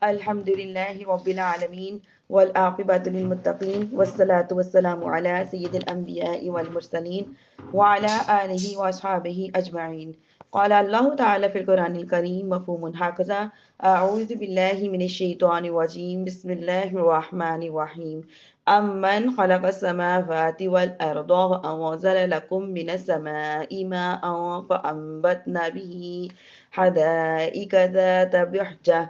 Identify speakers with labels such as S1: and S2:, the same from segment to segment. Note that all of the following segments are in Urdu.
S1: الحمد لله رب العالمين والعاقبة للمتقين والصلاة والسلام على سيد الأنبياء والمرسلين وعلى آله وأصحابه أجمعين. قال الله تعالى في القرآن الكريم مفهوم هكذا: أعوذ بالله من الشيطان الرجيم بسم الله الرحمن الرحيم. أمن خلق السماوات والأرض وأنزل لكم من السماء ماء فأنبتنا به حدائق ذات بهجة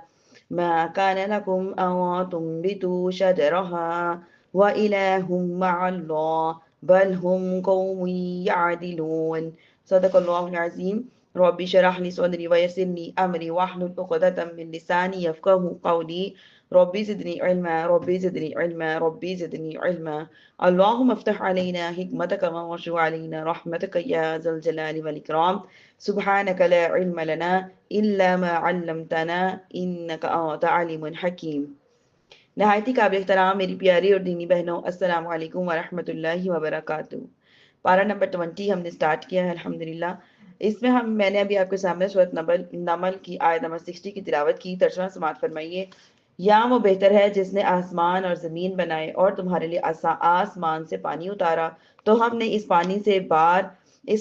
S1: ما كان لكم أن تنبتوا شجرها وإله مع الله بل هم قوم يعدلون. صدق الله العظيم. ربي اشرح لي صدري ويسر لي أمري واحلل عقدة من لساني يفقهوا قولي. ربي زدني علما ربي زدني علما ربي زدني علما. اللهم افتح علينا حكمتك وانشر علينا رحمتك يا ذا الجلال والإكرام. سبحانك لا علم لنا إلا ما علمتنا إنك أنت عليم حکیم. نہایت ہی قابل احترام میری پیاری اور دینی بہنوں، السلام علیکم ورحمۃ اللہ وبرکاتہ. پارہ نمبر 20 ہم نے سٹارٹ کیا ہے الحمدللہ. اس میں میں نے ابھی آپ کے سامنے سورۃ نمل کی آیت نمبر 60 کی تلاوت کی. ترجمہ سماعت فرمائیے. یا وہ بہتر ہے جس نے آسمان اور زمین بنائے اور تمہارے لیے آسمان سے پانی اتارا تو ہم نے اس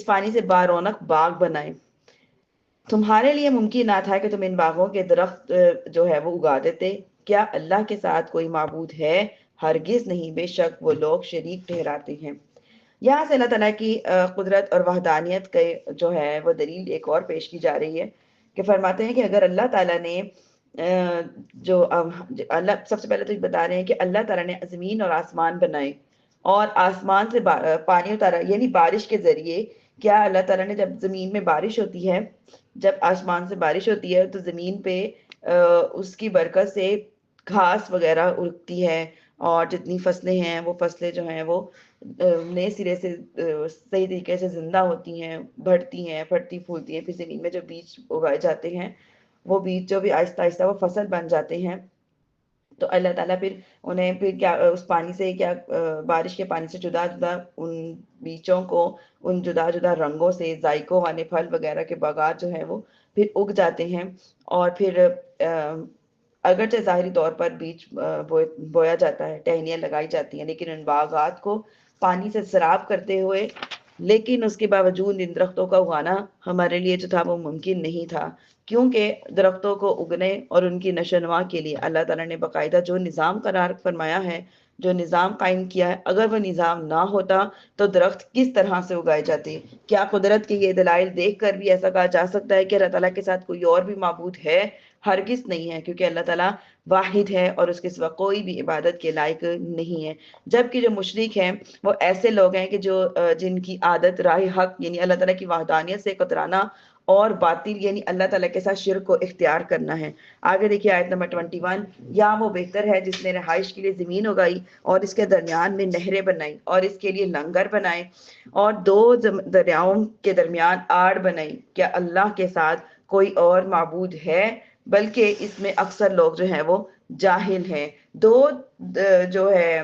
S1: پانی سے بارونق باغ بنائے. تمہارے لیے ممکن نہ تھا کہ تم ان باغوں کے درخت جو ہے وہ اگا دیتے. کیا اللہ کے ساتھ کوئی معبود ہے؟ ہرگز نہیں، بے شک وہ لوگ شریک ٹھہراتے ہیں. یہاں سے اللہ تعالیٰ کی قدرت اور وحدانیت کے جو ہے وہ دلیل ایک اور پیش کی جا رہی ہے کہ فرماتے ہیں کہ اگر اللہ تعالیٰ نے اللہ سب سے پہلے تو یہ بتا رہے ہیں کہ اللہ تعالیٰ نے زمین اور آسمان بنائے اور آسمان سے پانی اتارا، یعنی بارش کے ذریعے. کیا اللہ تعالیٰ نے جب زمین میں بارش ہوتی ہے، جب آسمان سے بارش ہوتی ہے تو زمین پہ اس کی برکت سے گھاس وغیرہ اگتی ہے اور جتنی فصلیں ہیں وہ فصلیں جو ہیں وہ نئے سرے سے صحیح طریقے سے زندہ ہوتی ہیں، بڑھتی ہیں، پھٹتی پھولتی ہیں. پھر زمین میں جو بیج اگائے جاتے ہیں وہ بیج جو بھی آہستہ آہستہ وہ فصل بن جاتے ہیں. تو اللہ تعالیٰ پھر انہیں پھر کیا اس پانی سے کیا بارش کے پانی سے جدا جدا ان بیچوں کو ان جدا جدا رنگوں سے ذائقوں والے پھل وغیرہ کے باغات جو ہیں وہ پھر اگ جاتے ہیں. اور پھر اگرچہ ظاہری طور پر بیج بویا جاتا ہے، ٹہنیاں لگائی جاتی ہیں، لیکن ان باغات کو پانی سے سیراب کرتے ہوئے لیکن اس کے باوجود ان درختوں کا اگانا ہمارے لیے جو تھا وہ ممکن نہیں تھا، کیونکہ درختوں کو اگنے اور ان کی نشو و نما کے لیے اللہ تعالیٰ نے باقاعدہ جو نظام قرار فرمایا ہے، جو نظام قائم کیا ہے، اگر وہ نظام نہ ہوتا تو درخت کس طرح سے اگائے جاتے؟ کیا قدرت کے یہ دلائل دیکھ کر بھی ایسا کہا جا سکتا ہے کہ اللہ تعالیٰ کے ساتھ کوئی اور بھی معبود ہے؟ ہرگز نہیں ہے، کیونکہ اللہ تعالیٰ واحد ہے اور اس کے سوا کوئی بھی عبادت کے لائق نہیں ہے. جبکہ جو مشرک ہیں وہ ایسے لوگ ہیں کہ جن کی عادت راہ حق یعنی اللہ تعالیٰ کی وحدانیت سے کترانا اور باطل یعنی اللہ تعالیٰ کے ساتھ شرک کو اختیار کرنا ہے. آگے دیکھیے آیت نمبر 21. یا وہ بہتر ہے جس نے رہائش کے لیے زمین اگائی اور اس کے درمیان میں نہریں بنائی اور اس کے لیے لنگر بنائے اور دو دریاؤں کے درمیان آڑ بنائی. کیا اللہ کے ساتھ کوئی اور معبود ہے؟ بلکہ اس میں اکثر لوگ جو ہیں وہ جاہل ہیں. دو جو ہے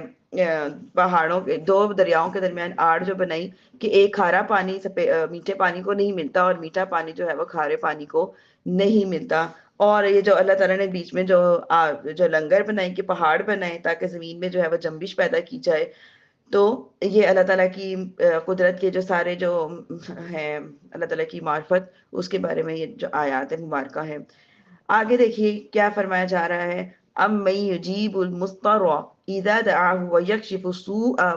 S1: پہاڑوں کے دو دریاؤں کے درمیان آڑ جو بنائی کہ ایک کھارا پانی میٹھے پانی کو نہیں ملتا اور میٹھا پانی جو ہے وہ کھارے پانی کو نہیں ملتا. اور یہ جو اللہ تعالیٰ نے بیچ میں جو لنگر بنائے کہ پہاڑ بنائے تاکہ زمین میں جو ہے وہ جنبش پیدا کی جائے. تو یہ اللہ تعالیٰ کی قدرت کے جو سارے جو ہیں اللہ تعالیٰ کی معرفت اس کے بارے میں یہ جو آیات مبارکہ ہے. آگے دیکھیے کیا فرمایا جا رہا ہے. ام من یجیب المضطر اذا دعاه ویکشف السوء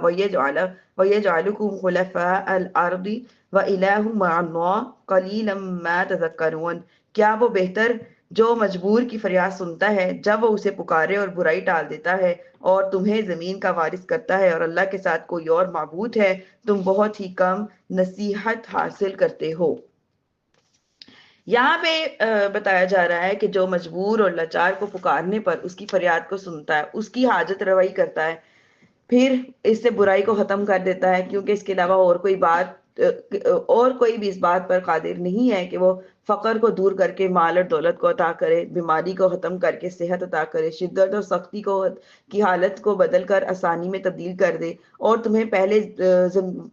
S1: ویجعلکم خلفاء الارض والہ مع اللہ قلیلا ما تذکرون. کیا وہ بہتر جو مجبور کی فریاد سنتا ہے جب وہ اسے پکارے اور برائی ٹال دیتا ہے اور تمہیں زمین کا وارث کرتا ہے اور اللہ کے ساتھ کوئی اور معبود ہے، تم بہت ہی کم نصیحت حاصل کرتے ہو. یہاں پہ بتایا جا رہا ہے کہ جو مجبور اور لاچار کو پکارنے پر اس کی فریاد کو سنتا ہے، اس کی حاجت روائی کرتا ہے، پھر اس سے برائی کو ختم کر دیتا ہے، کیونکہ اس کے علاوہ اور کوئی بھی اس بات پر قادر نہیں ہے کہ وہ فقر کو دور کر کے مال اور دولت کو عطا کرے، بیماری کو ختم کر کے صحت عطا کرے، شدت اور سختی کی حالت کو بدل کر آسانی میں تبدیل کر دے اور تمہیں پہلے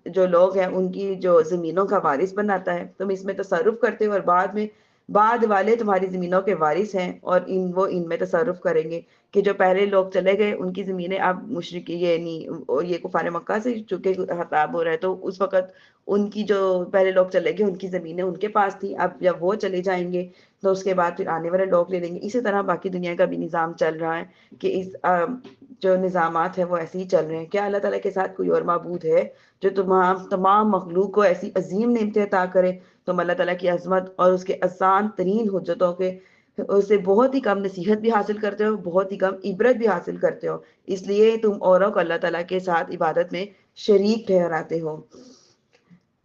S1: جو لوگ ہیں ان کی جو زمینوں کا وارث بناتا ہے، تم اس میں تصرف کرتے ہو اور بعد میں بعد والے تمہاری زمینوں کے وارث ہیں اور وہ ان میں تصرف کریں گے. کہ جو پہلے لوگ چلے گئے ان کی زمینیں اب مشرک یہ کفار مکہ سے چونکہ خطاب ہو رہا ہے، تو اس وقت ان کی جو پہلے لوگ چلے گئے ان کی زمینیں ان کے پاس تھی، اب جب وہ چلے جائیں گے تو اس کے بعد پھر آنے والے لوگ لے لیں گے. اسی طرح باقی دنیا کا بھی نظام چل رہا ہے کہ جو نظامات ہیں وہ ایسے ہی چل رہے ہیں. کیا اللہ تعالیٰ کے ساتھ کوئی اور معبود ہے جو تمام مخلوق کو ایسی عظیم نعمتیں عطا کرے؟ تم اللہ تعالیٰ کی عظمت اور اس کے آسان ترین حجتوں کے اسے بہت ہی کم نصیحت بھی حاصل کرتے ہو، بہت ہی کم عبرت بھی حاصل کرتے ہو، اس لیے تم اوروں کو اللہ تعالیٰ کے ساتھ عبادت میں شریک ٹھہراتے ہو.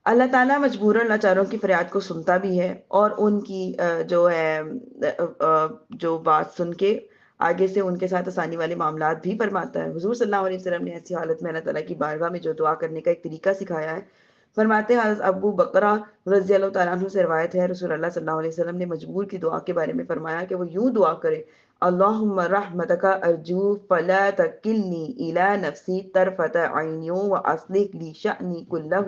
S1: اللہ تعالیٰ مجبوراً لاچاروں کی فریاد کو سنتا بھی ہے اور ان کی جو ہے جو بات سن کے آگے سے ان کے ساتھ آسانی والے معاملات بھی فرماتا ہے. حضور صلی اللہ علیہ وسلم نے ایسی حالت میں اللہ تعالیٰ کی بارگاہ میں جو دعا کرنے کا ایک طریقہ سکھایا ہے. فرماتے ہیں حضرت ابو بکرہ رضی اللہ تعالیٰ عنہ سے روایت ہے، رسول اللہ صلی اللہ علیہ وسلم نے مجبور کی دعا کے بارے میں فرمایا کہ وہ یوں دعا کرے: اللہم رحمتک ارجو فلا تکلنی الی نفسی طرفت عین واصلح لی شأنی کلہ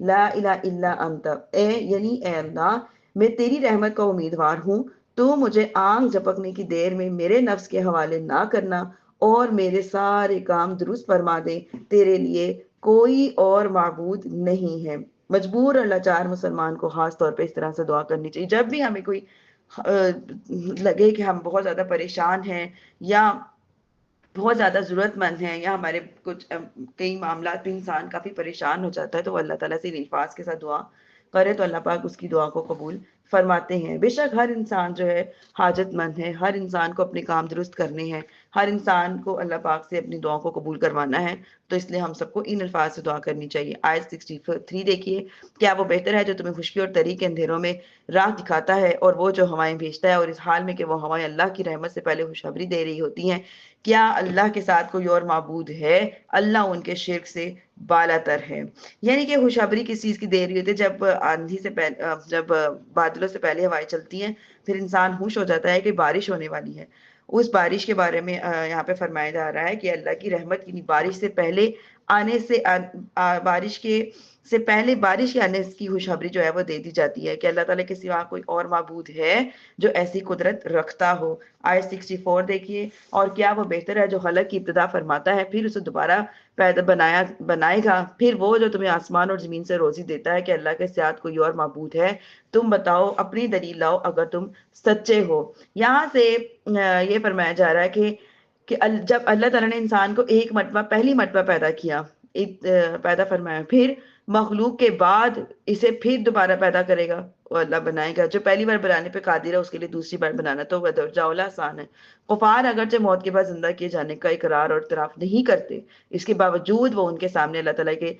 S1: لا الہ الا انت. اے اللہ، میں تیری رحمت کا امیدوار ہوں، تو مجھے آنکھ جھپکنے کی دیر میں میرے نفس کے حوالے نہ کرنا اور میرے سارے کام درست فرما دے، تیرے لیے کوئی اور معبود نہیں ہے. مجبور اور لاچار مسلمان کو خاص طور پہ اس طرح سے دعا کرنی چاہیے. جب بھی ہمیں کوئی لگے کہ ہم بہت زیادہ پریشان ہیں یا بہت زیادہ ضرورت مند ہیں یا ہمارے کچھ کئی معاملات میں انسان کافی پریشان ہو جاتا ہے، تو وہ اللہ تعالیٰ سے الفاظ کے ساتھ دعا کرے تو اللہ پاک اس کی دعا کو قبول فرماتے ہیں. بے شک ہر انسان جو ہے حاجت مند ہے، ہر انسان کو اپنے کام درست کرنے ہیں، ہر انسان کو اللہ پاک سے اپنی دعاؤں کو قبول کروانا ہے، تو اس لیے ہم سب کو ان الفاظ سے دعا کرنی چاہیے. آیت 63 دیکھیے: کیا وہ بہتر ہے جو تمہیں خشکی اور تری کے اندھیروں میں راہ دکھاتا ہے، اور وہ جو ہوائیں بھیجتا ہے اور اس حال میں کہ وہ ہوائیں اللہ کی رحمت سے پہلے خوشخبری دے رہی ہوتی ہیں. کیا اللہ کے ساتھ کوئی اور معبود ہے؟ اللہ ان کے شرک سے بالا تر ہے. یعنی کہ خوشخبری کس چیز کی دے رہی ہوتی ہے؟ جب آندھی سے پہلے، جب بادلوں سے پہلے ہوائیں چلتی ہیں، پھر انسان ہوش ہو جاتا ہے کہ بارش ہونے والی ہے. اس بارش کے بارے میں یہاں پہ فرمایا جا رہا ہے کہ اللہ کی رحمت کی بارش سے پہلے آنے سے بارش کے آنے کی خوشخبری جو ہے وہ دے دی جاتی ہے کہ اللہ تعالیٰ کے سوا کوئی اور معبود ہے جو ایسی قدرت رکھتا ہو. آیت 64 دیکھیے: اور کیا وہ بہتر ہے جو خلق کی ابتدا فرماتا ہے پھر اسے دوبارہ بنائے گا، پھر وہ جو تمہیں آسمان اور زمین سے روزی دیتا ہے کہ اللہ کے ساتھ کوئی اور معبود ہے؟ تم بتاؤ، اپنی دلیل لاؤ اگر تم سچے ہو. یہاں سے یہ فرمایا جا رہا ہے کہ جب اللہ تعالیٰ نے انسان کو پہلی مرتبہ پیدا فرمایا، پھر مخلوق کے بعد اسے پھر دوبارہ پیدا کرے گا، وہ اللہ بنائے گا. جو پہلی بار بنانے پہ قادر ہے اس کے لیے دوسری بار بنانا تو درجہ اولا آسان ہے. کفار اگرچہ موت کے بعد زندہ کیے جانے کا اقرار اور اعتراف نہیں کرتے، اس کے باوجود وہ ان کے سامنے اللہ تعالیٰ کے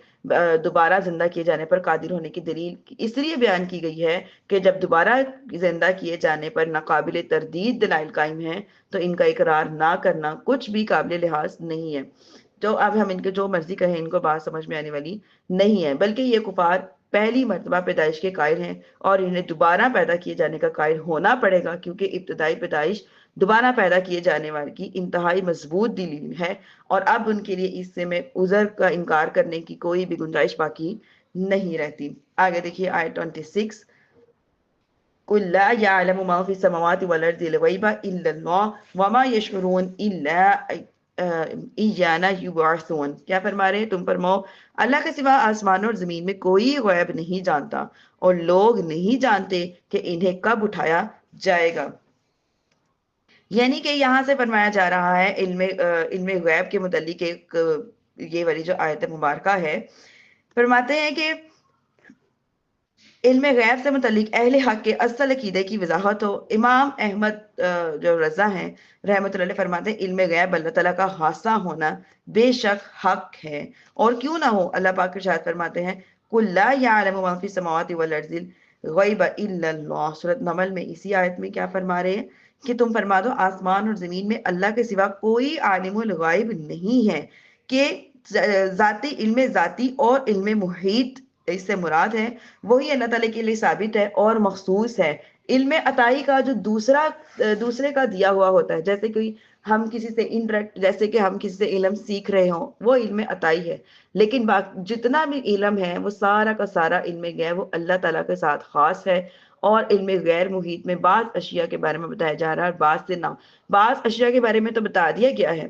S1: دوبارہ زندہ کیے جانے پر قادر ہونے کی دلیل اس لیے بیان کی گئی ہے کہ جب دوبارہ زندہ کیے جانے پر ناقابل تردید دلائل قائم ہیں تو ان کا اقرار نہ کرنا کچھ بھی قابل لحاظ نہیں ہے. تو اب ہم ان کے جو مرضی کہیں ان کو بات سمجھ میں آنے والی نہیں ہے، بلکہ یہ کفار پہلی مرتبہ پیدائش کے قائل ہیں اور انہیں دوبارہ پیدا کیے جانے کا قائل ہونا پڑے گا، کیونکہ ابتدائی پیدائش دوبارہ پیدا کیے جانے والے کی انتہائی مضبوط دلیل ہے، اور اب ان کے لیے اس سے میں عذر کا انکار کرنے کی کوئی بھی گنجائش باقی نہیں رہتی. آگے دیکھیے آیت 26: قُلْ لَا يَعْلَمُ مَا فِي السَّمَاوَاتِ وَالْأَرْضِ الْغَيْبَ إِلَّا اللَّهُ وَمَا يَشْعُرُونَ إِلَّا إِيَّانَ يُبْعَثُونَ. کیا فرما رہے ہیں؟ تم فرماؤ، اللہ کے سوا آسمان اور زمین میں کوئی غیب نہیں جانتا اور لوگ نہیں جانتے کہ انہیں کب اٹھایا جائے گا. یعنی کہ یہاں سے فرمایا جا رہا ہے علم غیب کے متعلق ایک یہ والی جو آیت مبارکہ ہے، فرماتے ہیں کہ علم غیب سے متعلق اہل حق کے اصل عقیدے کی وضاحت ہو. امام احمد جو رضا ہیں رحمۃ اللہ علیہ فرماتے ہیں علم غیب اللہ تعالیٰ کا خاصہ ہونا بے شک حق ہے، اور کیوں نہ ہو. اللہ پاک ارشاد فرماتے ہیں قُلْ لَا يَعْلَمُ مَا فِي السَّمَاوَاتِ وَالْأَرْضِ الْغَيْبَ إِلَّا اللَّهُ. سورۃ نمل میں اسی آیت میں کیا فرما رہے ہیں کہ تم فرما دو آسمان اور زمین میں اللہ کے سوا کوئی عالم الغیب نہیں ہے، کہ ذاتی علم ذاتی اور علم محیط اس سے مراد ہے وہی اللہ تعالیٰ کے لیے ثابت ہے اور مخصوص ہے. علم عطائی کا جو دوسرے کا دیا ہوا ہوتا ہے، جیسے کہ ہم کسی سے انڈائریکٹ، جیسے کہ ہم کسی سے علم سیکھ رہے ہوں، وہ علم عطائی ہے. لیکن جتنا بھی علم ہے وہ سارا کا سارا علم غیب وہ اللہ تعالیٰ کے ساتھ خاص ہے، اور علم غیر محیط میں بعض اشیاء کے بارے میں بتایا جا رہا ہے اور بعض اشیاء کے بارے میں تو بتا دیا گیا ہے،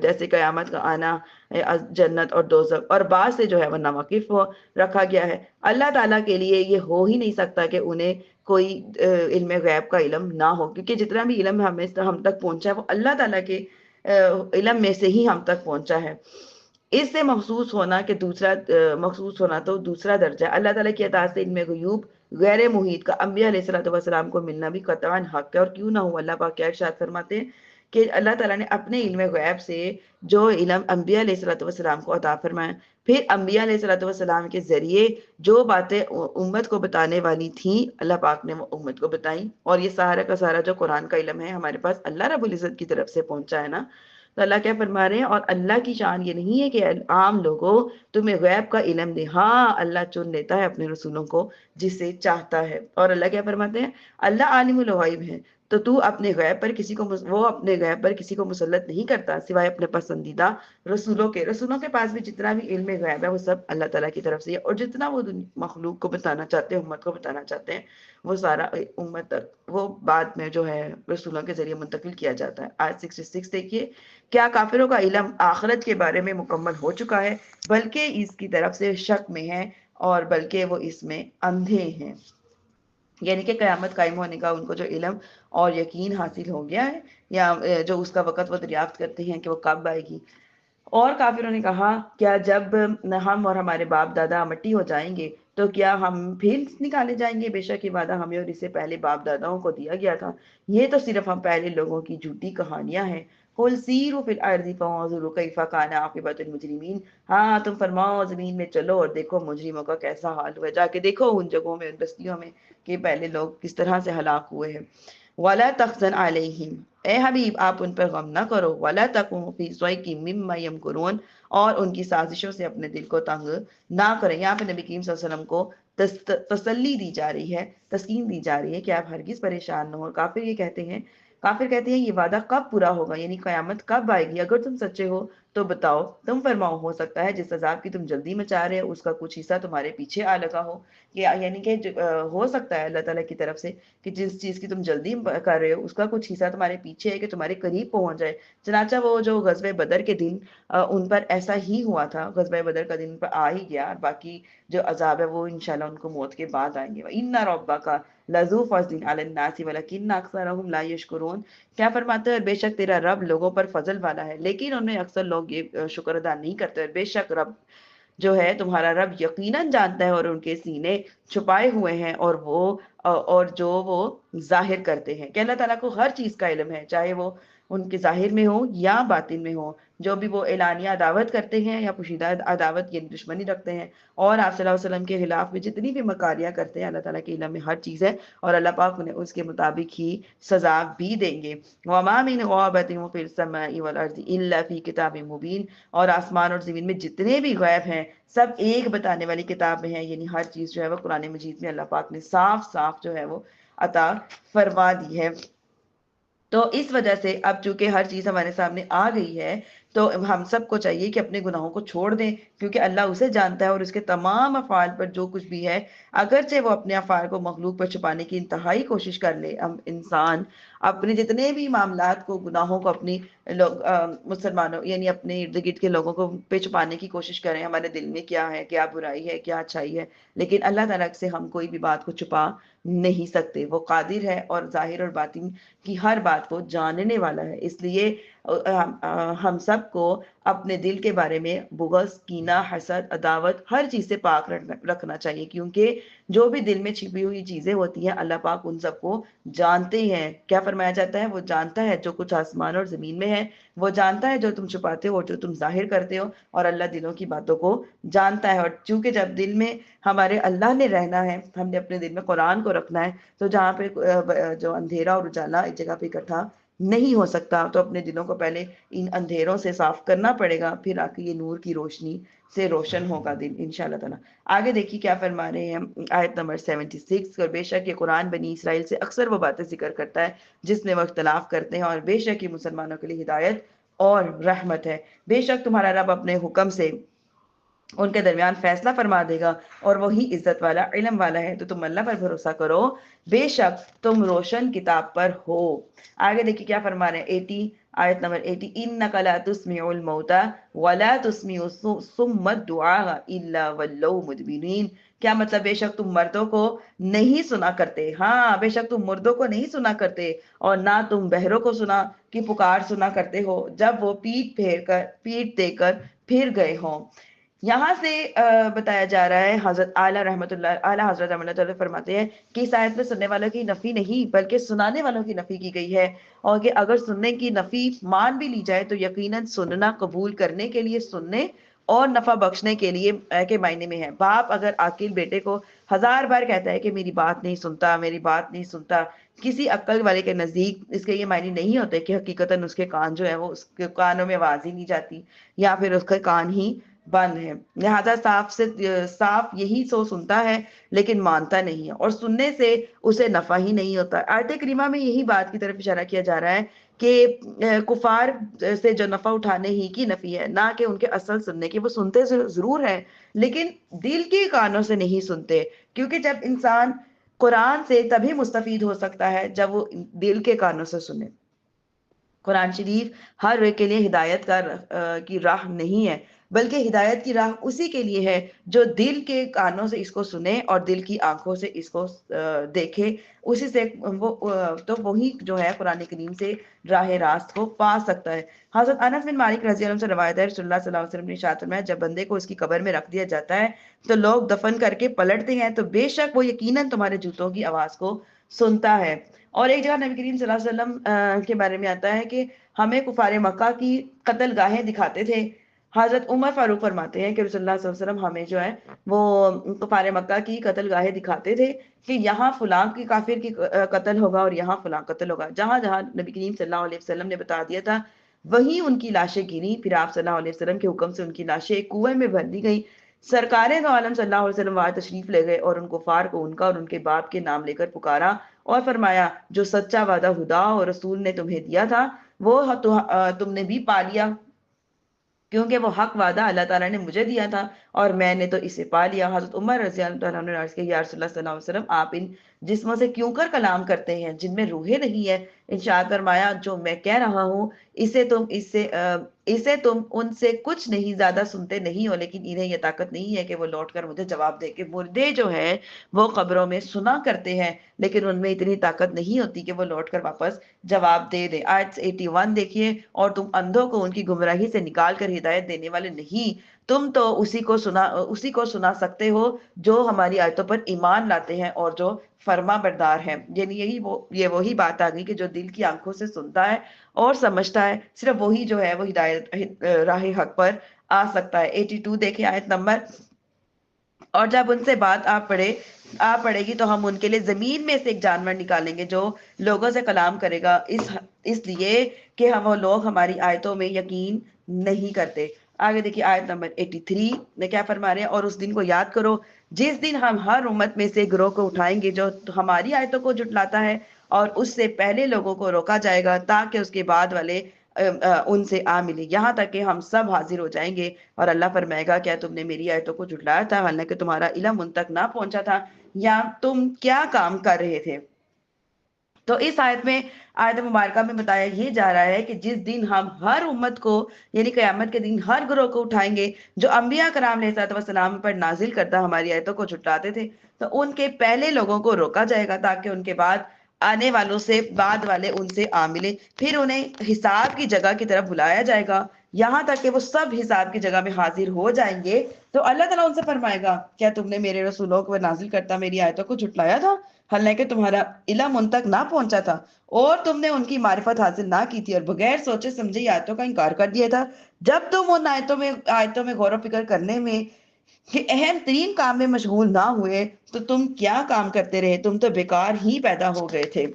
S1: جیسے قیامت کا آنا، جنت اور دوزخ، اور بعض سے جو ہے وہ ناواقف رکھا گیا ہے۔ اللہ تعالیٰ کے لیے یہ ہو ہی نہیں سکتا کہ انہیں کوئی علم غیب کا علم نہ ہو، کیونکہ جتنا بھی علم ہم تک پہنچا ہے وہ اللہ تعالیٰ کے علم میں سے ہی ہم تک پہنچا ہے۔ اس سے مخصوص ہونا تو دوسرا درجہ ہے۔ اللہ تعالیٰ کی عطا سے علم غیوب غیر محیط کا انبیاء علیہ الصلوۃ والسلام کو ملنا بھی قطعاً حق ہے، اور کیوں نہ ہو۔ اللہ پاک کیا ارشاد فرماتے ہیں کہ اللہ تعالیٰ نے اپنے علم غیب سے جو علم انبیاء علیہ الصلوۃ والسلام کو عطا فرمایا، پھر انبیاء علیہ الصلوۃ والسلام کے ذریعے جو باتیں امت کو بتانے والی تھیں اللہ پاک نے وہ امت کو بتائیں، اور یہ سارا کا سارا جو قرآن کا علم ہے ہمارے پاس اللہ رب العزت کی طرف سے پہنچا ہے نا۔ تو اللہ کیا فرما رہے ہیں، اور اللہ کی شان یہ نہیں ہے کہ عام لوگوں تمہیں غیب کا علم دے، ہاں اللہ چن لیتا ہے اپنے رسولوں کو جسے چاہتا ہے۔ اور اللہ کیا فرماتے ہیں، اللہ عالم الغیب ہے، تو تو اپنے غیب پر وہ اپنے غیب پر کسی کو مسلط نہیں کرتا سوائے اپنے پسندیدہ رسولوں کے پاس بھی جتنا بھی علم غیب ہے وہ سب اللہ تعالیٰ کی طرف سے ہے، اور جتنا وہ مخلوق کو بتانا چاہتے ہیں، امت کو بتانا چاہتے ہیں، وہ سارا امت تک وہ بعد میں جو ہے رسولوں کے ذریعے منتقل کیا جاتا ہے۔ آیت 66 دیکھیے، کیا کافروں کا علم آخرت کے بارے میں مکمل ہو چکا ہے، بلکہ اس کی طرف سے شک میں ہے، اور بلکہ وہ اس میں اندھے ہیں۔ یعنی کہ قیامت قائم ہونے کا ان کو جو علم اور یقین حاصل ہو گیا ہے، یا جو اس کا وقت وہ دریافت کرتے ہیں کہ وہ کب آئے گی۔ اور کافروں نے کہا، کیا جب ہم اور ہمارے باپ دادا مٹی ہو جائیں گے تو کیا ہم پھر نکالے جائیں گے؟ بے شک یہ وعدہ ہمیں اور اس سے پہلے باپ داداؤں کو دیا گیا تھا، یہ تو صرف ہم پہلے لوگوں کی جھوٹی کہانیاں ہیں۔ قل سیروا فی الارض فانظروا کیف کان عاقبۃ المجرمین، ہاں تم فرماؤ زمین میں چلو اور دیکھو مجرموں کا کیسا حال ہوا، جا کے دیکھو ان جگہوں میں، ان بستیوں میں کہ پہلے لوگ کس طرح سے ہلاک ہوئے ہیں۔ وَلَا تَحْزَنْ عَلَيْهِمْ، اے حبیب آپ ان پر غم نہ کرو، وَلَا تَكُنْ فِي ضَيْقٍ مِّمَّا يَمْكُرُونَ، اور ان کی سازشوں سے اپنے دل کو تنگ نہ کریں۔ یہاں پہ نبی کریم صلی اللہ علیہ وسلم کو تسلی دی جا رہی ہے، تسکین دی جا رہی ہے کہ آپ ہرگز پریشان نہ ہو۔ کافر کہتے ہیں یہ وعدہ کب پورا ہوگا، یعنی قیامت کب آئے گی؟ اگر تم سچے ہو تو بتاؤ، تم فرماؤ ہو سکتا ہے جس عذاب کی تم جلدی مچا رہے ہو اس کا کچھ حصہ تمہارے پیچھے آ لگا ہو، یعنی کہ ہو سکتا ہے اللہ تعالیٰ کی طرف سے کہ جس چیز کی تم جلدی کر رہے ہو اس کا کچھ حصہ تمہارے پیچھے ہے کہ تمہارے قریب پہنچ جائے۔ چنانچہ وہ جو غزوہ بدر کے دن ان پر ایسا ہی ہوا تھا، غزوہ بدر کا دن پر آ ہی گیا، اور باقی جو عذاب ہے وہ انشاءاللہ ان کو موت کے بعد آئیں گے۔ وَإِنَّ رَبَّكَ لَذُو فَضْلٍ عَلَى النَّاسِ وَلَكِنَّ أَكْثَرَهُمْ لَا يَشْكُرُونَ، کیا فرماتے ہیں، بے شک تیرا رب لوگوں پر فضل والا ہے لیکن ان میں اکثر لوگ یہ شکر ادا نہیں کرتے، اور بے شک رب جو ہے تمہارا رب یقیناً جانتا ہے، اور ان کے سینے چھپائے ہوئے ہیں اور جو وہ ظاہر کرتے ہیں، کہ اللہ تعالیٰ کو ہر چیز کا علم ہے، چاہے وہ ان کے ظاہر میں ہو یا باطن میں ہو، جو بھی وہ اعلانیہ عداوت کرتے ہیں یا پوشیدہ عداوت یعنی دشمنی رکھتے ہیں، اور آپ صلی اللہ علیہ وسلم کے خلاف میں جتنی بھی مکاریاں کرتے ہیں، اللہ تعالیٰ کے علم میں ہر چیز ہے، اور اللہ پاک انہیں اس کے مطابق ہی سزا بھی دیں گے۔ وَمَا مِنْ غَابَةٍ فِي السَّمَاءِ وَالْأَرْضِ إِلَّا فِي كِتَابٍ مُبِينٍ، اور آسمان اور زمین میں جتنے بھی غیب ہیں سب ایک بتانے والی کتاب میں ہیں، یعنی ہر چیز جو ہے وہ قرآن مجید میں اللہ پاک نے صاف صاف جو ہے وہ عطا فرما دی ہے۔ تو اس وجہ سے اب چونکہ ہر چیز ہمارے سامنے آ گئی ہے تو ہم سب کو چاہیے کہ اپنے گناہوں کو چھوڑ دیں، کیونکہ اللہ اسے جانتا ہے اور اس کے تمام افعال پر جو کچھ بھی ہے، اگرچہ وہ اپنے افعال کو مخلوق پر چھپانے کی انتہائی کوشش کر لے، ہم انسان اپنے جتنے بھی معاملات کو، گناہوں کو اپنی مسلمانوں یعنی اپنے ارد گرد کے لوگوں کو پہ چھپانے کی کوشش کریں، ہمارے دل میں کیا ہے، کیا برائی ہے، کیا اچھائی ہے، لیکن اللہ تعالیٰ سے ہم کوئی بھی بات کو چھپا نہیں سکتے، وہ قادر ہے اور ظاہر اور باطن کی ہر بات کو جاننے والا ہے۔ اس لیے ہم سب کو اپنے دل کے بارے میں بغض، کینہ، حسد، عداوت ہر چیز سے پاک رکھنا چاہیے، کیونکہ جو بھی دل میں چھپی ہوئی چیزیں ہوتی ہیں اللہ پاک ان سب کو جانتے ہیں۔ کیا فرمایا جاتا ہے، وہ جانتا ہے جو کچھ آسمان اور زمین میں ہے، وہ جانتا ہے جو تم چھپاتے ہو اور جو تم ظاہر کرتے ہو، اور اللہ دلوں کی باتوں کو جانتا ہے۔ اور چونکہ جب دل میں ہمارے اللہ نے رہنا ہے، ہم نے اپنے دل میں قرآن کو رکھنا ہے، تو جہاں پہ جو اندھیرا اور اجالا ایک جگہ پہ اکٹھا نہیں ہو سکتا، تو اپنے دلوں کو پہلے ان اندھیروں سے صاف کرنا پڑے گا، پھر آ کے یہ نور کی روشنی سے روشن ہوگا دل انشاءاللہ تعالیٰ۔ آگے دیکھیے کیا فرما رہے ہیں آیت نمبر 76، اور بے شک یہ قرآن بنی اسرائیل سے اکثر وہ باتیں ذکر کرتا ہے جس میں وہ اختلاف کرتے ہیں، اور بے شک یہ مسلمانوں کے لیے ہدایت اور رحمت ہے۔ بے شک تمہارا رب اپنے حکم سے ان کے درمیان فیصلہ فرما دے گا اور وہی عزت والا علم والا ہے، تو تم اللہ پر بھروسہ کرو، بے شک تم روشن کتاب پر ہو۔ آگے دیکھیے کیا فرما رہے ہیں، 80 آیت نمبر 80، اِنَّكَ لَا تُسْمِعُ الْمَوْتَى وَلَا تُسْمِعُ الصُّمَّ الدُّعَاءَ إِلَّا وَلَّوْا مُدْبِرِينَ۔ کیا مطلب، بے شک تم مردوں کو نہیں سنا کرتے، ہاں بے شک تم مردوں کو نہیں سنا کرتے، اور نہ تم بہروں کو سنا کی پکار سنا کرتے ہو جب وہ پیٹ دے کر پھر گئے ہوں۔ یہاں سے بتایا جا رہا ہے، حضرت اعلیٰ حضرت رحمۃ اللہ علیہ فرماتے ہیں کہ اس آیت میں سننے والوں کی نفی نہیں بلکہ سنانے والوں کی نفی کی گئی ہے، اور کہ اگر سننے کی نفی مان بھی لی جائے تو یقیناً سننا قبول کرنے کے لیے سننے اور نفع بخشنے کے لیے کے معنی میں ہے۔ باپ اگر عاقل بیٹے کو 1000 بار کہتا ہے کہ میری بات نہیں سنتا، میری بات نہیں سنتا، کسی عقل والے کے نزدیک اس کے یہ معنی نہیں ہوتے کہ حقیقتاً اس کے کان جو ہے وہ اس کے کانوں میں آواز ہی نہیں جاتی، یا پھر اس کے کان ہی بند ہے۔ لہذا صاف یہی سو سنتا ہے لیکن مانتا نہیں ہے، اور سننے سے اسے نفع ہی نہیں ہوتا۔ آیت کریمہ میں یہی بات کی طرف اشارہ کیا جا رہا ہے کہ کفار سے جو نفع اٹھانے ہی کی نفی ہے، نہ کہ ان کے اصل سننے کی۔ وہ سنتے ضرور ہیں لیکن دل کے کانوں سے نہیں سنتے، کیونکہ جب انسان قرآن سے تبھی مستفید ہو سکتا ہے جب وہ دل کے کانوں سے سنے۔ قرآن شریف ہر ایک کے لیے ہدایت کی راہ نہیں ہے، بلکہ ہدایت کی راہ اسی کے لیے ہے جو دل کے کانوں سے اس کو سنے اور دل کی آنکھوں سے اس کو دیکھے، اسی سے تو وہی جو ہے قرآن کریم سے راہ راست کو پا سکتا ہے۔ حضرت انس بن مالک رضی اللہ عنہ سے روایت ہے، رسول اللہ صلی اللہ علیہ وسلم نے ارشاد فرمایا، جب بندے کو اس کی قبر میں رکھ دیا جاتا ہے تو لوگ دفن کر کے پلٹتے ہیں تو بے شک وہ یقیناً تمہارے جوتوں کی آواز کو سنتا ہے۔ اور ایک جگہ نبی کریم صلی اللہ علیہ وسلم کے بارے میں آتا ہے کہ ہمیں کفار مکہ کی قتل گاہیں دکھاتے تھے۔ حضرت عمر فاروق فرماتے ہیں کہ رسول اللہ صلی اللہ علیہ وسلم ہمیں جو ہے وہ کفار مکہ کی قتل گاہیں دکھاتے تھے کہ یہاں فلاں کی کافر کی قتل ہوگا اور یہاں فلاں قتل ہوگا۔ جہاں جہاں نبی کریم صلی اللہ علیہ وسلم نے بتا دیا تھا وہیں ان کی لاشیں گری، پھر آپ صلی اللہ علیہ وسلم کے حکم سے ان کی لاشیں ایک کنویں میں بھر دی گئی۔ سرکار دو عالم صلی اللہ علیہ وسلم وہاں تشریف لے گئے اور ان کفار کو ان کا اور ان کے باپ کے نام لے کر پکارا اور فرمایا، جو سچا وعدہ خدا اور رسول نے تمہیں دیا تھا وہ تم نے بھی پا لیا، کیونکہ وہ حق وعدہ اللہ تعالیٰ نے مجھے دیا تھا اور میں نے تو اسے پا لیا۔ حضرت عمر رضی اللہ عنہ نے عرض کیا، یا رسول اللہ صلی اللہ علیہ وسلم، آپ ان جسموں سے کیوں کر کلام کرتے ہیں جن میں روحیں نہیں ہے؟ ارشاد فرمایا، جو میں کہہ رہا ہوں اسے تم ان سے کچھ نہیں زیادہ سنتے نہیں ہو، لیکن انہیں یہ طاقت نہیں ہے کہ وہ لوٹ کر مجھے جواب دے۔ کہ مردے جو ہیں وہ قبروں میں سنا کرتے ہیں لیکن ان میں اتنی طاقت نہیں ہوتی کہ وہ لوٹ کر واپس جواب دے دے۔ آیت 81 دیکھیے، اور تم اندھوں کو ان کی گمراہی سے نکال کر ہدایت دینے والے نہیں، تم تو اسی کو سنا سکتے ہو جو ہماری آیتوں پر ایمان لاتے ہیں اور جو فرما بردار ہیں۔ یعنی یہ وہی بات آ گئی کہ جو دل کی آنکھوں سے سنتا ہے اور سمجھتا ہے، صرف وہی جو ہے وہ ہدایت راہ حق پر آ سکتا ہے۔ 82 دیکھیں آیت نمبر، اور جب ان سے بات آ پڑے گی تو ہم ان کے لیے زمین میں سے ایک جانور نکالیں گے جو لوگوں سے کلام کرے گا، اس لیے کہ وہ لوگ ہماری آیتوں میں یقین نہیں کرتے۔ آگے دیکھیے آیت نمبر 83 میں کیا فرما رہے ہیں، اور اس دن کو یاد کرو جس دن ہم ہر امت میں سے گروہ کو اٹھائیں گے جو ہماری آیتوں کو جھٹلاتا ہے، اور اس سے پہلے لوگوں کو روکا جائے گا تاکہ اس کے بعد والے ان سے آ ملے، یہاں تک کہ ہم سب حاضر ہو جائیں گے، اور اللہ فرمائے گا، کیا تم نے میری آیتوں کو جھٹلایا تھا حالانکہ تمہارا علم ان تک نہ پہنچا تھا، یا تم کیا کام کر رہے تھے؟ تو اس آیت میں، آیت مبارکہ میں بتایا یہ جا رہا ہے کہ جس دن ہم ہر امت کو، یعنی قیامت کے دن ہر گروہ کو اٹھائیں گے جو انبیاء کرام علیہ الصلوۃ والسلام پر نازل کردہ ہماری آیتوں کو جھٹلاتے تھے، تو ان کے پہلے لوگوں کو روکا جائے گا تاکہ ان کے بعد آنے والوں سے بعد والے ان سے آ ملے، پھر انہیں حساب کی جگہ کی طرف بلایا جائے گا، یہاں تک کہ وہ سب حساب کی جگہ میں حاضر ہو جائیں گے۔ تو اللہ تعالیٰ ان سے فرمائے گا، کیا تم نے میرے رسولوں کو نازل کرتا میری آیتوں کو جھٹلایا تھا حالانکہ تمہارا علم ان تک نہ پہنچا تھا اور تم نے ان کی معرفت حاصل نہ کی تھی اور بغیر سوچے سمجھے آیتوں کا انکار کر دیا تھا؟ جب تم ان آیتوں میں غور و فکر کرنے میں کہ اہم ترین کام میں مشغول نہ ہوئے تو تم کیا کام کرتے رہے؟ تم تو بیکار ہی پیدا ہو گئے تھے۔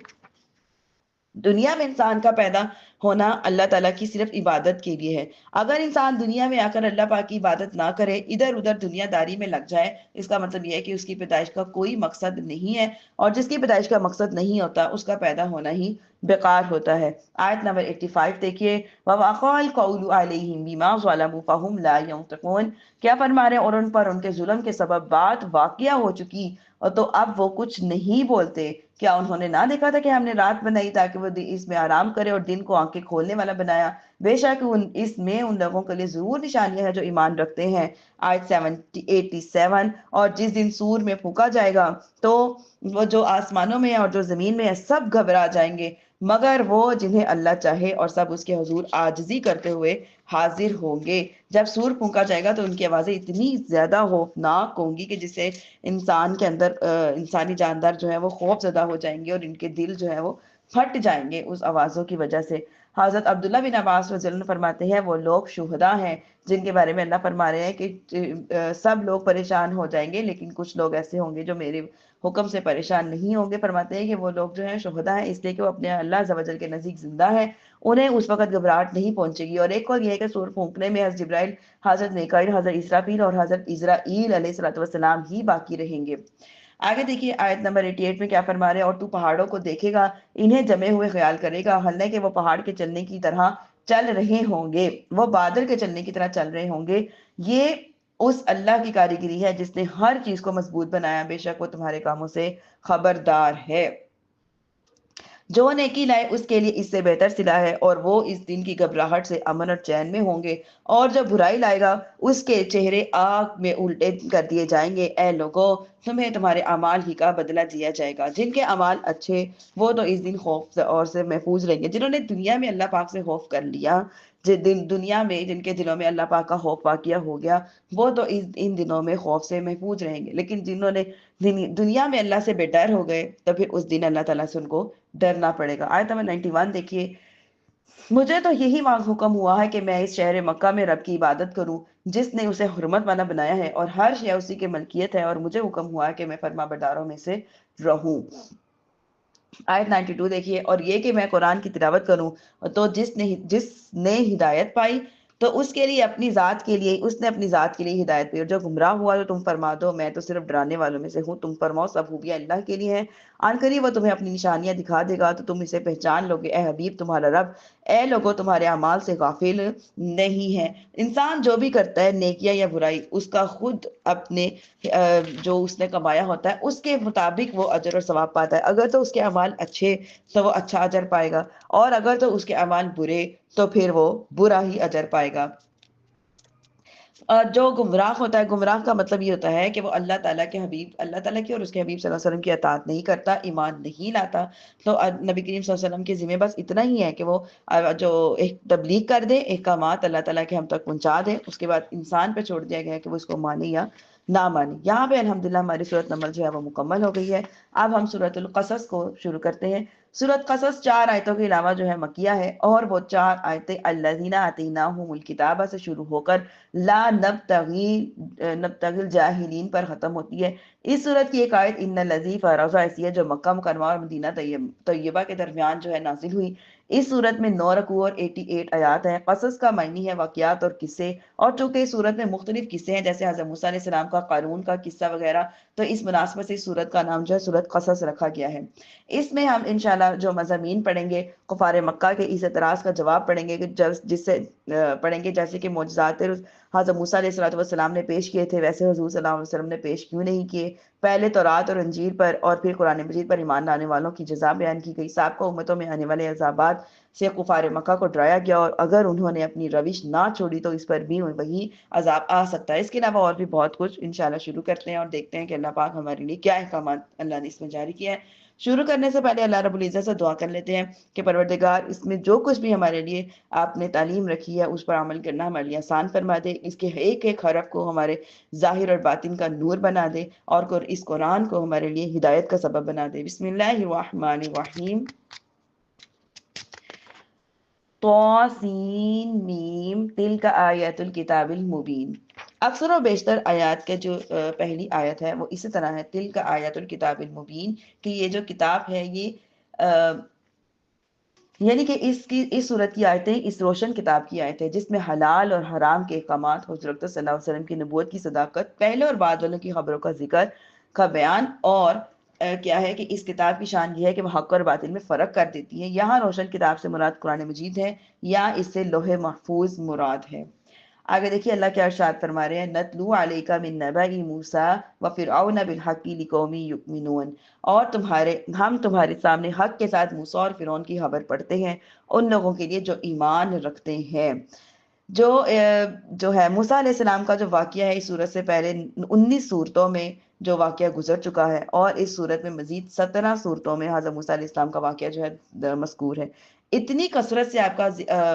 S1: دنیا میں انسان کا پیدا ہونا اللہ تعالیٰ کی صرف عبادت کے لیے ہے۔ اگر انسان دنیا میں آ کر اللہ پاک کی عبادت نہ کرے، ادھر ادھر دنیا داری میں لگ جائے، اس کا مطلب یہ ہے کہ اس کی پیدائش کا کوئی مقصد نہیں ہے، اور جس کی پیدائش کا مقصد نہیں ہوتا اس کا پیدا ہونا ہی بیکار ہوتا ہے۔ آیت نمبر 85 دیکھیے، وَوَقَعَ الْقَوْلُ عَلَيْهِمْ بِمَا ظَلَمُوا فَهُمْ لَا يَنطِقُونَ، کیا فرما رہے ہیں، اور ان پر ان کے ظلم کے سبب بات واقعہ ہو چکی اور تو اب وہ کچھ نہیں بولتے۔ کیا انہوں نے نہ دیکھا تھا کہ ہم نے رات بنائی تاکہ وہ اس میں آرام کرے اور دن کو آنکھیں کھولنے والا بنایا؟ بے شک اس میں ان لوگوں کے لیے ضرور نشانیاں ہیں جو ایمان رکھتے ہیں۔ آیت 87، اور جس دن سور میں پھونکا جائے گا تو وہ جو آسمانوں میں اور جو زمین میں ہے سب گھبرا جائیں گے مگر وہ جنہیں اللہ چاہے، اور سب اس کے حضور عاجزی کرتے ہوئے حاضر ہوں گے۔ جب سور پھونکا جائے گا تو ان کی آوازیں اتنی زیادہ خوفناک ہوں گی کہ جس سے انسان کے اندر انسانی جاندار جو ہے وہ خوف زدہ ہو جائیں گے اور ان کے دل جو ہے وہ پھٹ جائیں گے اس آوازوں کی وجہ سے۔ حضرت عبداللہ بن عباس رضی اللہ عنہ فرماتے ہیں وہ لوگ شہداء ہیں جن کے بارے میں اللہ فرما رہے ہیں کہ سب لوگ پریشان ہو جائیں گے لیکن کچھ لوگ ایسے ہوں گے جو میرے حکم سے پریشان نہیں ہوں گے۔ فرماتے ہیں کہ وہ لوگ جو ہیں شہداء ہیں اس لیے کہ وہ اپنے اللہ عز و جل کے نزدیک زندہ ہیں، انہیں اس وقت گھبراہٹ نہیں پہنچے گی۔ اور ایک اور یہ ہے کہ سور پھونکنے میں حضرت جبرائیل، حضرت میکائیل، حضرت اسرافیل اور حضرت اسرائیل علیہ السلام ہی باقی رہیں گے۔ آگے دیکھیے آیت نمبر 88 میں کیا فرما رہے ہیں، اور تو پہاڑوں کو دیکھے گا، انہیں جمے ہوئے خیال کرے گا، حالانکہ کہ وہ پہاڑ کے چلنے کی طرح چل رہے ہوں گے، وہ بادل کے چلنے کی طرح چل رہے ہوں گے۔ یہ اس اللہ کی کاریگری ہے جس نے ہر چیز کو مضبوط بنایا، بے شک وہ تمہارے کاموں سے خبردار ہے۔ جو نیکی لائے اس کے لیے اس سے بہتر صلہ ہے، اور وہ اس دن کی گھبراہٹ سے امن اور چین میں ہوں گے، اور جو برائی لائے گا اس کے چہرے آگ میں الٹے کر دیے جائیں گے۔ اے لوگو، تمہیں تمہارے اعمال ہی کا بدلہ دیا جائے گا۔ جن کے اعمال اچھے وہ تو اس دن خوف اور سے محفوظ رہیں گے۔ جنہوں نے دنیا میں اللہ پاک سے خوف کر لیا، دنیا میں جن کے دلوں میں اللہ پاک کا خوف واقعہ ہو گیا، وہ تو ان دنوں میں خوف سے محفوظ رہیں گے، لیکن جنہوں نے دنیا میں اللہ سے بے ڈر ہو گئے تو پھر اس دن اللہ تعالیٰ سے ان کو ڈرنا پڑے گا۔ آیت نمبر 91 دیکھیے، مجھے تو یہی حکم ہوا ہے کہ میں اس شہر مکہ میں رب کی عبادت کروں جس نے اسے حرمت والا بنایا ہے، اور ہر شے اسی کی ملکیت ہے، اور مجھے حکم ہوا ہے کہ میں فرما برداروں میں سے رہوں۔ آیت 92 دیکھیے، اور یہ کہ میں قرآن کی تلاوت کروں تو جس نے ہدایت پائی تو اس کے لیے اپنی ذات کے لیے، اس نے اپنی ذات کے لیے ہدایت پائی، اور جو گمراہ ہوا تو تم فرما دو میں تو صرف ڈرانے والوں میں سے ہوں، تم فرماؤ سب خوبیاں اللہ کے لیے ہیں، آن قریب وہ تمہیں اپنی نشانیاں دکھا دے گا تو تم اسے پہچان لو گے، اے حبیب تمہارا رب اے لوگوں تمہارے اعمال سے غافل نہیں ہے۔ انسان جو بھی کرتا ہے نیکیاں یا برائی، اس کا خود اپنے جو اس نے کمایا ہوتا ہے اس کے مطابق وہ اجر اور ثواب پاتا ہے۔ اگر تو اس کے اعمال اچھے تو وہ اچھا اجر پائے گا، اور اگر تو اس کے اعمال برے تو پھر وہ برا ہی اجر پائے گا۔ جو گمراہ ہوتا ہے، گمراہ کا مطلب یہ ہوتا ہے کہ وہ اللہ تعالیٰ کے حبیب، اللہ تعالیٰ کی اور اس کے حبیب صلی اللہ علیہ وسلم کی اطاعت نہیں کرتا، ایمان نہیں لاتا۔ تو نبی کریم صلی اللہ علیہ وسلم کے ذمہ بس اتنا ہی ہے کہ وہ جو ایک تبلیغ کر دے، احکامات اللہ تعالیٰ کے ہم تک پہنچا دے، اس کے بعد انسان پہ چھوڑ دیا گیا ہے کہ وہ اس کو مانے یا نہ مانے۔ یہاں پہ الحمدللہ ہماری سورت نمبر جو ہے وہ مکمل ہو گئی ہے۔ اب ہم سورت القصص کو شروع کرتے ہیں۔ سورت قصص 4 آیتوں کے علاوہ جو ہے مکیہ ہے، اور وہ 4 آیتیں الذین آتیناہم الکتاب سے شروع ہو کر لا نبتغی الجاہلین پر ختم ہوتی ہے۔ اس صورت کی ایک آیت ان الذی فرض ایسی ہے جو مکہ مکرمہ اور مدینہ طیبہ کے درمیان جو ہے نازل ہوئی۔ اس صورت میں 9 رکوع اور 88 آیات ہیں۔ قصص کا معنی ہے واقعات اور قصے، اور چونکہ اس صورت میں مختلف قصے ہیں جیسے حضرت موسیٰ علیہ السلام کا قارون کا قصہ وغیرہ، تو اس مناسبت سے اس صورت کا نام جو ہے سورت قصص رکھا گیا ہے۔ اس میں ہم انشاءاللہ جو مضامین پڑھیں گے، کفار مکہ کے اس اعتراض کا جواب پڑھیں گے کہ جس سے پڑھیں گے جیسے کہ معجزات حضرت موسیٰ علیہ السلام نے پیش کیے تھے ویسے حضور صلی اللہ علیہ وسلم نے پیش کیوں نہیں کیے۔ پہلے تورات اور انجیل پر اور پھر قرآن مجید پر ایمان لانے والوں کی جزا بیان کی گئی۔ سابقہ امتوں میں آنے والے عذابات سے کفار مکہ کو ڈرایا گیا، اور اگر انہوں نے اپنی روش نہ چھوڑی تو اس پر بھی وہی عذاب آ سکتا ہے۔ اس کے علاوہ اور بھی بہت کچھ انشاءاللہ شروع کرتے ہیں اور دیکھتے ہیں کہ اللہ پاک ہمارے لیے کیا احکامات اللہ نے اس میں جاری کیا ہے۔ شروع کرنے سے پہلے اللہ رب العزت سے دعا کر لیتے ہیں کہ پروردگار اس میں جو کچھ بھی ہمارے لیے آپ نے تعلیم رکھی ہے اس پر عمل کرنا ہمارے لیے آسان فرما دے، اس کے ایک ایک حرف کو ہمارے ظاہر اور باطن کا نور بنا دے، اور اس قرآن کو ہمارے لیے ہدایت کا سبب بنا دے۔ بسم اللہ الرحمن الرحیم۔ طاسین میم تلک آیات الکتاب المبین۔ اکثر و بیشتر آیات کے جو پہلی آیت ہے وہ اسی طرح ہے، تلک آیات الکتاب المبین، کہ یہ جو کتاب ہے یعنی کہ اس صورت کی آیتیں اس روشن کتاب کی آیتیں جس میں حلال اور حرام کے احکامات، حضرت صلی اللہ علیہ وسلم کی نبوت کی صداقت، پہلے اور بعد والوں کی خبروں کا ذکر کا بیان، اور کیا ہے کہ اس کتاب کی شان یہ ہے کہ وہ حق اور باطل میں فرق کر دیتی ہے۔ یہاں روشن کتاب سے مراد قرآن مجید ہے یا اس سے لوح محفوظ مراد ہے۔ آگے دیکھیے اللہ کیا ارشاد فرما رہے ہیں، نتلو علیک من نبأ موسیٰ وفرعون بالحق لقوم یؤمنون، اور ہم تمہارے سامنے حق کے ساتھ موسیٰ اور فرعون کی خبر پڑھتے ہیں ان لوگوں کے لیے جو ایمان رکھتے ہیں۔ جو ہے موسیٰ علیہ السلام کا جو واقعہ ہے اس صورت سے پہلے 19 صورتوں میں جو واقعہ گزر چکا ہے، اور اس صورت میں مزید 17 صورتوں میں حضرت موسیٰ علیہ السلام کا واقعہ جو ہے مذکور ہے۔ اتنی کثرت سے آپ کا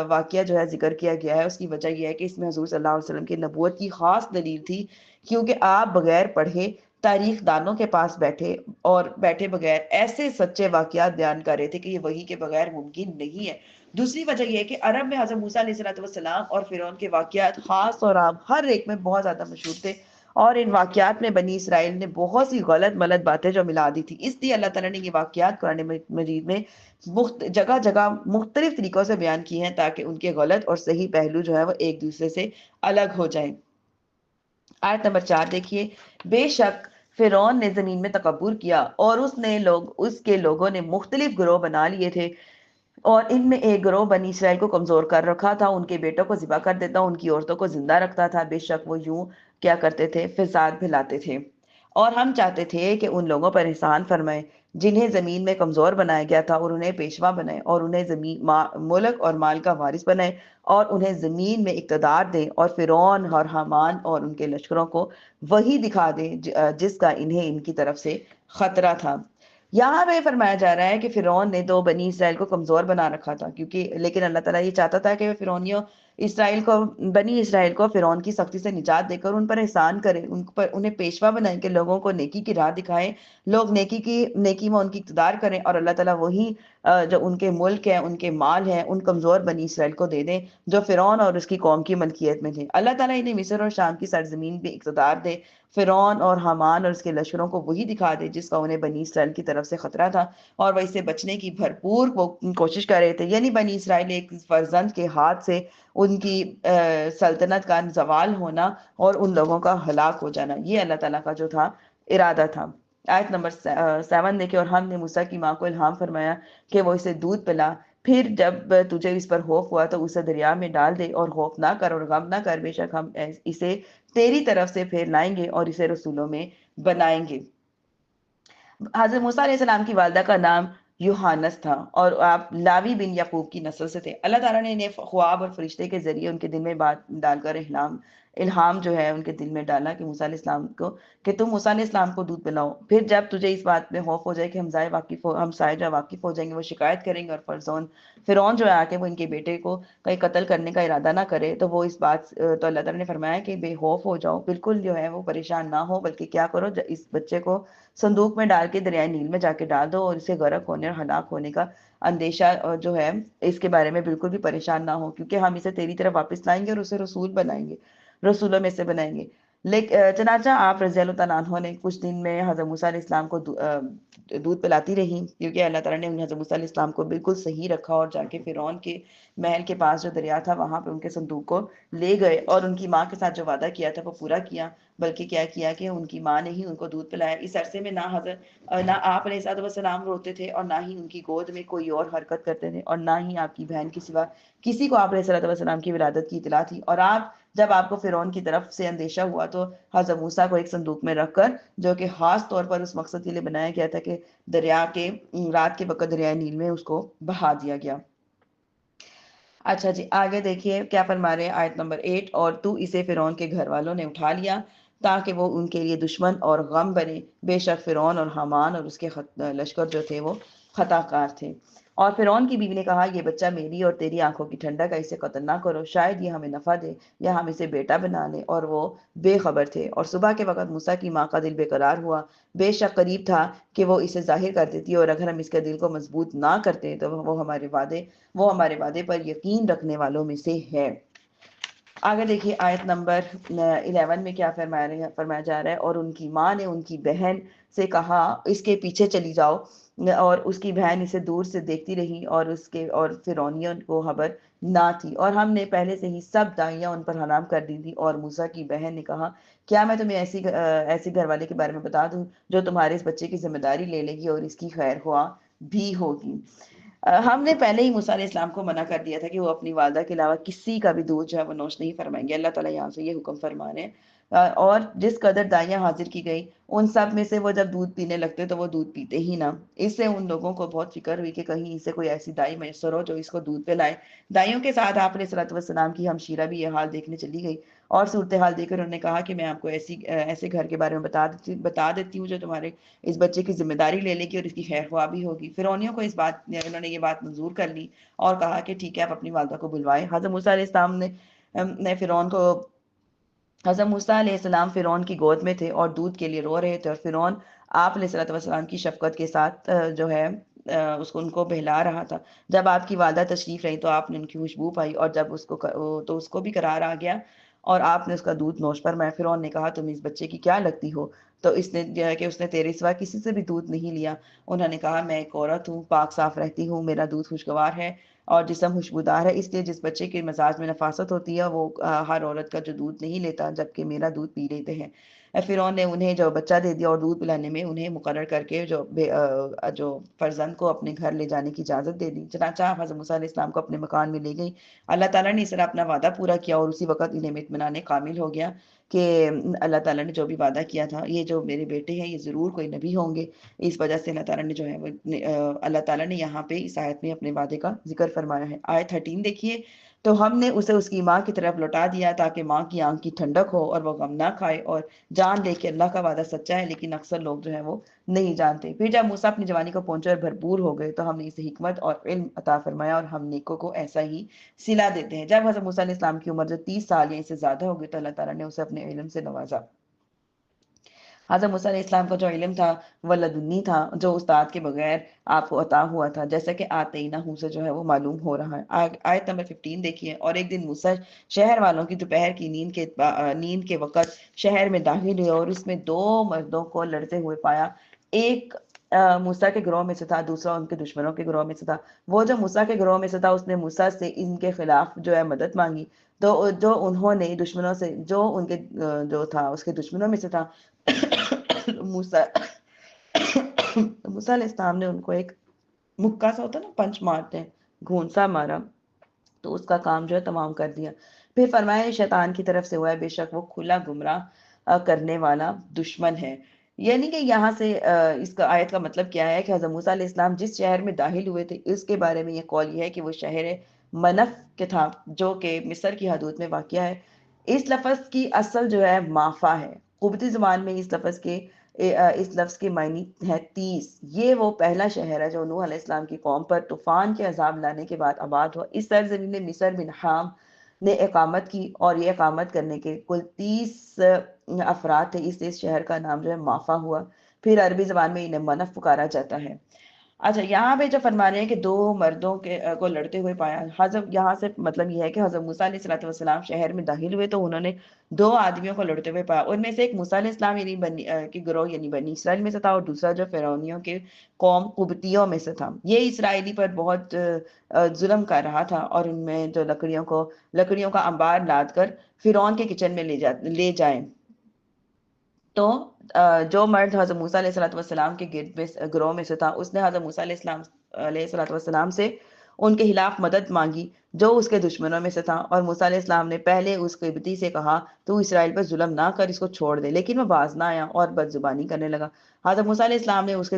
S1: واقعہ جو ہے ذکر کیا گیا ہے، اس کی وجہ یہ ہے کہ اس میں حضور صلی اللہ علیہ وسلم کی نبوت کی خاص دلیل تھی، کیونکہ آپ بغیر پڑھے تاریخ دانوں کے پاس بیٹھے بغیر ایسے سچے واقعات بیان کر رہے تھے کہ یہ وحی کے بغیر ممکن نہیں ہے۔ دوسری وجہ یہ ہے کہ عرب میں حضرت موسیٰ علیہ السلام اور فرعون کے واقعات خاص اور عام ہر ایک میں بہت زیادہ مشہور تھے، اور ان واقعات میں بنی اسرائیل نے بہت سی غلط ملت باتیں جو ملا دی تھی، اس لیے اللہ تعالیٰ نے یہ واقعات قرآن مجید میں جگہ جگہ مختلف طریقوں سے بیان کی ہیں تاکہ ان کے غلط اور صحیح پہلو جو ہے وہ ایک دوسرے سے الگ ہو جائیں۔ آیت نمبر 4 دیکھیے، بے شک فرعون نے زمین میں تکبر کیا اور اس کے لوگوں نے مختلف گروہ بنا لیے تھے، اور ان میں ایک گروہ بنی اسرائیل کو کمزور کر رکھا تھا، ان کے بیٹوں کو ذبح کر دیتا، ان کی عورتوں کو زندہ رکھتا تھا، بے شک وہ یوں کیا کرتے تھے، فساد پھیلاتے تھے۔ اور ہم چاہتے تھے کہ ان لوگوں پر احسان فرمائے جنہیں زمین میں کمزور بنایا گیا تھا، اور انہیں پیشوا بنائے، اور انہیں ملک اور مال کا وارث بنائے، اور انہیں زمین میں اقتدار دے، اور فرعون اور حامان اور ان کے لشکروں کو وہی دکھا دے جس کا انہیں ان کی طرف سے خطرہ تھا۔ یہاں پہ فرمایا جا رہا ہے کہ فرعون نے تو بنی اسرائیل کو کمزور بنا رکھا تھا، لیکن اللہ تعالیٰ یہ چاہتا تھا کہ بنی اسرائیل کو فرعون کی سختی سے نجات دے کر ان پر احسان کرے، انہیں پیشوا بنائیں کہ لوگوں کو نیکی کی راہ دکھائیں، لوگ نیکی میں ان کی اقتدار کریں، اور اللہ تعالیٰ وہی جو ان کے ملک ہیں، ان کے مال ہیں، ان کمزور بنی اسرائیل کو دے دیں جو فرعون اور اس کی قوم کی ملکیت میں تھے۔ اللہ تعالیٰ انہیں مصر اور شام کی سرزمین پہ اقتدار دے، فرعون اور حامان اور اس کے لشکروں کو وہی دکھا دے جس کا انہیں بنی اسرائیل کی طرف سے خطرہ تھا، اور وہ اس سے بچنے کی بھرپور کوشش کر رہے تھے۔ یعنی بنی اسرائیل ایک فرزند کے ہاتھ سے ان کی سلطنت کا زوال ہونا اور ان لوگوں کا ہلاک ہو جانا، یہ اللہ تعالیٰ کا جو تھا ارادہ تھا۔ آیت نمبر 7 دیکھیں، اور ہم نے موسیٰ کی ماں کو الہام فرمایا کہ وہ اسے دودھ پلا، پھر جب تجھے اس پر خوف ہوا تو اسے دریا میں ڈال دے، اور خوف نہ کر اور غم نہ کر، بے شک ہم اسے تیری طرف سے پھیر لائیں گے اور اسے رسولوں میں بنائیں گے۔ حضرت موسیٰ علیہ السلام کی والدہ کا نام یوحانس تھا، اور آپ لاوی بن یعقوب کی نسل سے تھے۔ اللہ تعالیٰ نے انہیں خواب اور فرشتے کے ذریعے ان کے دل میں بات ڈال کر الہام جو ہے ان کے دل میں ڈالا کہ موسیٰ علیہ السلام کو کہ تم موسیٰ علیہ السلام کو دودھ پلاؤ، پھر جب تجھے اس بات میں خوف ہو جائے کہ ہم سائے جو واقف ہو جائیں گے، وہ شکایت کریں گے، اور فرعون جو ہے آ کے وہ ان کے بیٹے کو کہیں قتل کرنے کا ارادہ نہ کرے، تو وہ اس بات تو اللہ تعالیٰ نے فرمایا کہ بے خوف ہو جاؤ، بالکل جو ہے وہ پریشان نہ ہو، بلکہ کیا کرو، اس بچے کو صندوق میں ڈال کے دریائے نیل میں جا کے ڈال دو، اور اسے غرق ہونے اور ہلاک ہونے کا اندیشہ جو ہے اس کے بارے میں بالکل بھی پریشان نہ ہو، کیونکہ ہم اسے تیری طرف واپس لائیں گے اور اسے رسول بنائیں گے، رسولوں میں سے بنائیں گے۔ چنانچہ آپ رضی اللہ تعالیٰ عنہ نے کچھ دن میں حضرت موسیٰ علیہ السلام کو دودھ پلاتی رہی، کیونکہ اللہ تعالیٰ نے حضرت موسیٰ علیہ السلام کو بالکل صحیح رکھا، اور جا کے فرعون کے محل کے پاس جو دریا تھا وہاں پہ ان کے صندوق کو لے گئے، اور ان کی ماں کے ساتھ جو وعدہ کیا تھا وہ پورا کیا، بلکہ کیا کیا کہ ان کی ماں نے ہی ان کو دودھ پلایا۔ اس عرصے میں نہ آپ علیہ السلام روتے تھے، اور نہ ہی ان کی گود میں کوئی اور حرکت کرتے تھے، اور نہ ہی آپ کی بہن کے سوا کسی کو آپ علیہ السلام کی ولادت کی اطلاع تھی۔ اور جب آپ کو فرعون کی طرف سے اندیشہ ہوا تو حضرت موسیٰ کو ایک صندوق میں رکھ کر، جو کہ خاص طور پر اس مقصد کے لیے بنایا گیا تھا کہ رات کے وقت دریائے نیل میں اس کو بہا دیا گیا۔ اچھا جی، آگے دیکھیے کیا فرما رہے ہیں آیت نمبر 8، اور تو اسے فرعون کے گھر والوں نے اٹھا لیا تاکہ وہ ان کے لیے دشمن اور غم بنے، بے شک فرعون اور حامان اور اس کے لشکر جو تھے وہ خطا کار تھے۔ اور فرعون کی بیوی نے کہا، یہ بچہ میری اور تیری آنکھوں کی ٹھنڈک ہے، اسے قتل نہ کرو، شاید یہ ہمیں نفع دے یا ہم اسے بیٹا بنا لیں۔ اور وہ بے خبر تھے۔ اور صبح کے وقت موسیٰ کی ماں کا دل بے قرار ہوا، بے شک قریب تھا کہ وہ اسے ظاہر کر دیتی، اور اگر ہم اس کے دل کو مضبوط نہ کرتے تو وہ ہمارے وعدے پر یقین رکھنے والوں میں سے ہے۔ آگے دیکھیے آیت نمبر 11 میں کیا فرمایا جا رہا ہے، اور ان کی ماں نے ان کی بہن سے کہا، اس کے پیچھے چلی جاؤ، اور اس کی بہن اسے دور سے دیکھتی رہی اور فرعونیوں کو خبر نہ تھی، اور ہم نے پہلے سے ہی سب دائیاں ان پر حرام کر دی تھی۔ اور موسیٰ کی بہن نے کہا، کیا میں تمہیں ایسی گھر والے کے بارے میں بتا دوں جو تمہارے اس بچے کی ذمہ داری لے لے گی اور اس کی خیر خواہ بھی ہوگی۔ ہم نے پہلے ہی موسیٰ علیہ السلام کو منع کر دیا تھا کہ وہ اپنی والدہ کے علاوہ کسی کا بھی دودھ جو ہے وہ نوش نہیں فرمائیں گے۔ اللہ تعالیٰ یہاں سے یہ حکم فرما رہے ہیں۔ اور جس قدر دائیاں حاضر کی گئی، ان سب میں سے وہ جب دودھ پینے لگتے تو وہ دودھ پیتے ہی نہ۔ اس سے ان لوگوں کو بہت فکر ہوئی کہ کہیں اسے کوئی ایسی دائی میسر ہو جو اس کو دودھ پلائے۔ دائیوں کے ساتھ آپ علیہ الصلوۃ والسلام کی ہمشیرہ بھی یہ حال دیکھنے چلی گئی، اور صورتحال دیکھ کر انہوں نے کہا کہ میں آپ کو ایسے گھر کے بارے میں بتا دیتی ہوں جو تمہارے اس بچے کی ذمہ داری لے لے گی اور اس کی خیر خواہ بھی ہوگی۔ فرعونیوں کو انہوں نے یہ بات منظور کر لی اور کہا کہ ٹھیک ہے، آپ اپنی والدہ کو بلوائیں۔ حضرت موسیٰ علیہ السلام نے فرعون کو حضرت موسیٰ علیہ السلام فرعون کی گود میں تھے اور دودھ کے لیے رو رہے تھے، اور فرعون آپ علیہ الصلوۃ والسلام کی شفقت کے ساتھ جو ہے ان کو بہلا رہا تھا۔ جب آپ کی والدہ تشریف رہی تو آپ نے ان کی خوشبو پائی، اور جب اس کو بھی قرار آ گیا اور آپ نے اس کا دودھ نوش فرمایا۔ فرعون نے کہا، تم اس بچے کی کیا لگتی ہو؟ تو اس نے تیرے سوا کسی سے بھی دودھ نہیں لیا۔ انہوں نے کہا، میں ایک عورت ہوں، پاک صاف رہتی ہوں، میرا دودھ خوشگوار ہے اور جسم خوشبودار ہے، اس لیے جس بچے کے مزاج میں نفاست ہوتی ہے وہ ہر عورت کا جو دودھ نہیں لیتا، جبکہ میرا دودھ پی لیتے ہیں۔ فرعون نے انہیں جو بچہ دے دیا اور دودھ پلانے میں انہیں مقرر کر کے جو فرزند کو اپنے گھر لے جانے کی اجازت دے دی۔ چنانچہ حضرت موسیٰ علیہ السلام کو اپنے مکان میں لے گئی۔ اللہ تعالیٰ نے اس طرح اپنا وعدہ پورا کیا، اور اسی وقت انہیں اطمینان کامل ہو گیا کہ اللہ تعالیٰ نے جو بھی وعدہ کیا تھا، یہ جو میرے بیٹے ہیں یہ ضرور کوئی نبی ہوں گے۔ اس وجہ سے اللہ تعالیٰ نے جو ہے اللہ تعالیٰ نے یہاں پہ اس آیت میں اپنے وعدے کا ذکر فرمایا ہے۔ آیت 13 دیکھیے، تو ہم نے اسے اس کی ماں کی طرف لوٹا دیا تاکہ ماں کی آنکھ کی ٹھنڈک ہو اور وہ غم نہ کھائے، اور جان لے کہ اللہ کا وعدہ سچا ہے، لیکن اکثر لوگ جو ہے وہ نہیں جانتے۔ پھر جب موسیٰ اپنی جوانی کو پہنچے اور بھرپور ہو گئے تو ہم نے اسے حکمت اور علم عطا فرمایا، اور ہم نیکوں کو ایسا ہی صلہ دیتے ہیں۔ جب حضرت موسیٰ علیہ السلام کی عمر جو 30 سال یا اس سے زیادہ ہو گئی تو اللہ تعالیٰ نے اسے اپنے علم سے نوازا۔ حضرت موسیٰ علیہ السلام کا جو علم تھا وہ لدنی تھا، جو استاد کے بغیر آپ کو عطا ہوا تھا، جیسا کہ آتینہ سے جو ہے وہ معلوم ہو رہا ہے۔ آیت نمبر 15 دیکھیے، اور ایک دن موسیٰ شہر والوں کی دوپہر کی نیند کے وقت شہر میں داخل ہوئے، اور اس میں 2 مردوں کو لڑتے ہوئے پایا۔ ایک موسیٰ کے گروہ میں سے تھا، دوسرا ان کے دشمنوں کے گروہ میں سے تھا۔ وہ جو موسیٰ کے گروہ میں سے تھا اس نے موسیٰ سے ان کے خلاف جو ہے مدد مانگی، تو جو انہوں نے دشمنوں سے جو ان کے جو تھا اس کے دشمنوں میں سے تھا موسیٰ علیہ السلام نے ان کو ایک مکہ سا ہوتا ہے نا، پنچ مارتے ہیں، گھونسا مارا، تو اس کا کام جو ہے تمام کر دیا۔ پھر فرمایا، شیطان کی طرف سے ہوا ہے، بے شک وہ کھلا گمراہ کرنے والا دشمن ہے۔ یعنی کہ یہاں سے اس کا آیت کا مطلب کیا ہے کہ حضرت موسیٰ علیہ السلام جس شہر میں داخل ہوئے تھے اس کے بارے میں یہ قول یہ ہے کہ وہ شہر منف کے تھا، جو کہ مصر کی حدود میں واقع ہے۔ اس لفظ کی اصل جو ہے مافا ہے۔ قبطی زبان میں اس لفظ کے معنی ہے 30۔ یہ وہ پہلا شہر ہے جو نوح علیہ السلام کی قوم پر طوفان کے عذاب لانے کے بعد آباد ہوا۔ اس سرزمین میں مصر بن حام نے اقامت کی، اور یہ اقامت کرنے کے کل 30 افراد تھے، اس لیے اس شہر کا نام جو ہے مافا ہوا۔ پھر عربی زبان میں انہیں منف پکارا جاتا ہے۔ اچھا، یہاں پہ جو فرما رہے ہیں کہ 2 مردوں کو لڑتے ہوئے پایا، یہاں سے مطلب یہ ہے کہ حضرت موسیٰ علیہ السلام شہر میں داخل ہوئے تو انہوں نے 2 آدمیوں کو لڑتے ہوئے پایا۔ ان میں سے ایک موسیٰ علیہ السلام کی گروہ یعنی بنی اسرائیل میں سے تھا، اور دوسرا جو فرعونیوں کے قوم قبطیوں میں سے تھا۔ یہ اسرائیلی پر بہت ظلم کر رہا تھا، اور ان میں جو لکڑیوں کا انبار لاد کر فرعون کے کچن میں لے جائیں۔ تو جو مرد حضرت موسیٰ علیہ السلام کے گروہ میں سے تھا، اس نے حضرت موسیٰ علیہ السلام سے ان کے خلاف مدد مانگی جو اس کے دشمنوں میں سے تھا، اور موسیٰ علیہ السلام نے پہلے اس قبطی سے کہا تو اسرائیل پر ظلم نہ کر، اس کو چھوڑ دے، لیکن وہ باز نہ آیا اور بد زبانی کرنے لگا۔ حضرت موسیٰ علیہ السلام نے اس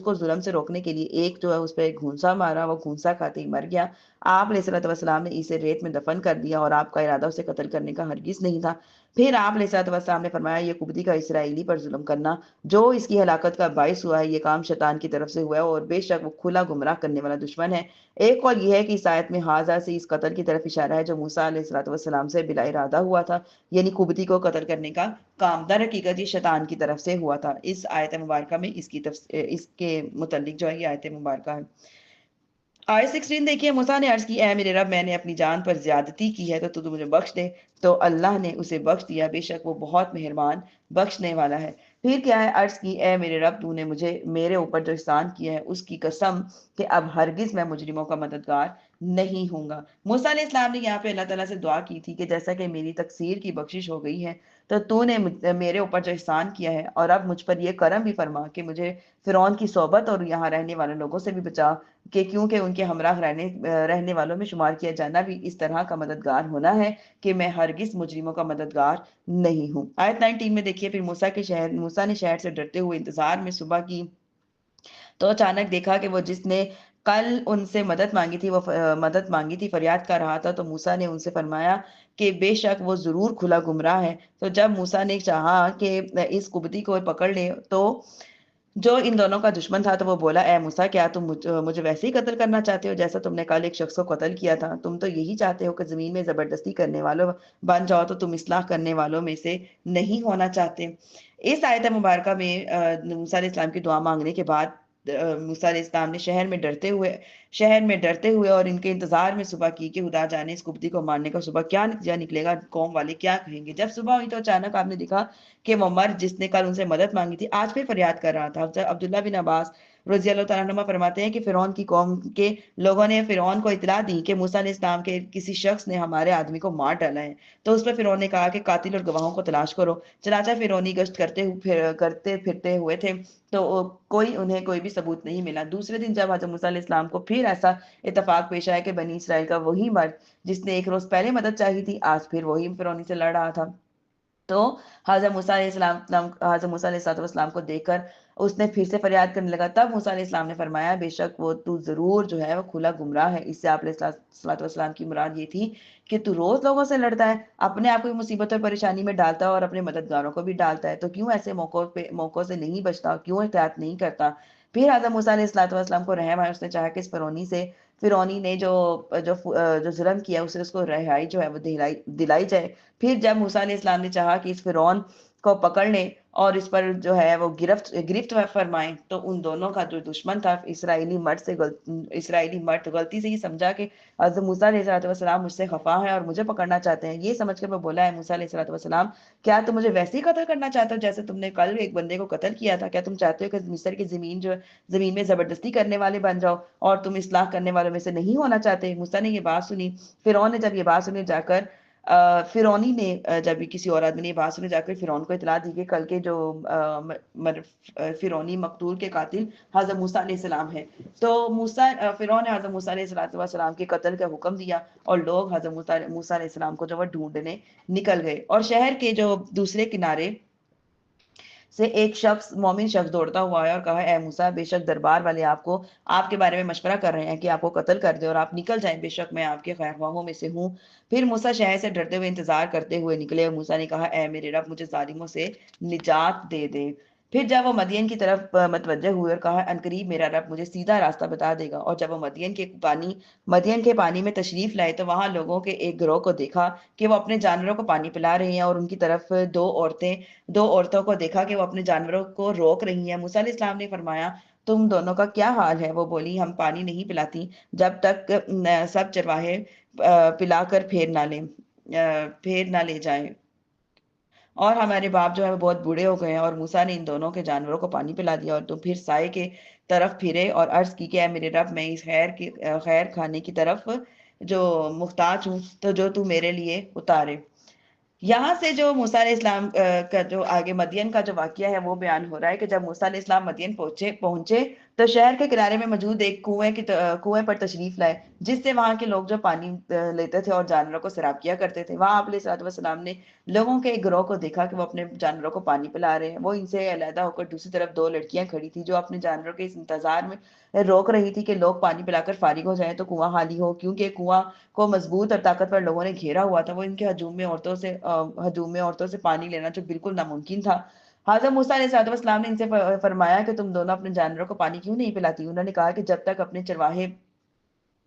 S1: کو ظلم سے روکنے کے لیے ایک جو ہے اس پہ ایک گھونسا مارا، وہ گھونسا کھاتے ہی مر گیا۔ آپ علیہ السلام نے اسے ریت میں دفن کر دیا، اور آپ کا ارادہ اسے قتل کرنے کا ہرگز نہیں تھا۔ پھر آپ علیہ السلام نے فرمایا، یہ قبطی کا اسرائیلی پر ظلم کرنا جو اس کی ہلاکت کا باعث ہوا ہے، یہ کام شیطان کی طرف سے ہوا ہے، اور بے شک وہ کھلا گمراہ کرنے والا دشمن ہے۔ ایک قول یہ ہے کہ اس آیت میں حاضر سے اس قتل کی طرف اشارہ ہے جو موسیٰ علیہ السلام سے بلا ارادہ ہوا تھا، یعنی قبطی کو قتل کرنے کا کام در حقیقت یہ شیطان کی طرف سے ہوا تھا۔ اس آیت مبارکہ میں اس کے متعلق جو ہے یہ آیت مبارکہ ہے۔ آیت 16 دیکھیے، موسیٰ نے عرض کی اے میرے رب، میں نے اپنی جان پر زیادتی کی ہے تو مجھے بخش دے۔ تو اللہ نے اسے بخش دیا، بے شک وہ بہت مہربان بخشنے والا ہے۔ پھر کیا ہے، عرض کی اے میرے رب، تو نے مجھے میرے اوپر جو احسان کیا ہے اس کی قسم کہ اب ہرگز میں مجرموں کا مددگار نہیں ہوں گا۔ موسیٰ علیہ السلام نے یہاں پہ اللہ تعالیٰ سے دعا کی تھی کہ جیسا کہ میری تقصیر کی بخشش ہو گئی ہے تو نے میرے اوپر جو احسان کیا ہے، اور اب مجھ پر یہ کرم بھی فرما کہ مجھے فرعون کی صحبت اور یہاں رہنے والے لوگوں سے بھی بچا، کہ کیونکہ ان کے ہمراہ رہنے والوں میں شمار کیا جانا بھی اس طرح کا مددگار ہونا ہے کہ میں ہرگز مجرموں کا مددگار نہیں ہوں۔ آیت 19 میں دیکھیے، پھر موسیٰ نے شہر سے ڈرتے ہوئے انتظار میں صبح کی تو اچانک دیکھا کہ وہ جس نے کل ان سے مدد مانگی تھی، وہ مدد مانگی تھی، فریاد کر رہا تھا۔ تو موسیٰ نے ان سے فرمایا کہ بے شک وہ ضرور کھلا گمراہ ہے۔ تو جب موسیٰ نے چاہا کہ اس قبطی کو پکڑ لے تو جو ان دونوں کا دشمن تھا، تو وہ بولا اے موسیٰ، کیا تم مجھے ویسے ہی قتل کرنا چاہتے ہو جیسا تم نے کل ایک شخص کو قتل کیا تھا؟ تم تو یہی چاہتے ہو کہ زمین میں زبردستی کرنے والوں بن جاؤ، تو تم اصلاح کرنے والوں میں سے نہیں ہونا چاہتے۔ اس آیت مبارکہ میں موسیٰ علیہ السلام کی دعا مانگنے کے بعد موسیٰ علیہ السلام نے شہر میں ڈرتے ہوئے اور ان کے انتظار میں صبح کی کہ خدا جانے اس قبطی کو مارنے کا صبح کیا نتیجہ نکلے گا، قوم والے کیا کہیں گے۔ جب صبح ہوئی تو اچانک آپ نے دیکھا کہ وہ مرد جس نے کل ان سے مدد مانگی تھی آج پھر فریاد کر رہا تھا۔ عبداللہ بن عباس رضی اللہ تعالیٰ عنہ فرماتے ہیں کہ فرعون کی قوم کے لوگوں نے فرعون کو اطلاع دی کہ موسیٰ علیہ السلام کے کسی شخص نے ہمارے آدمی کو مار ڈالا ہے۔ تو اس پر فرعون نے کہا کہ قاتل اور گواہوں کو تلاش کرو۔ چنانچہ فرعونی گشت کرتے پھرتے ہوئے تھے تو انہیں کوئی بھی ثبوت نہیں ملا۔ دوسرے دن جب حضرت موسیٰ علیہ السلام کو پھر ایسا اتفاق پیش آیا کہ بنی اسرائیل کا وہی مرد جس نے ایک روز پہلے مدد چاہی تھی، آج پھر وہی فرعونی سے لڑ رہا تھا، تو حضرت موسیٰ علیہ السلام کو دیکھ کر اس نے پھر سے فریاد کرنے لگا۔ تب موسیٰ علیہ السلام نے فرمایا بے شک وہ تو ضرور جو ہے وہ کھلا گمراہ ہے۔ اس سے آپ علیہ السلام کی مراد یہ تھی کہ تو روز لوگوں سے لڑتا ہے، اپنے آپ کو مصیبت اور پریشانی میں ڈالتا ہے اور اپنے مددگاروں کو بھی ڈالتا ہے، تو کیوں ایسے موقعوں سے نہیں بچتا، کیوں احتیاط نہیں کرتا؟ پھر حضرت موسیٰ علیہ السلام کو رحم آیا، اس نے چاہا کہ اس فرعونی نے جو ظلم کیا اسے اس کو رہائی جو ہے وہ دلائی جائے۔ پھر جب موسیٰ علیہ السلام نے چاہا کہ اس فرعون کو پکڑ لیں اور اس پر جو ہے وہ گرفت فرمائیں، تو ان دونوں کا جو دشمن تھا اسرائیلی مرد غلطی سے ہی سمجھا کہ حضرت موسیٰ علیہ السلام مجھ سے خفا ہے اور مجھے پکڑنا چاہتے ہیں۔ یہ سمجھ کر وہ بولا ہے موسیٰ علیہ السلام، کیا تم مجھے ویسے ہی قتل کرنا چاہتے ہو جیسے تم نے کل ایک بندے کو قتل کیا تھا؟ کیا تم چاہتے ہو کہ مصر کی زمین میں زبردستی کرنے والے بن جاؤ اور تم اصلاح کرنے والوں میں سے نہیں ہونا چاہتے؟ موسیٰ نے یہ بات سنی، فرعون نے جب یہ بات سنی جا کر فرعونی نے جب کسی اور آدمی نے یہ بات سنی جا کر فرعون کو اطلاع دی کہ کل کے جو فرعونی مقتول کے قاتل حضرت موسیٰ علیہ السلام ہے، تو فرعون نے حضرت موسیٰ علیہ السلام کے قتل کا حکم دیا اور لوگ حضرت موسیٰ علیہ السلام کو جو وہ ڈھونڈنے نکل گئے، اور شہر کے جو دوسرے کنارے سے ایک مومن شخص دوڑتا ہوا آیا اور کہا اے موسیٰ، بے شک دربار والے آپ کے بارے میں مشورہ کر رہے ہیں کہ آپ کو قتل کر دیں اور آپ نکل جائیں، بے شک میں آپ کے خیر خواہوں میں سے ہوں۔ پھر موسیٰ شہر سے ڈرتے ہوئے انتظار کرتے ہوئے نکلے اور موسیٰ نے کہا اے میرے رب، مجھے ظالموں سے نجات دے دے۔ پھر جب وہ مدین کی طرف متوجہ ہوئے اور کہا عنقریب میرا رب مجھے سیدھا راستہ بتا دے گا، اور جب وہ مدین کے پانی میں تشریف لائے تو وہاں لوگوں کے ایک گروہ کو دیکھا کہ وہ اپنے جانوروں کو پانی پلا رہے ہیں، اور ان کی طرف دو عورتوں کو دیکھا کہ وہ اپنے جانوروں کو روک رہی ہیں۔ موسیٰ علیہ السلام نے فرمایا تم دونوں کا کیا حال ہے؟ وہ بولی ہم پانی نہیں پلاتی جب تک سب چرواہے پلا کر پھیر نہ لے جائیں، اور ہمارے باپ جو ہے وہ بہت بوڑھے ہو گئے ہیں۔ اور موسیٰ نے ان دونوں کے جانوروں کو پانی پلا دیا اور تو پھر سائے کے طرف پھرے اور عرض کی کہ اے میرے رب، میں اس خیر کھانے کی طرف جو محتاج ہوں، تو جو تو میرے لیے اتارے۔ یہاں سے جو موسیٰ علیہ السلام کا جو آگے مدین کا جو واقعہ ہے وہ بیان ہو رہا ہے کہ جب موسیٰ علیہ السلام مدین پہنچے تو شہر کے کنارے میں موجود ایک کنویں پر تشریف لائے، جس سے وہاں کے لوگ جو پانی لیتے تھے اور جانوروں کو سیراب کیا کرتے تھے۔ وہاں آپ علیہ السلام نے لوگوں کے ایک گروہ کو دیکھا کہ وہ اپنے جانوروں کو پانی پلا رہے ہیں۔ وہ ان سے علیحدہ ہو کر دوسری طرف دو لڑکیاں کھڑی تھی جو اپنے جانوروں کے اس انتظار میں روک رہی تھی کہ لوگ پانی پلا کر فارغ ہو جائیں تو کنواں خالی ہو، کیونکہ کنواں کو مضبوط اور طاقتور لوگوں نے گھیرا ہوا تھا۔ وہ ان کے ہجوم میں عورتوں سے پانی لینا جو بالکل ناممکن تھا۔ حضرت موسیٰ علیہ السلام نے ان سے فرمایا کہ تم دونوں اپنے جانوروں کو پانی کیوں نہیں پلاتی؟ انہوں نے کہا کہ جب تک اپنے چرواہے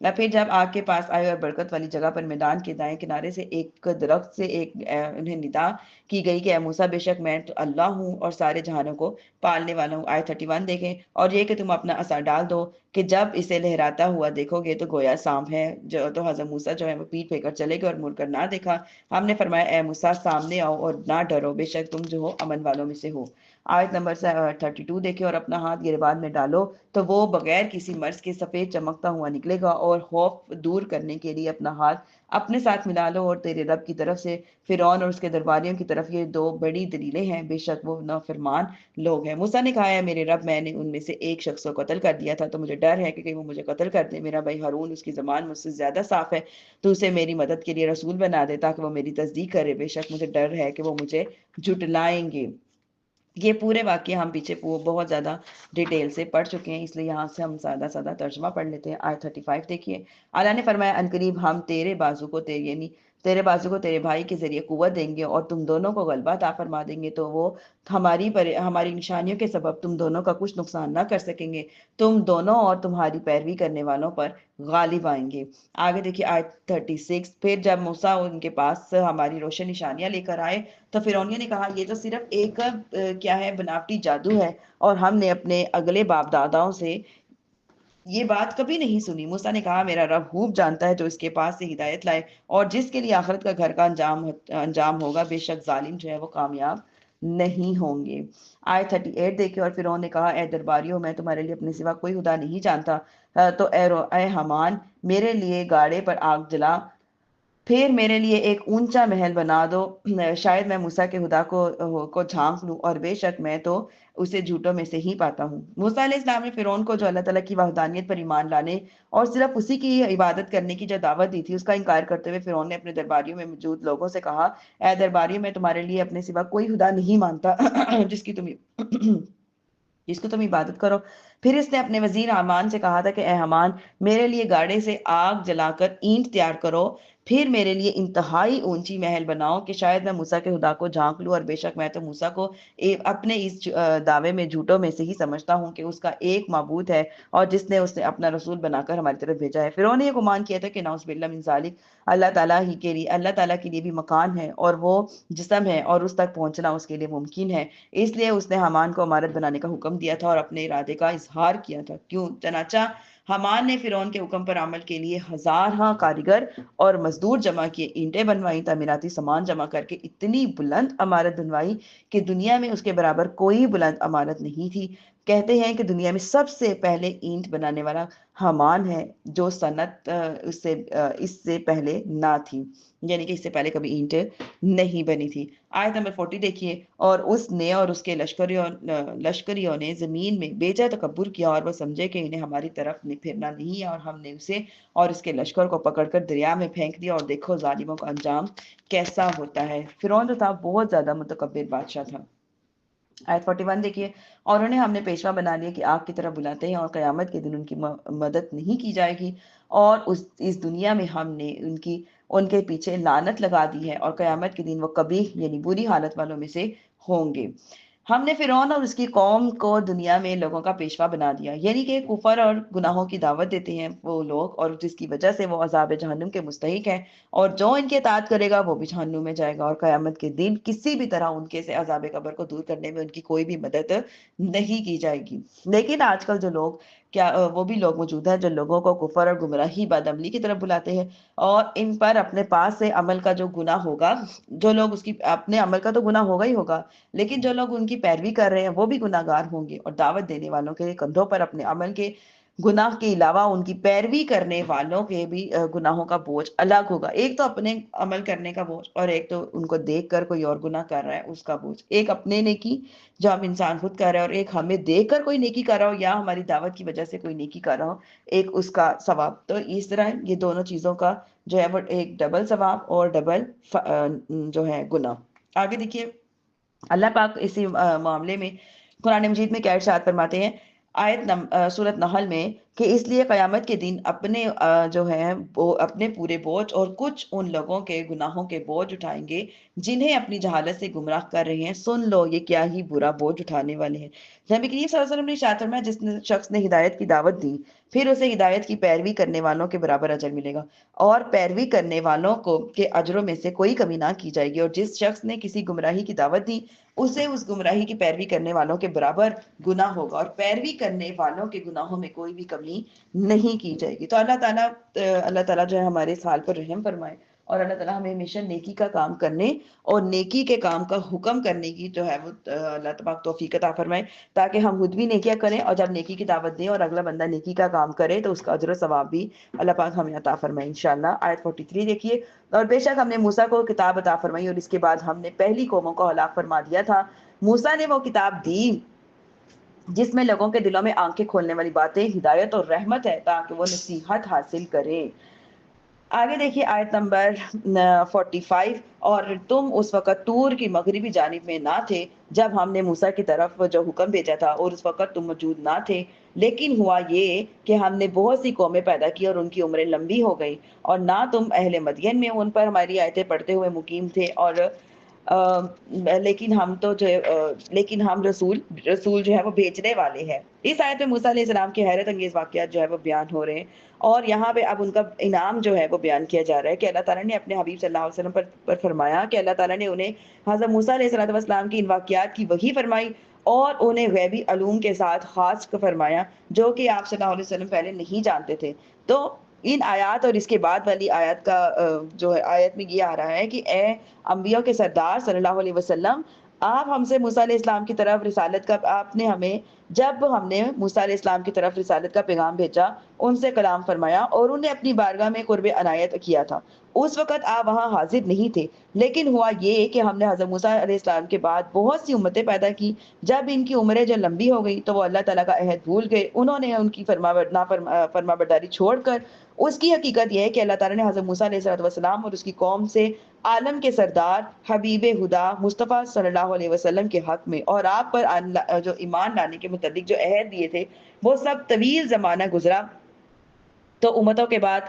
S1: پھر جب آگ کے پاس آئے اور برکت والی جگہ پر میدان کے دائیں کنارے سے ایک درخت سے انہیں ندا کی گئی کہ اے موسیٰ بے شک میں تو اللہ ہوں اور سارے جہانوں کو پالنے والا ہوں۔ آیت 31 دیکھیں، اور یہ کہ تم اپنا عصا ڈال دو کہ جب اسے لہراتا ہوا دیکھو گے تو گویا سانپ ہے۔ تو حضرت موسیٰ جو ہے وہ پیٹ پھیر کر چلے گئے اور مڑ کر نہ دیکھا۔ ہم نے فرمایا اے موسیٰ سامنے آؤ اور نہ ڈرو، بے شک تم جو ہو امن والوں میں سے ہو۔ آیت نمبر 32 دیکھیں، اور اپنا ہاتھ گریبان میں ڈالو تو وہ بغیر کسی مرض کے سفید چمکتا ہوا نکلے گا، اور خوف دور کرنے کے لیے اپنا ہاتھ اپنے ساتھ ملا لو، اور تیرے رب کی طرف سے فرعون اور اس کے درباریوں کی طرف یہ دو بڑی دلیلیں ہیں، بے شک وہ نافرمان لوگ ہیں۔ موسیٰ نے کہا ہے میرے رب میں نے ان میں سے ایک شخص کو قتل کر دیا تھا تو مجھے ڈر ہے کہ کہیں وہ مجھے قتل کر دے۔ میرا بھائی ہارون اس کی زبان مجھ سے زیادہ صاف ہے، تو اسے میری مدد کے لیے رسول بنا دے تاکہ وہ میری تصدیق کرے، بے شک مجھے ڈر ہے کہ وہ مجھے جھٹلائیں گے۔ یہ پورے واقعے ہم پیچھے بہت زیادہ ڈیٹیل سے پڑھ چکے ہیں، اس لیے یہاں سے ہم سادہ سادہ ترجمہ پڑھ لیتے ہیں۔ آیت 35 دیکھیے، اللہ نے فرمایا عنقریب ہم تیرے بازو کو تیرے بازو کو تیرے بھائی کے ذریعے قوت دیں گے اور تم دونوں کو غلبہ عطا فرما دیں گے، تو وہ ہماری نشانیوں کے سبب تم دونوں کا کچھ نقصان نہ کر سکیں گے، تم دونوں اور تمہاری پیروی کرنے والوں پر غالب آئیں گے۔ آگے دیکھیے آیت 36، پھر جب موسیٰ ان کے پاس ہماری روشن نشانیاں لے کر آئے تو فرعونیوں نے کہا یہ تو صرف ایک کیا ہے بناوٹی جادو ہے، اور ہم نے اپنے اگلے باپ داداؤں سے یہ بات کبھی نہیں سنی۔ موسیٰ نے کہا میرا رب خوب جانتا ہے جو اس کے پاس سے ہدایت لائے اور جس کے لیے آخرت کا گھر کا انجام ہوگا، بے شک ظالم جو ہے وہ کامیاب نہیں ہوں گے۔ آیت 38 دیکھیں، اور فرعون نے کہا اے درباریوں میں تمہارے لیے اپنے سوا کوئی خدا نہیں جانتا، تو اے حامان میرے لیے گاڑے پر آگ جلا، پھر میرے لیے ایک اونچا محل بنا دو، شاید میں موسیٰ کے خدا کو جھانک لوں، اور بے شک میں تو اسے جھوٹوں میں سے ہی پاتا ہوں۔ موسیٰ علیہ السلام نے فرعون کو جو اللہ تعالیٰ کی وحدانیت پر ایمان لانے اور صرف اسی کی عبادت کرنے کی جو دعوت دی تھی اس کا انکار کرتے ہوئے فرعون نے اپنے درباریوں میں موجود لوگوں سے کہا اے درباریوں میں تمہارے لیے اپنے سوا کوئی خدا نہیں مانتا جس کو تم عبادت کرو۔ پھر اس نے اپنے وزیر حامان سے کہا تھا کہ اے حامان میرے لیے گاڑے سے آگ جلا کر اینٹ تیار کرو، پھر میرے لیے انتہائی اونچی محل بناؤ کہ شاید میں موسیٰ کے خدا کو جھانک لوں، اور بے شک میں تو موسیٰ کو اپنے اس دعوے میں جھوٹوں میں سے ہی سمجھتا ہوں کہ اس کا ایک معبود ہے اور جس نے اسے اپنا رسول بنا کر ہماری طرف بھیجا ہے۔ فرعون نے یہ گمان کیا تھا کہ نعوذ باللہ من ذالک اللہ تعالیٰ کے لیے بھی مکان ہے اور وہ جسم ہے اور اس تک پہنچنا اس کے لیے ممکن ہے، اس لیے اس نے حامان کو عمارت بنانے کا حکم دیا تھا اور اپنے ارادے کا اظہار کیا تھا۔ کیوں؟ چنانچہ حامان نے فرعون کے حکم پر عمل کے لیے ہزارہا کاریگر اور مزدور جمع کیے، اینٹیں بنوائی، تعمیراتی سامان جمع کر کے اتنی بلند عمارت بنوائی کہ دنیا میں اس کے برابر کوئی بلند عمارت نہیں تھی۔ کہتے ہیں کہ دنیا میں سب سے پہلے اینٹ بنانے والا حامان ہے، جو صنعت اس سے پہلے نہ تھی، یعنی کہ اس سے پہلے کبھی اینٹ نہیں بنی تھی۔ آیت نمبر 40 دیکھیے، اور اس نے اور اس کے لشکریوں نے زمین میں بے جا تکبر کیا اور وہ سمجھے کہ انہیں ہماری طرف پھرنا نہیں ہے، اور ہم نے اسے اور اس کے لشکر کو پکڑ کر دریا میں پھینک دیا، اور دیکھو ظالموں کا انجام کیسا ہوتا ہے۔ فرعون جو تھا بہت زیادہ متکبر بادشاہ تھا۔ آیت 41 دیکھیے، اور انہیں ہم نے پیشوا بنا لیا کہ آگ کی طرف بلاتے ہیں اور قیامت کے دن ان کی مدد نہیں کی جائے گی، اور اس دنیا میں ہم نے ان کے پیچھے لعنت لگا دی ہے، اور قیامت کے دن وہ کبھی یعنی بری حالت والوں میں سے ہوں گے۔ ہم نے فرعون اور اس کی قوم کو دنیا میں لوگوں کا پیشوا بنا دیا، یعنی کہ کفر اور گناہوں کی دعوت دیتے ہیں وہ لوگ، اور جس کی وجہ سے وہ عذاب جہنم کے مستحق ہیں، اور جو ان کے اطاعت کرے گا وہ بھی جہنم میں جائے گا، اور قیامت کے دن کسی بھی طرح ان کے سے عذاب قبر کو دور کرنے میں ان کی کوئی بھی مدد نہیں کی جائے گی۔ لیکن آج کل جو لوگ وہ بھی لوگ موجود ہیں جو لوگوں کو کفر اور گمراہی بدعملی کی طرف بلاتے ہیں، اور ان پر اپنے پاس سے عمل کا جو گناہ ہوگا، جو لوگ اس کی اپنے عمل کا تو گناہ ہوگا ہی ہوگا، لیکن جو لوگ ان کی پیروی کر رہے ہیں وہ بھی گناہ گار ہوں گے، اور دعوت دینے والوں کے کندھوں پر اپنے عمل کے گناہ کے علاوہ ان کی پیروی کرنے والوں کے بھی گناہوں کا بوجھ الگ ہوگا۔ ایک تو اپنے عمل کرنے کا بوجھ، اور ایک تو ان کو دیکھ کر کوئی اور گناہ کر رہا ہے اس کا بوجھ، ایک اپنے نیکی جو ہم انسان خود کر رہے ہیں، اور ایک ہمیں دیکھ کر کوئی نیکی کر رہا ہو یا ہماری دعوت کی وجہ سے کوئی نیکی کر رہا ہو، ایک اس کا ثواب۔ تو اس طرح یہ دونوں چیزوں کا جو ہے وہ ایک ڈبل ثواب اور ڈبل جو ہے گناہ۔ آگے دیکھیے اللہ پاک اسی معاملے میں قرآن مجید میں کیا ارشاد فرماتے ہیں، سورۃ نحل میں کہ اس لیے قیامت کے دن اپنے جو ہے وہ اپنے پورے بوجھ اور کچھ ان لوگوں کے گناہوں کے بوجھ اٹھائیں گے جنہیں اپنی جہالت سے گمراہ کر رہے ہیں. سن لو یہ کیا ہی برا بوجھ اٹھانے والے ہیں. نبی کریم صلی اللہ علیہ وسلم نے ارشاد فرمایا جس شخص نے ہدایت کی دعوت دی پھر اسے ہدایت کی پیروی کرنے والوں کے برابر اجر ملے گا اور پیروی کرنے والوں کو کے اجروں میں سے کوئی کمی نہ کی جائے گی. اور جس شخص نے کسی گمراہی کی دعوت دی اسے اس گمراہی کی پیروی کرنے والوں کے برابر گناہ ہوگا اور پیروی کرنے والوں کے گناہوں میں کوئی بھی کمی نہیں کی جائے گی. تو اللہ تعالیٰ جو ہے ہمارے اس حال پر رحم فرمائے اور اللہ تعالیٰ ہمیں ہمیشہ نیکی کا کام کرنے اور نیکی کے کام کا حکم کرنے کی جو ہے وہ اللہ تبارک توفیق عطا فرمائے تاکہ ہم خود بھی نیکیاں کریں اور جب نیکی کی دعوت دیں اور اگلا بندہ نیکی کا کام کرے تو اس کا اجر و ثواب بھی اللہ پاک ہمیں عطا فرمائے انشاءاللہ. آیت 43 دیکھیے. اور بے شک ہم نے موسیٰ کو کتاب عطا فرمائی اور اس کے بعد ہم نے پہلی قوموں کو ہلاک فرما دیا تھا. موسیٰ نے وہ کتاب دی جس میں لوگوں کے دلوں میں آنکھیں کھولنے والی باتیں ہدایت اور رحمت ہے تاکہ وہ نصیحت حاصل کرے. آگے دیکھیے آیت نمبر 45. اور تم اس وقت طور کی مغربی جانب میں نہ تھے جب ہم نے موسیٰ کی طرف جو حکم بھیجا تھا اور اس وقت تم موجود نہ تھے لیکن ہوا یہ کہ ہم نے بہت سی قومیں پیدا کی اور ان کی عمریں لمبی ہو گئی اور نہ تم اہل مدین میں ان پر ہماری آیتیں پڑھتے ہوئے مقیم تھے اور لیکن ہم رسول جو ہے وہ بھیجنے والے ہیں. اس آیت میں موسیٰ علیہ السلام کے حیرت انگیز واقعات جو ہے وہ بیان ہو رہے ہیں اور یہاں پہ اب ان کا انعام جو ہے وہ بیان کیا جا رہا ہے کہ اللہ تعالیٰ نے اپنے حبیب صلی اللہ علیہ وسلم پر فرمایا کہ اللہ تعالیٰ نے انہیں حضرت موسیٰ علیہ السلام کی ان واقعات کی وحی فرمائی اور انہیں غیبی علوم کے ساتھ خاص فرمایا جو کہ آپ صلی اللہ علیہ وسلم پہلے نہیں جانتے تھے. تو ان آیات اور اس کے بعد والی آیات کا جو ہے آیت میں یہ آ رہا ہے کہ اے انبیاء کے سردار صلی اللہ علیہ وسلم آپ ہم سے موسیٰ علیہ السلام کی طرف رسالت کا جب ہم نے موسیٰ علیہ السلام کی طرف رسالت کا پیغام بھیجا ان سے کلام فرمایا اور انہیں اپنی بارگاہ میں قرب عنایت کیا تھا اس وقت آپ وہاں حاضر نہیں تھے لیکن ہوا یہ کہ ہم نے حضرت موسیٰ علیہ السلام کے بعد بہت سی امتیں پیدا کی. جب ان کی عمریں جو لمبی ہو گئی تو وہ اللہ تعالیٰ کا عہد بھول گئے. انہوں نے ان کی فرما برداری چھوڑ کر اس کی حقیقت یہ ہے کہ اللہ تعالیٰ نے حضرت موسیٰ علیہ السلام اور اس کی قوم سے عالم کے سردار حبیب خدا مصطفیٰ صلی اللہ علیہ وسلم کے حق میں اور آپ پر جو ایمان لانے کے متعلق جو عہد دیے تھے وہ سب طویل زمانہ گزرا. تو امتوں کے بعد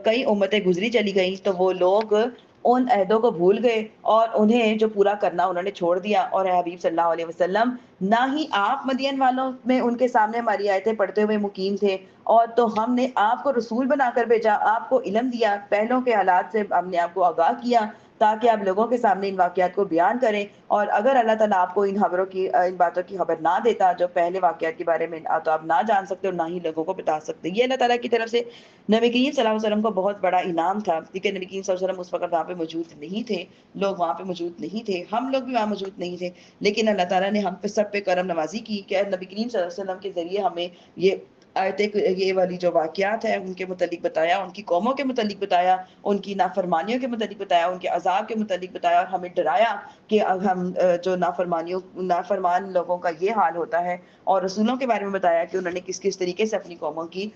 S1: کئی امتیں گزری چلی گئیں تو وہ لوگ ان عہدوں کو بھول گئے اور انہیں جو پورا کرنا انہوں نے چھوڑ دیا. اور حبیب صلی اللہ علیہ وسلم نہ ہی آپ مدین والوں میں ان کے سامنے ہماری آیتیں پڑھتے ہوئے مقیم تھے اور تو ہم نے آپ کو رسول بنا کر بھیجا آپ کو علم دیا پہلوں کے حالات سے ہم نے آپ کو آگاہ کیا تاکہ آپ لوگوں کے سامنے ان واقعات کو بیان کریں. اور اگر اللہ تعالیٰ آپ کو ان باتوں کی خبر نہ دیتا جو پہلے واقعات کے بارے میں تو آپ نہ جان سکتے اور نہ ہی لوگوں کو بتا سکتے. یہ اللہ تعالیٰ کی طرف سے نبی کریم صلی اللہ علیہ وسلم کو بہت بڑا انعام تھا کیونکہ نبی کریم صلی اللہ علیہ وسلم اس وقت وہاں پہ موجود نہیں تھے. لوگ وہاں پہ موجود نہیں تھے ہم لوگ بھی وہاں موجود نہیں تھے لیکن اللہ تعالیٰ نے ہم پہ سب پہ کرم نوازی کی کہ نبی کریم صلی اللہ علیہ وسلم کے ذریعے ہمیں یہ والی جو واقعات ہیں ان کے متعلق بتایا ان کی قوموں کے متعلق بتایا ان کی نافرمانیوں کے متعلق بتایا ان کے عذاب کے متعلق بتایا اور ہمیں ڈرایا کہ ہم جو نافرمان لوگوں کا یہ حال ہوتا ہے اور رسولوں کے بارے میں بتایا کہ انہوں نے کس کس طریقے سے اپنی قوموں کی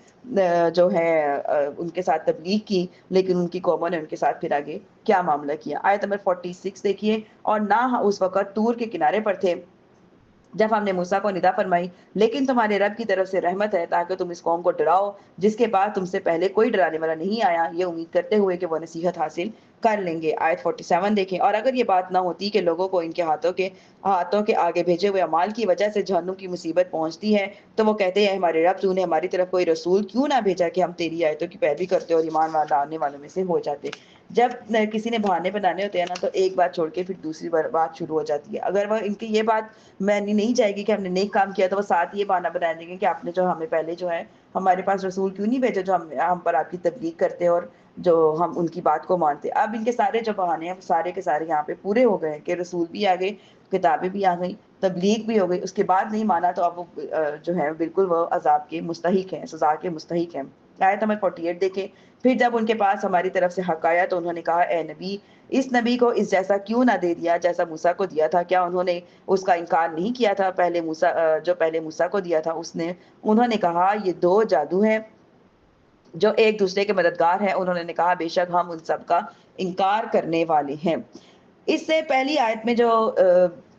S1: جو ہے ان کے ساتھ تبلیغ کی لیکن ان کی قوموں نے ان کے ساتھ پھر آگے کیا معاملہ کیا. آیت نمبر 46 دیکھیے. اور نہ اس وقت طور کے کنارے پر تھے جب ہم نے موسیٰ کو ندا فرمائی لیکن تمہارے رب کی طرف سے رحمت ہے تاکہ تم اس قوم کو ڈراؤ جس کے بعد تم سے پہلے کوئی ڈرانے والا نہیں آیا یہ امید کرتے ہوئے کہ وہ نصیحت حاصل کر لیں گے. آیت 47 دیکھیں. اور اگر یہ بات نہ ہوتی کہ لوگوں کو ان کے ہاتھوں کے آگے بھیجے ہوئے اعمال کی وجہ سے جہنم کی مصیبت پہنچتی ہے تو وہ کہتے ہیں ہمارے رب تو نے ہماری طرف کوئی رسول کیوں نہ بھیجا کہ ہم تیری آیتوں کی پیروی کرتے اور ایمان لانے والوں میں سے ہو جاتے. جب کسی نے بہانے بنانے ہوتے ہیں نا تو ایک بات چھوڑ کے پھر دوسری بات شروع ہو جاتی ہے. اگر وہ ان کی یہ بات مانی نہیں جائے گی کہ ہم نے نیک کام کیا تو وہ ساتھ یہ بہانہ بنا دیں گے کہ آپ نے جو ہمیں پہلے جو ہے ہمارے پاس رسول کیوں نہیں بھیجا جو ہم پر آپ کی تبلیغ کرتے اور جو ہم ان کی بات کو مانتے. اب ان کے سارے جو بہانے ہیں سارے کے سارے یہاں پہ پورے ہو گئے کہ رسول بھی آ گئے کتابیں بھی آ گئی تبلیغ بھی ہو گئی اس کے بعد نہیں مانا تو اب وہ جو ہے بالکل وہ عذاب کے مستحق ہیں سزا کے مستحق ہیں. آیت نمبر 48 دیکھیں. پھر جب ان کے پاس ہماری طرف سے حق آیا تو انہوں نے کہا اے نبی اس نبی کو اس جیسا کیوں نہ دے دیا جیسا موسیٰ کو دیا تھا کیا انہوں نے اس کا انکار نہیں کیا تھا پہلے موسیٰ کو دیا تھا انہوں نے کہا یہ دو جادو ہیں جو ایک دوسرے کے مددگار ہیں. انہوں نے کہا بے شک ہم ان سب کا انکار کرنے والے ہیں. اس سے پہلی آیت میں جو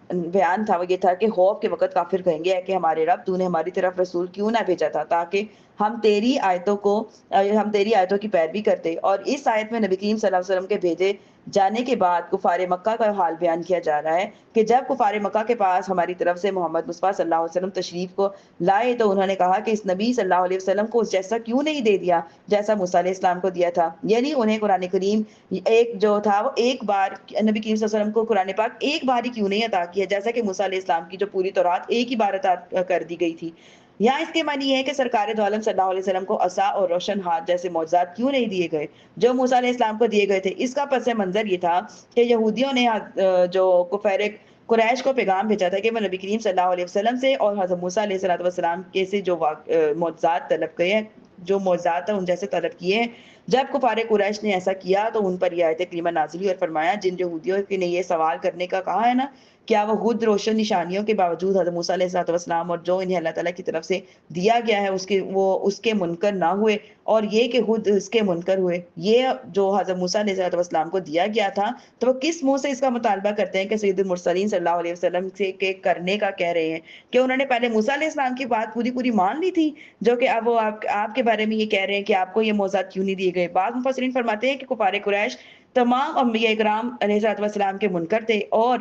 S1: بیان تھا وہ یہ تھا کہ خوف کے وقت کافر کہیں گے کہ ہمارے رب تو نے ہماری طرف رسول کیوں نہ بھیجا تھا تاکہ ہم تیری آیتوں کی پیروی کرتے. اور اس آیت میں نبی کریم صلی اللہ علیہ وسلم کے بھیجے جانے کے بعد کفار مکہ کا حال بیان کیا جا رہا ہے کہ جب کفار مکہ کے پاس ہماری طرف سے محمد مصطفیٰ صلی اللہ علیہ وسلم تشریف کو لائے تو انہوں نے کہا کہ اس نبی صلی اللہ علیہ وسلم کو اس جیسا کیوں نہیں دے دیا جیسا موسیٰ علیہ السلام کو دیا تھا. یعنی انہیں قرآن کریم ایک جو تھا وہ ایک بار نبی کریم صلی اللہ علیہ وسلم کو قرآن پاک ایک بار ہی کیوں نہیں عطا کیا جیسا کہ موسیٰ علیہ السلام کی جو پوری تورات ایک ہی بار عطا کر دی گئی تھی. یہاں اس کے معنی یہ ہے کہ سرکار دو عالم صلی اللہ علیہ وسلم کو عصا اور روشن ہاتھ جیسے معجزات کیوں نہیں دیے گئے جو موسیٰ علیہ السلام کو دیے گئے تھے. اس کا پس منظر یہ تھا کہ یہودیوں نے جو کفار قریش کو پیغام بھیجا تھا کہ وہ نبی کریم صلی اللہ علیہ وسلم سے اور حضرت موسیٰ علیہ السلام کے سے جو معجزات طلب کیے ہیں جو معجزات ہیں ان جیسے طلب کیے ہیں. جب کفار قریش نے ایسا کیا تو ان پر یہ آیت کریمہ نازل ہوئی اور فرمایا جن یہودیوں نے یہ سوال کرنے کا کہا ہے نا کیا وہ خود روشن نشانیوں کے باوجود حضرت موسیٰ علیہ السلام اور جو انہیں اللہ تعالیٰ کی طرف سے دیا گیا ہے وہ اس کے منکر نہ ہوئے اور یہ کہ خود اس کے منکر ہوئے. یہ جو حضرت موسیٰ علیہ السلام کو دیا گیا تھا تو وہ کس منہ سے اس کا مطالبہ کرتے ہیں کہ سید المرسلین صلی اللہ علیہ وسلم سے کرنے کا کہہ رہے ہیں کہ انہوں نے پہلے موسیٰ علیہ السلام کی بات پوری مان لی تھی جو کہ اب وہ آپ کے بارے میں یہ کہہ رہے ہیں کہ آپ کو یہ معجزات کیوں نہیں دیے گئے. بعض مفسرین فرماتے ہیں کہ کفار قریش تمام انبیاء کرام علیہ السلام کے منکر تھے اور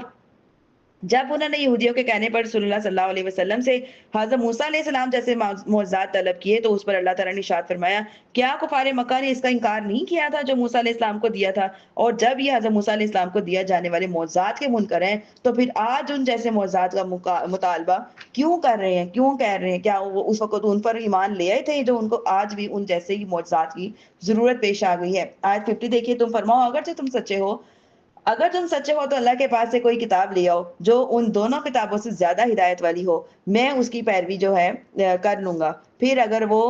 S1: جب انہوں نے یہودیوں کے کہنے پر رسول اللہ صلی اللہ علیہ وسلم سے حضرت موسیٰ علیہ السلام جیسے معجزات طلب کیے تو اس پر اللہ تعالیٰ نے ارشاد فرمایا کیا کفار مکہ نے اس کا انکار نہیں کیا تھا جو موسیٰ علیہ السلام کو دیا تھا اور جب یہ حضرت موسیٰ علیہ السلام کو دیا جانے والے معجزات کے منکر ہیں تو پھر آج ان جیسے معجزات کا مطالبہ کیوں کر رہے ہیں کیوں کہہ رہے ہیں. کیا وہ اس وقت ان پر ایمان لے آئے تھے جو ان کو آج بھی ان جیسے ہی معجزات کی ضرورت پیش آ گئی ہے. آیت 50 دیکھیے تم فرماؤ اگر تم سچے ہو تو اللہ کے پاس سے کوئی کتاب لے آؤ جو ان دونوں کتابوں سے زیادہ ہدایت والی ہو میں اس کی پیروی جو ہے کر لوں گا. پھر اگر وہ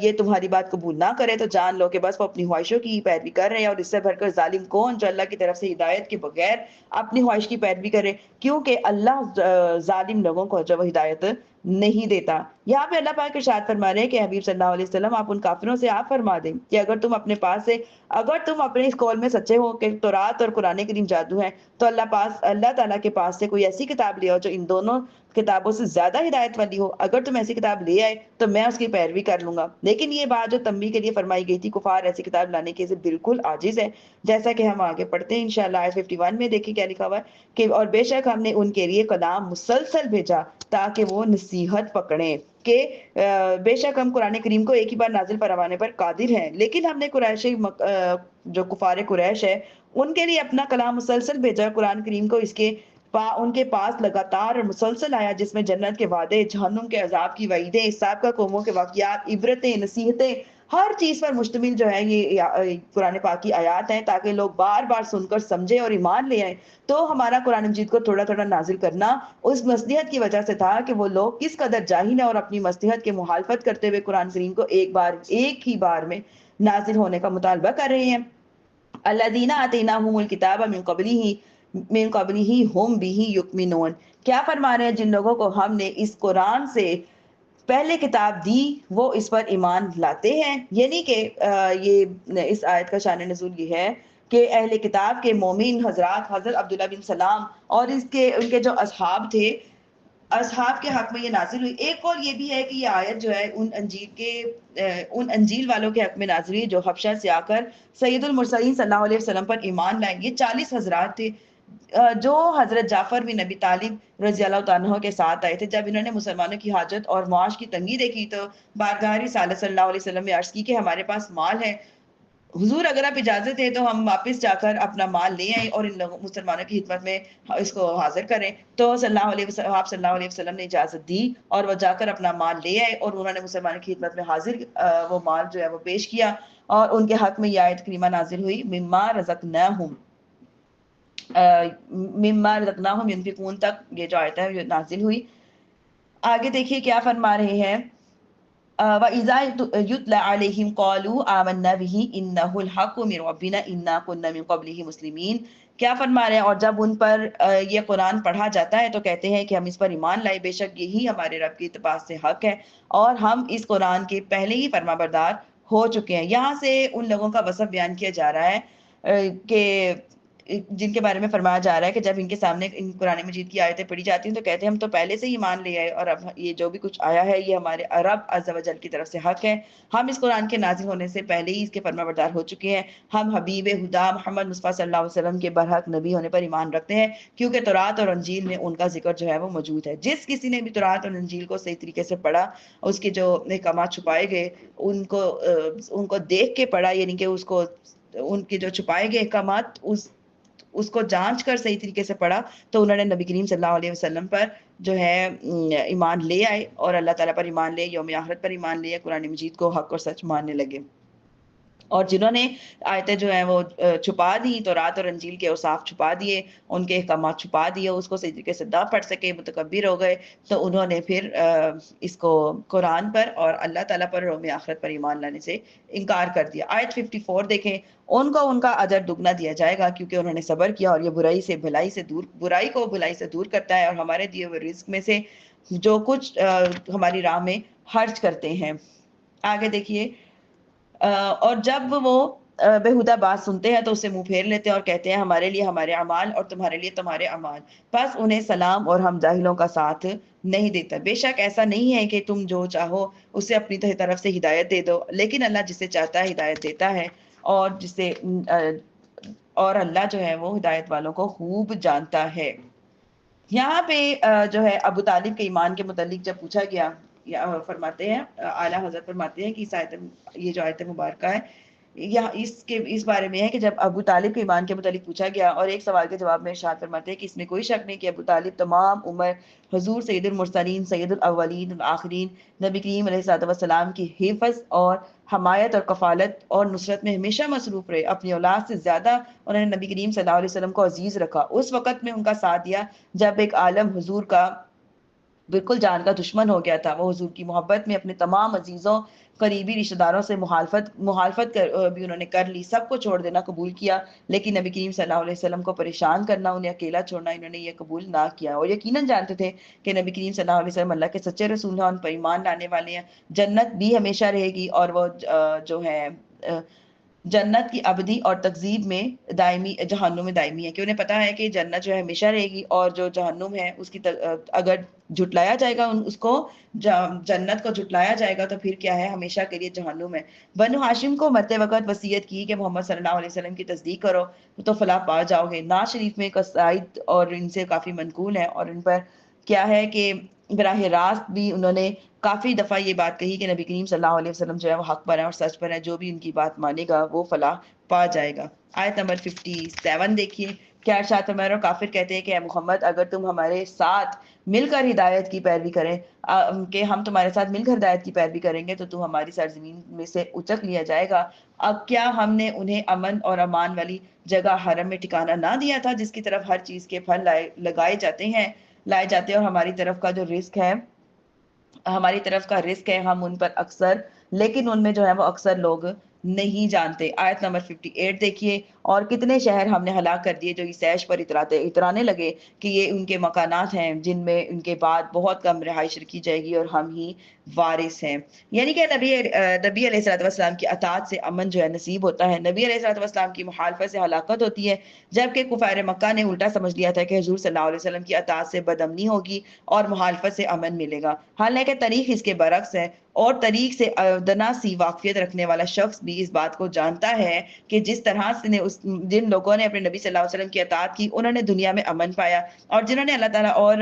S1: یہ تمہاری بات قبول نہ کرے تو جان لو کہ بس وہ اپنی خواہشوں کی پیروی کر رہے ہیں اور اس سے بھر کر ظالم کون جو اللہ کی طرف سے ہدایت کے بغیر اپنی خواہش کی پیروی کرے کیونکہ اللہ ظالم لوگوں کو جو ہدایت نہیں دیتا. یہاں پہ اللہ پاک ارشاد فرما رہے ہیں کہ حبیب صلی اللہ علیہ وسلم آپ ان کافروں سے آپ فرما دیں کہ اگر تم اپنے اس قول میں سچے ہو کہ تورات اور قرآن کریم جادو ہے تو اللہ تعالیٰ کے پاس سے کوئی ایسی کتاب لے آؤ جو ان دونوں کتابوں سے زیادہ ہدایت والی ہو. اگر تم ایسی کتاب لے آئے تو میں اس کی پیروی کر لوں گا. لیکن یہ بات جو تنبیہ کے لیے فرمائی گئی تھی کفار ایسی کتاب لانے کے سے بالکل عاجز ہے جیسا کہ ہم آگے پڑھتے ہیں انشاءاللہ آیت 51 میں. دیکھیں کیا لکھا ہوا ہے کہ اور بے شک ہم نے ان کے لیے کلام مسلسل بھیجا تاکہ وہ نصیحت پکڑیں کہ بے شک ہم قرآن کریم کو ایک ہی بار نازل فرمانے پر قادر ہیں لیکن ہم نے جو کفار قریش ہے ان کے لیے اپنا کلام مسلسل بھیجا. قرآن کریم کو ان کے پاس لگاتار اور مسلسل آیا جس میں جنت کے وعدے جہنم کے عذاب کی وعیدیں سابقہ قوموں کے واقعات عبرتیں نصیحتیں ہر چیز پر مشتمل جو ہے یہ قرآن پاک کی آیات ہیں تاکہ لوگ بار بار سن کر سمجھے اور ایمان لے آئیں. تو ہمارا قرآن مجید کو تھوڑا تھوڑا نازل کرنا اس مصلحت کی وجہ سے تھا کہ وہ لوگ کس قدر جاہل ہیں اور اپنی مصلحت کے مخالفت کرتے ہوئے قرآن کریم کو ایک ہی بار میں نازل ہونے کا مطالبہ کر رہے ہیں. الذین آتیناہم الکتاب من قبلہ ہم بہ یؤمنون. کیا فرما رہے ہیں جن لوگوں کو ہم نے اس قرآن سے پہلے کتاب دی وہ اس پر ایمان لاتے ہیں. یعنی کہ یہ اس آیت کا شان نزول یہ ہے کہ اہل کتاب کے مومن حضرات حضرت عبداللہ بن سلام اور ان کے جو اصحاب تھے اصحاب کے حق میں یہ نازل ہوئی. ایک قول یہ بھی ہے کہ یہ آیت جو ہے ان انجیل والوں کے حق میں نازل ہوئی جو حبشہ سے آ کر سید المرسلین صلی اللہ علیہ وسلم پر ایمان لائیں. یہ 40 حضرات تھے جو حضرت جعفر بن ابی طالب رضی اللہ عنہ کے ساتھ آئے تھے. جب انہوں نے مسلمانوں کی حاجت اور معاش کی تنگی دیکھی تو بارگاہ رسالت صلی اللہ علیہ وسلم نے عرض کی کہ ہمارے پاس مال ہے حضور اگر آپ اجازت ہے تو ہم واپس جا کر اپنا مال لے آئیں اور ان لوگوں مسلمانوں کی خدمت میں اس کو حاضر کریں. تو آپ صلی اللہ علیہ وسلم نے اجازت دی اور وہ جا کر اپنا مال لے آئے اور انہوں نے مسلمانوں کی خدمت میں حاضر وہ مال جو ہے وہ پیش کیا اور ان کے حق میں یہ آیت کریمہ نازل ہوئی مما رزقناہم ينفقون تک یہ جو آیت ہے یہ نازل ہوئی. آگے دیکھیے کیا فرما رہے ہیں وَإِذَا يُتْلَى عَلَيْهِمْ قَالُوا آمَنَّا بِهِ إِنَّهُ الْحَقُّ مِنْ رَبِّنَا إِنَّا كُنَّا مِنْ قَبْلِهِ مُسْلِمِينَ. کیا فرما رہے ہیں اور جب ان پر یہ قرآن پڑھا جاتا ہے تو کہتے ہیں کہ ہم اس پر ایمان لائے بے شک یہی ہمارے رب کی پاس سے حق ہے اور ہم اس قرآن کے پہلے ہی فرما بردار ہو چکے ہیں. یہاں سے ان لوگوں کا وصف بیان کیا جا رہا ہے کہ جن کے بارے میں فرمایا جا رہا ہے کہ جب ان کے سامنے ان قرآن مجید کی آیتیں پڑھی جاتی ہیں تو کہتے ہیں ہم تو پہلے سے ہی مان لے آئے اور اب یہ جو بھی کچھ آیا ہے یہ ہمارے رب عز و جل کی طرف سے حق ہے. ہم اس قرآن کے نازل ہونے سے پہلے ہی اس کے فرما بردار ہو چکے ہیں. ہم حبیب خدا محمد مصطفیٰ صلی اللہ علیہ وسلم کے برحق نبی ہونے پر ایمان رکھتے ہیں کیونکہ تورات اور انجیل میں ان کا ذکر جو ہے وہ موجود ہے. جس کسی نے بھی تورات اور انجیل کو صحیح طریقے سے پڑھا, اس کے جو احکامات چھپائے گئے ان کو دیکھ کے پڑھا, یعنی کہ اس کو ان کے جو چھپائے گئے احکامات اس کو جانچ کر صحیح طریقے سے پڑھا, تو انہوں نے نبی کریم صلی اللہ علیہ وسلم پر جو ہے ایمان لے آئے اور اللہ تعالیٰ پر ایمان لے, یوم آخرت پر ایمان لے, قرآن مجید کو حق اور سچ ماننے لگے. اور جنہوں نے آیتیں جو ہیں وہ چھپا دی, تورات اور انجیل کے اوصاف چھپا دیے, ان کے احکامات چھپا دیے, اس کو صحیح طریقے سے نہ پڑھ سکے, متکبر ہو گئے, تو انہوں نے پھر اس کو قرآن پر اور اللہ تعالیٰ پر یوم آخرت پر ایمان لانے سے انکار کر دیا. آیت 54 دیکھیں, ان کو ان کا اجر دگنا دیا جائے گا کیونکہ انہوں نے صبر کیا, اور یہ برائی کو بھلائی سے دور کرتا ہے, اور ہمارے دیے ہوئے رزق میں سے جو کچھ ہماری راہ میں خرچ کرتے ہیں. آگے دیکھیے, اور جب وہ بےہودہ بات سنتے ہیں تو اسے منہ پھیر لیتے ہیں اور کہتے ہیں ہمارے لیے ہمارے اعمال اور تمہارے لیے تمہارے اعمال, بس انہیں سلام اور ہم جاہلوں کا ساتھ نہیں دیتا. بے شک ایسا نہیں ہے کہ تم جو چاہو اسے اپنی طرف سے ہدایت دے دو, لیکن اللہ جسے چاہتا ہے ہدایت دیتا ہے, اور اللہ جو ہے وہ ہدایت والوں کو خوب جانتا ہے. یہاں پہ جو ہے ابو طالب کے ایمان کے متعلق جب پوچھا گیا, فرماتے ہیں اعلیٰ حضرت فرماتے ہیں کہ یہ جو آیت مبارکہ ہے اس بارے میں ہے کہ جب ابو طالب کے ایمان کے متعلق پوچھا گیا اور ایک سوال کے جواب میں ارشاد فرماتے ہیں کہ اس میں کوئی شک نہیں کہ ابو طالب تمام عمر حضور سید المرسلین, سید الاولین والآخرین, نبی کریم علیہ الصلوۃ والسلام کی حفظ اور حمایت اور کفالت اور نصرت میں ہمیشہ مصروف رہے. اپنی اولاد سے زیادہ انہوں نے نبی کریم صلی اللہ علیہ وسلم کو عزیز رکھا. اس وقت میں ان کا ساتھ دیا جب ایک عالم حضور کا بالکل جان کا دشمن ہو گیا تھا. وہ حضور کی محبت میں اپنے تمام عزیزوں, قریبی رشتہ داروں سے مخالفت بھی انہوں نے کر لی, سب کو چھوڑ دینا قبول کیا, لیکن نبی کریم صلی اللہ علیہ وسلم کو پریشان کرنا, انہیں اکیلا چھوڑنا انہوں نے یہ قبول نہ کیا. اور یقیناً جانتے تھے کہ نبی کریم صلی اللہ علیہ وسلم اللہ کے سچے رسول ہیں, ان پر ایمان لانے والے ہیں, جنت بھی ہمیشہ رہے گی, اور وہ جو ہے جنت کی ابدی اور تکذیب میں دائمی, جہنم میں دائمی ہے, کہ انہیں پتا ہے کہ جنت جو ہے ہمیشہ رہے گی, اور جو جہنم ہے اس کی اگر جھٹلایا جائے گا, اس کو جنت کو جھٹلایا جائے گا, تو پھر کیا ہے, ہمیشہ کے لیے جہنم ہے. بنو ہاشم کو مرتے وقت وصیت کی کہ محمد صلی اللہ علیہ وسلم کی تصدیق کرو تو فلاح پا جاؤ گے. ناز شریف میں قصائد اور ان سے کافی منقول ہے, اور ان پر کیا ہے کہ براہ راست بھی انہوں نے کافی دفعہ یہ بات کہی کہ نبی کریم صلی اللہ علیہ وسلم جو ہے وہ حق پر ہے اور سچ پر ہے, جو بھی ان کی بات مانے گا وہ فلاح پا جائے گا. آیت نمبر 57 دیکھیے, کیا ارشاد فرمایا, اور کافر کہتے ہیں کہ اے محمد اگر تم ہمارے ساتھ مل کر ہدایت کی پیروی کریں, کہ ہم تمہارے ساتھ مل کر ہدایت کی پیروی کریں گے تو تم ہماری سرزمین میں سے اچک لیا جائے گا. اب کیا ہم نے انہیں امن اور امان والی جگہ حرم میں ٹھکانہ نہ دیا تھا جس کی طرف ہر چیز کے پھل لائے جاتے ہیں, اور ہماری طرف کا جو رزق ہے, ہماری طرف کا رزق ہے, ہم ان پر اکثر, لیکن ان میں جو ہے وہ اکثر لوگ نہیں جانتے. آیت نمبر 58 دیکھیے, اور کتنے شہر ہم نے ہلاک کر دیے جو اس عیش پر اترانے لگے کہ یہ ان کے مکانات ہیں جن میں ان کے بعد بہت کم رہائش رکھی جائے گی اور ہم ہی وارث ہیں. یعنی کہ نبی علیہ الصلوۃ والسلام کی اطاعت سے امن جو ہے نصیب ہوتا ہے, نبی علیہ الصلوۃ والسلام کی مخالفت سے ہلاکت ہوتی ہے, جبکہ کفار مکہ نے الٹا سمجھ لیا تھا کہ حضور صلی اللہ علیہ وسلم کی اطاعت سے بدامنی ہوگی اور مخالفت سے امن ملے گا. حالانکہ طریق اس کے برعکس ہے, اور طریق سے ادنا سی واقفیت رکھنے والا شخص بھی اس بات کو جانتا ہے کہ جس طرح سے جن لوگوں نے اپنے نبی صلی اللہ علیہ وسلم کی اطاعت کی انہوں نے دنیا میں امن پایا, اور جنہوں نے اللہ تعالیٰ اور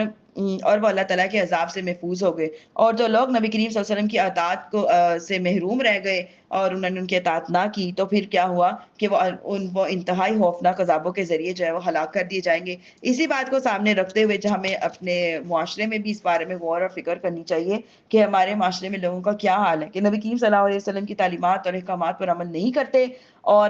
S1: وہ اللہ تعالیٰ کے عذاب سے محفوظ ہو گئے. اور جو لوگ نبی کریم صلی اللہ علیہ وسلم کی اطاعت سے محروم رہ گئے اور انہوں نے ان کی اطاعت نہ کی, تو پھر کیا ہوا کہ وہ انتہائی خوفناک عذابوں کے ذریعے جو ہے وہ ہلاک کر دیے جائیں گے. اسی بات کو سامنے رکھتے ہوئے ہمیں اپنے معاشرے میں بھی اس بارے میں غور اور فکر کرنی چاہیے کہ ہمارے معاشرے میں لوگوں کا کیا حال ہے کہ نبی کریم صلی اللہ علیہ وسلم کی تعلیمات اور احکامات پر عمل نہیں کرتے, اور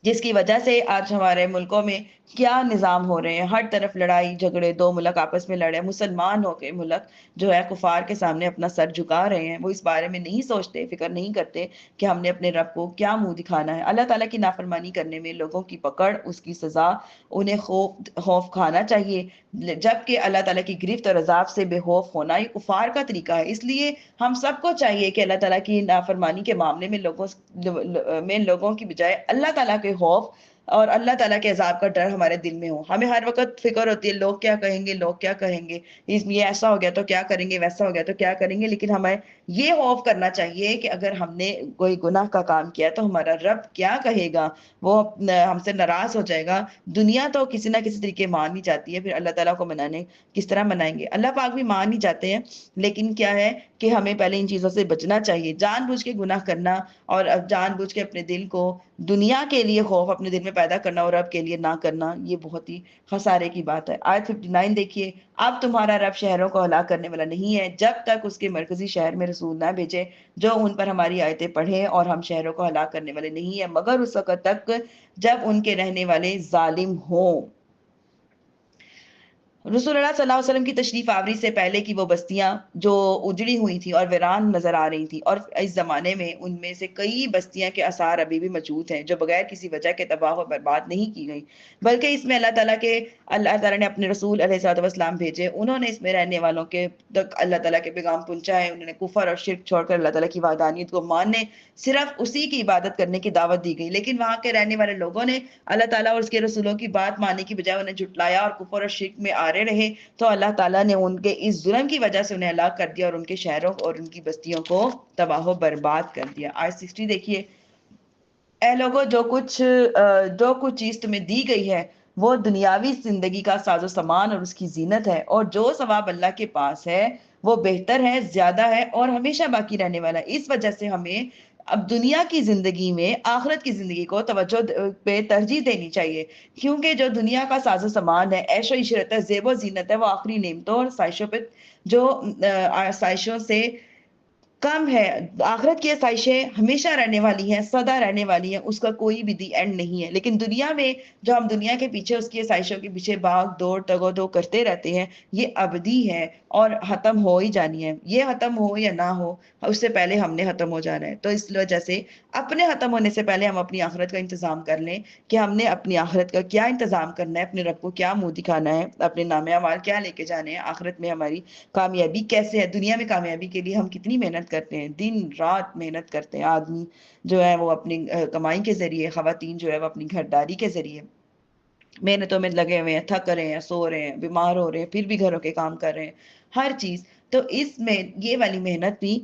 S1: جس کی وجہ سے آج ہمارے ملکوں میں کیا نظام ہو رہے ہیں, ہر طرف لڑائی جھگڑے, دو ملک آپس میں لڑے, مسلمان ہو کے ملک جو ہے کفار کے سامنے اپنا سر جھکا رہے ہیں. وہ اس بارے میں نہیں سوچتے, فکر نہیں کرتے کہ ہم نے اپنے رب کو کیا منہ دکھانا ہے. اللہ تعالیٰ کی نافرمانی کرنے میں لوگوں کی پکڑ, اس کی سزا انہیں خوف کھانا چاہیے, جبکہ اللہ تعالیٰ کی گرفت اور عذاب سے بے خوف ہونا یہ کفار کا طریقہ ہے. اس لیے ہم سب کو چاہیے کہ اللہ تعالیٰ کی نافرمانی کے معاملے میں لوگوں کی بجائے اللہ تعالیٰ کے خوف اور اللہ تعالیٰ کے عذاب کا ڈر ہمارے دل میں ہو. ہمیں ہر وقت فکر ہوتی ہے لوگ کیا کہیں گے، لوگ کیا کہیں گے، یہ ایسا ہو گیا تو کیا کریں گے، ویسا ہو گیا تو کیا کریں گے. لیکن ہمیں یہ خوف کرنا چاہیے کہ اگر ہم نے کوئی گناہ کا کام کیا تو ہمارا رب کیا کہے گا، وہ ہم سے ناراض ہو جائے گا. دنیا تو کسی نہ کسی طریقے مان ہی جاتی ہے، پھر اللہ تعالیٰ کو منانے کس طرح منائیں گے. اللہ پاک بھی مان ہی جاتے ہیں، لیکن کیا ہے کہ ہمیں پہلے ان چیزوں سے بچنا چاہیے. جان بوجھ کے گناہ کرنا اور جان بوجھ کے اپنے دل کو دنیا کے لیے خوف اپنے دل میں پیدا کرنا اور رب کے لیے نہ کرنا، یہ بہت ہی خسارے کی بات ہے. آیت 59 دیکھیے، اب تمہارا رب شہروں کو ہلاک کرنے والا نہیں ہے جب تک اس کے مرکزی شہر میں رسول نہ بھیجے جو ان پر ہماری آیتیں پڑھیں، اور ہم شہروں کو ہلاک کرنے والے نہیں ہیں مگر اس وقت تک جب ان کے رہنے والے ظالم ہوں. رسول اللہ صلی اللہ علیہ وسلم کی تشریف آوری سے پہلے کی وہ بستیاں جو اجڑی ہوئی تھی اور ویران نظر آ رہی تھی، اور اس زمانے میں ان میں سے کئی بستیاں کے آثار ابھی بھی موجود ہیں جو بغیر کسی وجہ کے تباہ و برباد نہیں کی گئی، بلکہ اس میں اللہ تعالیٰ نے اپنے رسول علیہ الصلوۃ والسلام بھیجے. انہوں نے اس میں رہنے والوں کے تک اللہ تعالیٰ کے پیغام پہنچائے. انہوں نے کفر اور شرک چھوڑ کر اللہ تعالیٰ کی وحدانیت کو ماننے، صرف اسی کی عبادت کرنے کی دعوت دی گئی. لیکن وہاں کے رہنے والے لوگوں نے اللہ تعالیٰ اور اس کے رسولوں کی بات ماننے کی بجائے انہیں جھٹلایا اور کفر اور شرک میں آرے رہے، تو اللہ تعالیٰ نے ان کے اس ظلم کی وجہ سے انہیں ہلاک کر دیا اور ان کے شہروں اور ان کی بستیوں کو تباہ و برباد کر دیا. آیت 60 دیکھیے، اے لوگوں جو کچھ چیز تمہیں دی گئی ہے وہ دنیاوی زندگی کا ساز و سامان اور اس کی زینت ہے، اور جو ثواب اللہ کے پاس ہے وہ بہتر ہے، زیادہ ہے اور ہمیشہ باقی رہنے والا ہے. اس وجہ سے ہمیں اب دنیا کی زندگی میں آخرت کی زندگی کو توجہ پہ ترجیح دینی چاہیے، کیونکہ جو دنیا کا ساز و سامان ہے، عیش و عشرت ہے، زیب و زینت ہے، وہ آخری نعمتوں اور سائشوں پہ جو سائشوں سے کم ہے. آخرت کی آسائشیں ہمیشہ رہنے والی ہیں، سدا رہنے والی ہیں، اس کا کوئی بھی دی اینڈ نہیں ہے. لیکن دنیا میں جو ہم دنیا کے پیچھے اس کی آسائشوں کے پیچھے بھاگ دوڑ تگ و دو کرتے رہتے ہیں، یہ ابدی ہے اور ختم ہو ہی جانی ہے. یہ ختم ہو یا نہ ہو، اس سے پہلے ہم نے ختم ہو جانا ہے. تو اس وجہ سے اپنے ختم ہونے سے پہلے ہم اپنی آخرت کا انتظام کر لیں کہ ہم نے اپنی آخرت کا کیا انتظام کرنا ہے، اپنے رب کو کیا منہ دکھانا ہے، اپنے نامہ اعمال کیا لے کے جانے ہیں، آخرت میں ہماری کامیابی کیسے ہے. دنیا میں کامیابی کے لیے ہم کتنی محنت کرتے ہیں، دن رات محنت کرتے ہیں. آدمی جو ہے وہ اپنی کمائی کے ذریعے، خواتین جو ہے وہ اپنی گھرداری کے ذریعے محنتوں میں لگے ہوئے ہیں، تھک رہے ہیں، سو رہے ہیں، بیمار ہو رہے ہیں، پھر بھی گھروں کے کام کر رہے ہیں، ہر چیز. تو اس میں یہ والی محنت بھی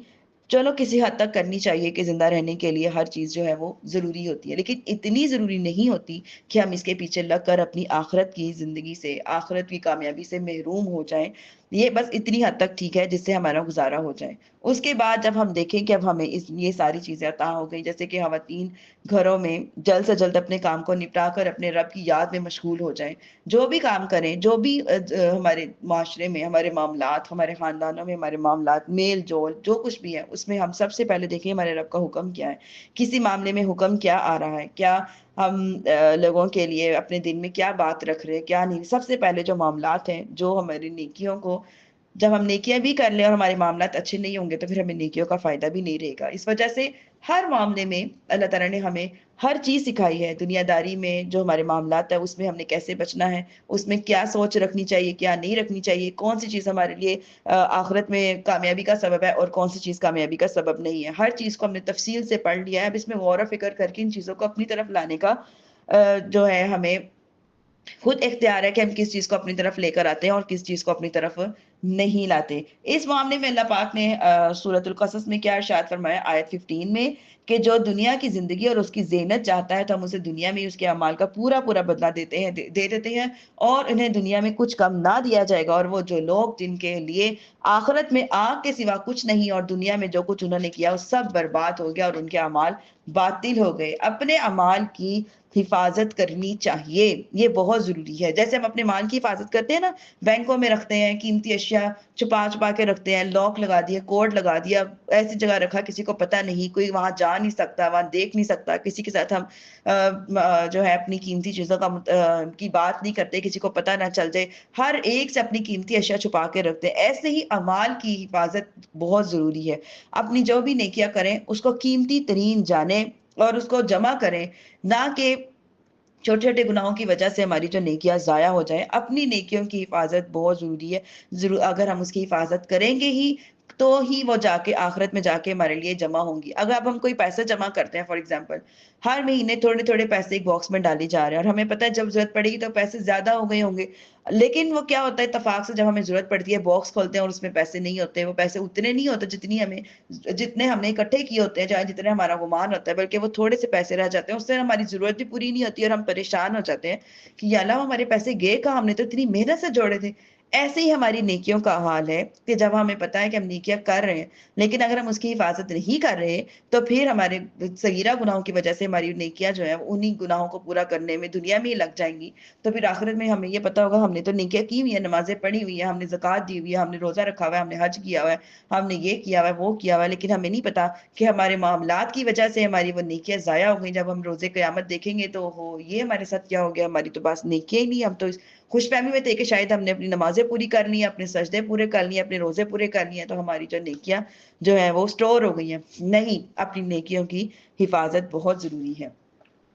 S1: چلو کسی حد تک کرنی چاہیے کہ زندہ رہنے کے لیے ہر چیز جو ہے وہ ضروری ہوتی ہے، لیکن اتنی ضروری نہیں ہوتی کہ ہم اس کے پیچھے لگ کر اپنی آخرت کی زندگی سے، آخرت کی کامیابی سے محروم ہو جائیں. یہ بس اتنی حد تک ٹھیک ہے جس سے ہمارا گزارا ہو جائے. اس کے بعد جب ہم دیکھیں کہ اب ہمیں یہ ساری چیزیں عطا ہو گئی، جیسے کہ خواتین گھروں میں جلد سے جلد اپنے کام کو نپٹا کر اپنے رب کی یاد میں مشغول ہو جائیں، جو بھی کام کریں، جو بھی ہمارے معاشرے میں، ہمارے معاملات، ہمارے خاندانوں میں ہمارے معاملات، میل جول جو کچھ بھی ہے، اس میں ہم سب سے پہلے دیکھیں ہمارے رب کا حکم کیا ہے، کسی معاملے میں حکم کیا آ رہا ہے، کیا ہم لوگوں کے لیے اپنے دل میں کیا بات رکھ رہے ہیں، کیا نہیں. سب سے پہلے جو معاملات ہیں، جو ہماری نیکیوں کو، جب ہم نیکیاں بھی کر لیں اور ہمارے معاملات اچھے نہیں ہوں گے تو پھر ہمیں نیکیوں کا فائدہ بھی نہیں رہے گا. اس وجہ سے ہر معاملے میں اللہ تعالیٰ نے ہمیں ہر چیز سکھائی ہے. دنیا داری میں جو ہمارے معاملات ہیں اس میں ہم نے کیسے بچنا ہے، اس میں کیا سوچ رکھنی چاہیے، کیا نہیں رکھنی چاہیے، کون سی چیز ہمارے لیے آخرت میں کامیابی کا سبب ہے اور کون سی چیز کامیابی کا سبب نہیں ہے. ہر چیز کو ہم نے تفصیل سے پڑھ لیا ہے. اب اس میں غور و فکر کر کے ان چیزوں کو اپنی طرف لانے کا جو ہے ہمیں خود اختیار ہے کہ ہم کس چیز کو اپنی طرف لے کر آتے ہیں اور کس چیز کو اپنی طرف نہیں لاتے. اس معاملے میں اللہ پاک نے سورۃ القصص میں کیا ارشاد فرمایا آیت 15 میں کہ جو دنیا کی زندگی اور اس کی زینت چاہتا ہے تو ہم اسے دنیا میں اس کے اعمال کا پورا بدلہ دے دیتے ہیں اور انہیں دنیا میں کچھ کم نہ دیا جائے گا. اور وہ جو لوگ جن کے لیے آخرت میں آگ کے سوا کچھ نہیں اور دنیا میں جو کچھ انہوں نے کیا وہ سب برباد ہو گیا اور ان کے اعمال باطل ہو گئے. اپنے اعمال کی حفاظت کرنی چاہیے، یہ بہت ضروری ہے. جیسے ہم اپنے مال کی حفاظت کرتے ہیں نا، بینکوں میں رکھتے ہیں، قیمتی اشیاء چھپا کے رکھتے ہیں، لاک لگا دیا، کوڈ لگا دیا، ایسی جگہ رکھا کسی کو پتہ نہیں، کوئی وہاں جا نہیں سکتا، وہاں دیکھ نہیں سکتا، کسی کے ساتھ ہم جو ہے اپنی قیمتی چیزوں کی بات نہیں کرتے، کسی کو پتہ نہ چل جائے، ہر ایک سے اپنی قیمتی اشیاء چھپا کے رکھتے ہیں. ایسے ہی اعمال کی حفاظت بہت ضروری ہے. اپنی جو بھی نیکیاں کریں اس کو قیمتی ترین جانیں اور اس کو جمع کریں، نہ کہ چھوٹے چھوٹے گناہوں کی وجہ سے ہماری جو نیکیاں ضائع ہو جائیں. اپنی نیکیوں کی حفاظت بہت ضروری ہے. اگر ہم اس کی حفاظت کریں گے ہی تو ہی وہ جا کے آخرت میں جا کے ہمارے لیے جمع ہوں گی. اگر اب ہم کوئی پیسہ جمع کرتے ہیں فار ایگزامپل، ہر مہینے تھوڑے تھوڑے پیسے ایک باکس میں ڈالے جا رہے ہیں، اور ہمیں پتہ ہے جب ضرورت پڑے گی تو پیسے زیادہ ہو گئے ہوں گے، لیکن وہ کیا ہوتا ہے اتفاق سے جب ہمیں ضرورت پڑتی ہے باکس کھولتے ہیں اور اس میں پیسے نہیں ہوتے، وہ پیسے اتنے نہیں ہوتے جتنے ہم نے اکٹھے کیے ہوتے ہیں، چاہے جتنے ہمارا گمان ہوتا ہے، بلکہ وہ تھوڑے سے پیسے رہ جاتے ہیں، اس سے ہماری ضرورت بھی پوری نہیں ہوتی اور ہم پریشان ہو جاتے ہیں کہ یا اللہ ہمارے پیسے گئے کہاں، ہم نے تو اتنی محنت سے جوڑے تھے. ایسے ہی ہماری نیکیوں کا حال ہے کہ جب ہمیں پتا ہے کہ ہم نیکیاں کر رہے ہیں لیکن اگر ہم اس کی حفاظت نہیں کر رہے تو پھر ہمارے صغیرہ گناہوں کی وجہ سے ہماری نیکیاں جو ہیں انہی گناہوں کو پورا کرنے میں دنیا میں ہی لگ جائیں گی. تو پھر آخرت میں ہمیں یہ پتا ہوگا ہم نے تو نیکیاں کی ہوئی ہیں، نمازیں پڑھی ہوئی ہیں، ہم نے زکوٰۃ دی ہوئی ہے، ہم نے روزہ رکھا ہوا ہے، ہم نے حج کیا ہوا ہے، ہم نے یہ کیا ہوا ہے وہ کیا ہوا ہے، لیکن ہمیں نہیں پتا کہ ہمارے معاملات کی وجہ سے ہماری وہ نیکیاں ضائع ہو گئی. جب ہم روزے قیامت دیکھیں گے تو ہو یہ ہمارے ساتھ کیا ہو گیا، ہماری تو بس نیکیاں ہی نہیں. ہم تو خوش فہمی میں تھے کہ شاید ہم نے اپنی نمازیں پوری کر لی ہیں، اپنے سجدے پورے کر لیے، اپنے روزے پورے کر لیے ہیں، تو ہماری جو نیکیاں جو ہیں وہ سٹور ہو گئی ہیں. نہیں، اپنی نیکیوں کی حفاظت بہت ضروری ہے.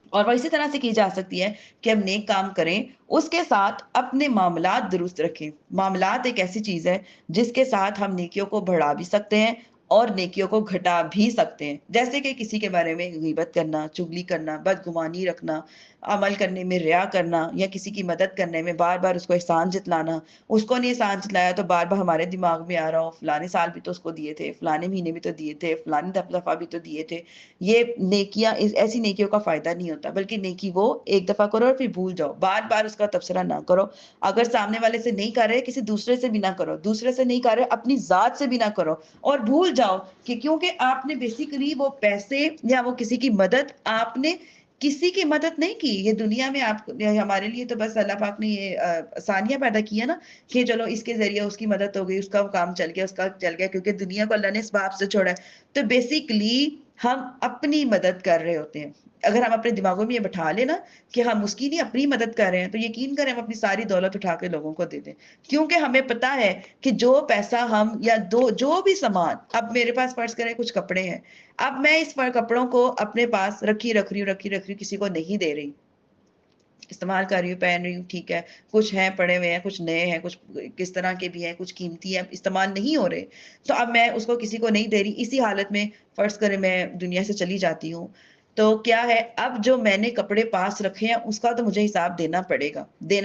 S1: اور وہ اسی طرح سے کی جا سکتی ہے کہ ہم نیک کام کریں، اس کے ساتھ اپنے معاملات درست رکھیں. معاملات ایک ایسی چیز ہے جس کے ساتھ ہم نیکیوں کو بڑھا بھی سکتے ہیں اور نیکیوں کو گھٹا بھی سکتے ہیں. جیسے کہ کسی کے بارے میں غیبت کرنا، چغلی کرنا، بدگمانی رکھنا، عمل کرنے میں ریا کرنا، یا کسی کی مدد کرنے میں بار بار اس کو احسان جتلانا. اس کو نہیں احسان جتلایا تو بار بار ہمارے دماغ میں آ رہا ہو فلانے سال بھی تو اس کو دیے تھے، فلانے مہینے بھی تو دیے تھے، فلانی دفعہ بھی تو دیے تھے. یہ نیکیاں ایسی نیکیوں کا فائدہ نہیں ہوتا، بلکہ نیکی وہ ایک دفعہ کرو اور پھر بھول جاؤ، بار بار اس کا تبصرہ نہ کرو. اگر سامنے والے سے نہیں کر رہے کسی دوسرے سے بھی نہ کرو، دوسرے سے نہیں کر رہے اپنی ذات سے بھی نہ کرو، اور بھول جاؤ کہ کیونکہ آپ نے بیسیکلی وہ پیسے یا وہ کسی کی مدد آپ نے کسی کی مدد نہیں کی. یہ دنیا میں آپ ہمارے لیے تو بس اللہ پاک نے یہ آسانیاں پیدا کی ہے نا کہ چلو اس کے ذریعے اس کی مدد ہو گئی، اس کا کام چل گیا، اس کا چل گیا، کیونکہ دنیا کو اللہ نے اس باب سے چھوڑا ہے. تو بیسیکلی ہم اپنی مدد کر رہے ہوتے ہیں. اگر ہم اپنے دماغوں میں یہ بٹھا لیں نا کہ ہم اس کی نہیں اپنی مدد کر رہے ہیں تو یقین کریں ہم اپنی ساری دولت اٹھا کے لوگوں کو دے دیں. کیونکہ ہمیں پتا ہے کہ جو پیسہ ہم یا جو بھی سامان، اب میرے پاس فرض کریں کچھ کپڑے ہیں، اب میں اس کپڑوں کو اپنے پاس رکھ رہی ہوں کسی کو نہیں دے رہی، استعمال کر رہی ہوں، پہن رہی ہوں، ٹھیک ہے، کچھ ہیں پڑے ہوئے ہیں، کچھ نئے ہیں، کچھ کس طرح کے بھی ہیں، کچھ قیمتی ہیں استعمال نہیں ہو رہے، تو اب میں اس کو کسی کو نہیں دے رہی. اسی حالت میں فرض کریں میں دنیا سے چلی جاتی ہوں تو کیا ہے، اب جو میں نے کپڑے پاس رکھے ہیں اس کا تو مجھے حساب دینا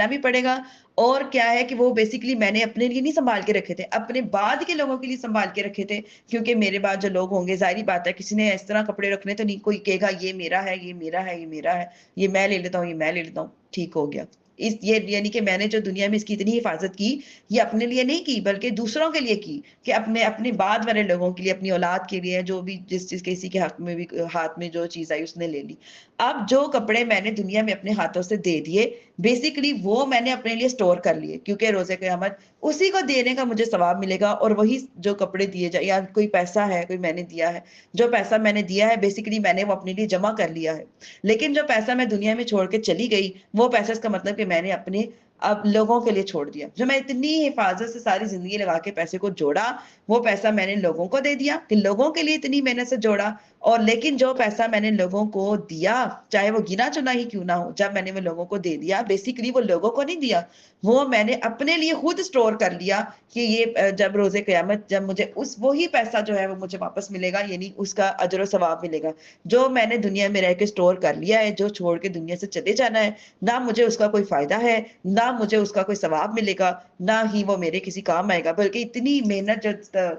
S1: بھی پڑے گا. اور کیا ہے کہ وہ بیسیکلی میں نے اپنے لیے نہیں سنبھال کے رکھے تھے، اپنے بعد کے لوگوں کے لیے سنبھال کے رکھے تھے، کیونکہ میرے بعد جو لوگ ہوں گے ظاہری بات ہے کسی نے اس طرح کپڑے رکھنے تو نہیں کوئی کہے گا یہ میرا ہے، یہ میرا ہے، یہ میرا ہے، یہ میں لے لیتا ہوں، یہ میں لے لیتا ہوں. ٹھیک ہو گیا. یہ یعنی کہ میں نے جو دنیا میں اس کی اتنی حفاظت کی، یہ اپنے لیے نہیں کی بلکہ دوسروں کے لیے کی، کہ اپنے بعد والے لوگوں کے لیے، اپنی اولاد کے لیے، جو بھی جس چیز کسی کے حق میں بھی ہاتھ میں جو چیز آئی اس نے لے لی. اب جو کپڑے میں نے دنیا میں اپنے ہاتھوں سے دے دیے بیسیکلی وہ میں نے اپنے لیے سٹور کر لیے، کیونکہ روزے قیامت اسی کو دینے کا مجھے ثواب ملے گا. اور وہی جو کپڑے دیے جائے یا کوئی پیسہ ہے کوئی میں نے دیا ہے، جو پیسہ میں نے دیا ہے بیسیکلی میں نے وہ اپنے لیے جمع کر لیا ہے. لیکن جو پیسہ میں دنیا میں چھوڑ کے چلی گئی وہ پیسہ، اس کا مطلب کہ میں نے اپنے اب لوگوں کے لیے چھوڑ دیا. جو میں اتنی حفاظت سے ساری زندگی لگا کے پیسے کو جوڑا، وہ پیسہ میں نے لوگوں کو دے دیا کہ لوگوں کے لیے اتنی محنت سے جوڑا. اور لیکن جو پیسہ میں نے لوگوں کو دیا، چاہے وہ گنا چنا ہی کیوں نہ ہو، جب میں نے وہ لوگوں کو دے دیا بیسیکلی وہ لوگوں کو نہیں دیا، وہ میں نے اپنے لیے خود سٹور کر لیا کہ یہ جب روزے قیامت جب مجھے وہی پیسہ جو ہے وہ مجھے واپس ملے گا، یعنی اس کا اجر و ثواب ملے گا. جو میں نے دنیا میں رہ کے سٹور کر لیا ہے، جو چھوڑ کے دنیا سے چلے جانا ہے، نہ مجھے اس کا کوئی فائدہ ہے، نہ مجھے اس کا کوئی ثواب ملے گا، نہ ہی وہ میرے کسی کام آئے گا، بلکہ اتنی محنت جو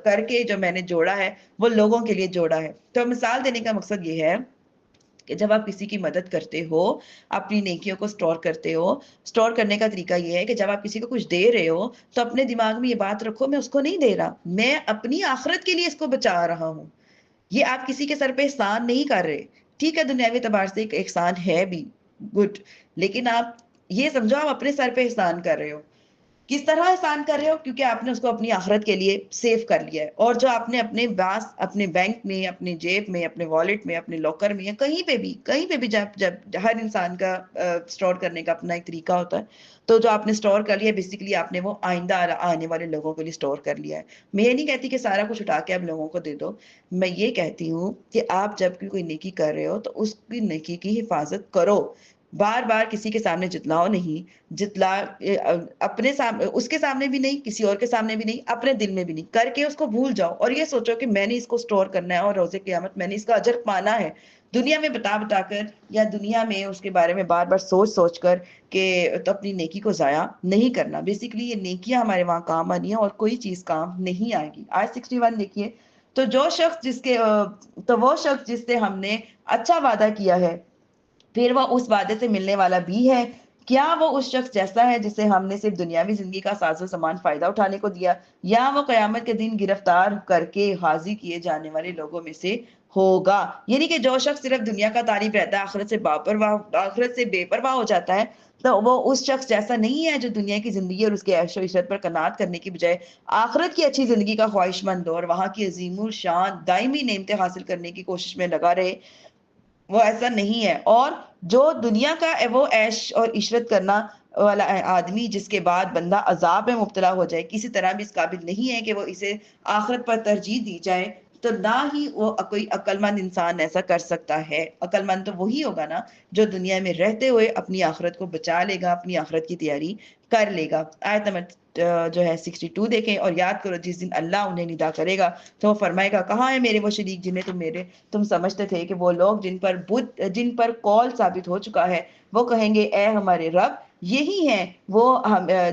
S1: کر کے جو میں نے جوڑا ہے وہ لوگوں کے لیے جوڑا ہے. تو مثال دینے کا مقصد یہ ہے کہ جب آپ کسی کی مدد کرتے ہو، اپنی نیکیوں کو سٹور کرتے ہو، سٹور کرنے کا طریقہ یہ ہے کہ جب آپ کسی کو کچھ دے رہے ہو تو اپنے دماغ میں یہ بات رکھو میں اس کو نہیں دے رہا، میں اپنی آخرت کے لیے اس کو بچا رہا ہوں. یہ آپ کسی کے سر پہ احسان نہیں کر رہے. ٹھیک ہے دنیاوی اعتبار سے ایک احسان ہے بھی، گڈ، لیکن آپ یہ سمجھو آپ اپنے سر پہ احسان کر رہے ہو. کس طرح احسان کر رہے ہو؟ کیونکہ آپ نے اس کو اپنی آخرت کے لیے سیو کر لیا ہے. اور جو آپ نے اپنے پاس، اپنے بینک میں، اپنے جیب میں، اپنے والیٹ میں، اپنے لاکر میں، یا کہیں پہ بھی جب ہر انسان کا سٹور کرنے کا اپنا ایک طریقہ ہوتا ہے، تو جو آپ نے سٹور کر لیا بیسیکلی آپ نے وہ آئندہ آنے والے لوگوں کے لیے سٹور کر لیا ہے. میں یہ نہیں کہتی کہ سارا کچھ اٹھا کے اب لوگوں کو دے دو، میں یہ کہتی ہوں کہ آپ جب بھی کوئی نیکی کر رہے ہو تو اس کی نیکی کی حفاظت کرو. بار بار کسی کے سامنے جتلاؤ نہیں، اپنے سامنے، اس کے سامنے بھی نہیں، کسی اور کے سامنے بھی نہیں، اپنے دل میں بھی نہیں، کر کے اس کو بھول جاؤ اور یہ سوچو کہ میں نے اس کو سٹور کرنا ہے اور روز قیامت میں نے اس کا اجر پانا ہے، دنیا میں بتا بتا کر یا دنیا میں اس کے بارے میں بار بار سوچ سوچ کر کہ تو اپنی نیکی کو ضائع نہیں کرنا. بیسیکلی یہ نیکیاں ہمارے وہاں کام آنی ہیں اور کوئی چیز کام نہیں آئے گی. آیت 61 دیکھیے. تو جو شخص تو وہ شخص جس سے ہم نے اچھا وعدہ کیا ہے پھر وہ اس وعدے سے ملنے والا بھی ہے، کیا وہ اس شخص جیسا ہے جسے ہم نے صرف دنیاوی زندگی کا ساز و سامان فائدہ اٹھانے کو دیا، یا وہ قیامت کے دن گرفتار کر کے حاضر کیے جانے والے لوگوں میں سے ہوگا. یعنی کہ جو شخص صرف دنیا کا طالب رہتا ہے، آخرت سے بے پرواہ ہو جاتا ہے، تو وہ اس شخص جیسا نہیں ہے جو دنیا کی زندگی اور اس کے عیش و عشرت پر قناعت کرنے کی بجائے آخرت کی اچھی زندگی کا خواہش مند ہو اور وہاں کی عظیم الشان دائمی نعمتیں حاصل کرنے کی کوشش میں لگا رہے. وہ ایسا نہیں ہے. اور جو دنیا کا وہ عیش اور عشرت کرنا والا آدمی جس کے بعد بندہ عذاب میں مبتلا ہو جائے، کسی طرح بھی اس قابل نہیں ہے کہ وہ اسے آخرت پر ترجیح دی جائے، تو نہ ہی وہ کوئی عقل مند انسان ایسا کر سکتا ہے. عقل مند تو وہی ہوگا نا جو دنیا میں رہتے ہوئے اپنی آخرت کو بچا لے گا، اپنی آخرت کی تیاری کر لے گا. آیت نمبر جو ہے 62 دیکھیں. اور یاد کرو جس دن اللہ انہیں ندا کرے گا تو وہ فرمائے گا، کہاں ہے میرے وہ شریک جنہیں تم سمجھتے تھے کہ وہ لوگ جن پر قول ثابت ہو چکا ہے. وہ کہیں گے، اے ہمارے رب، یہی ہیں وہ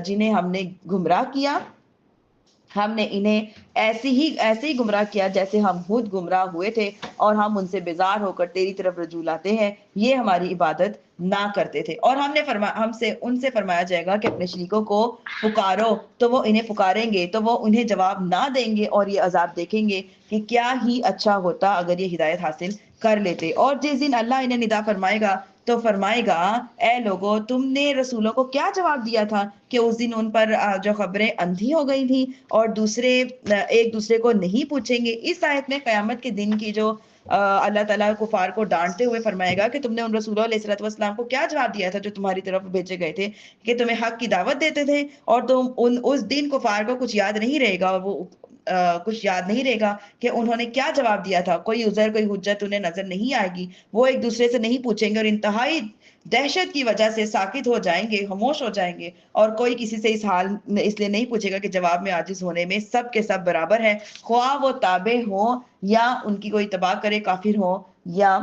S1: جنہیں ہم نے گمراہ کیا. ہم نے انہیں ایسے ہی گمراہ کیا جیسے ہم خود گمراہ ہوئے تھے، اور ہم ان سے بیزار ہو کر تیری طرف رجوع لاتے ہیں، یہ ہماری عبادت نہ کرتے تھے. اور ان سے فرمایا جائے گا کہ اپنے شریکوں کو پکارو، تو وہ انہیں پکاریں گے تو وہ انہیں جواب نہ دیں گے، اور یہ عذاب دیکھیں گے کہ کیا ہی اچھا ہوتا اگر یہ ہدایت حاصل کر لیتے. اور جس دن اللہ انہیں ندا فرمائے گا تو فرمائے گا، اے لوگو، تم نے رسولوں کو کیا جواب دیا تھا کہ اس دن ان پر جو خبریں اندھی ہو گئی تھیں اور ایک دوسرے کو نہیں پوچھیں گے. اس آیت میں قیامت کے دن کی جو اللہ تعالیٰ کفار کو ڈانٹتے ہوئے فرمائے گا کہ تم نے ان رسولوں علیہ الصلوۃ والسلام کو کیا جواب دیا تھا جو تمہاری طرف بھیجے گئے تھے کہ تمہیں حق کی دعوت دیتے تھے، اور تم اس دن کفار کو کچھ یاد نہیں رہے گا، اور وہ کچھ یاد نہیں رہے گا کہ انہوں نے کیا جواب دیا تھا. کوئی عذر کوئی حجت انہیں نظر نہیں آئے گی. وہ ایک دوسرے سے نہیں پوچھیں گے اور انتہائی دہشت کی وجہ سے ساکت ہو جائیں گے، خاموش ہو جائیں گے، اور کوئی کسی سے اس لیے نہیں پوچھے گا کہ جواب میں عاجز ہونے میں سب کے سب برابر ہیں، خواہ وہ تابع ہوں یا ان کی کوئی تباہ کرے کافر ہوں یا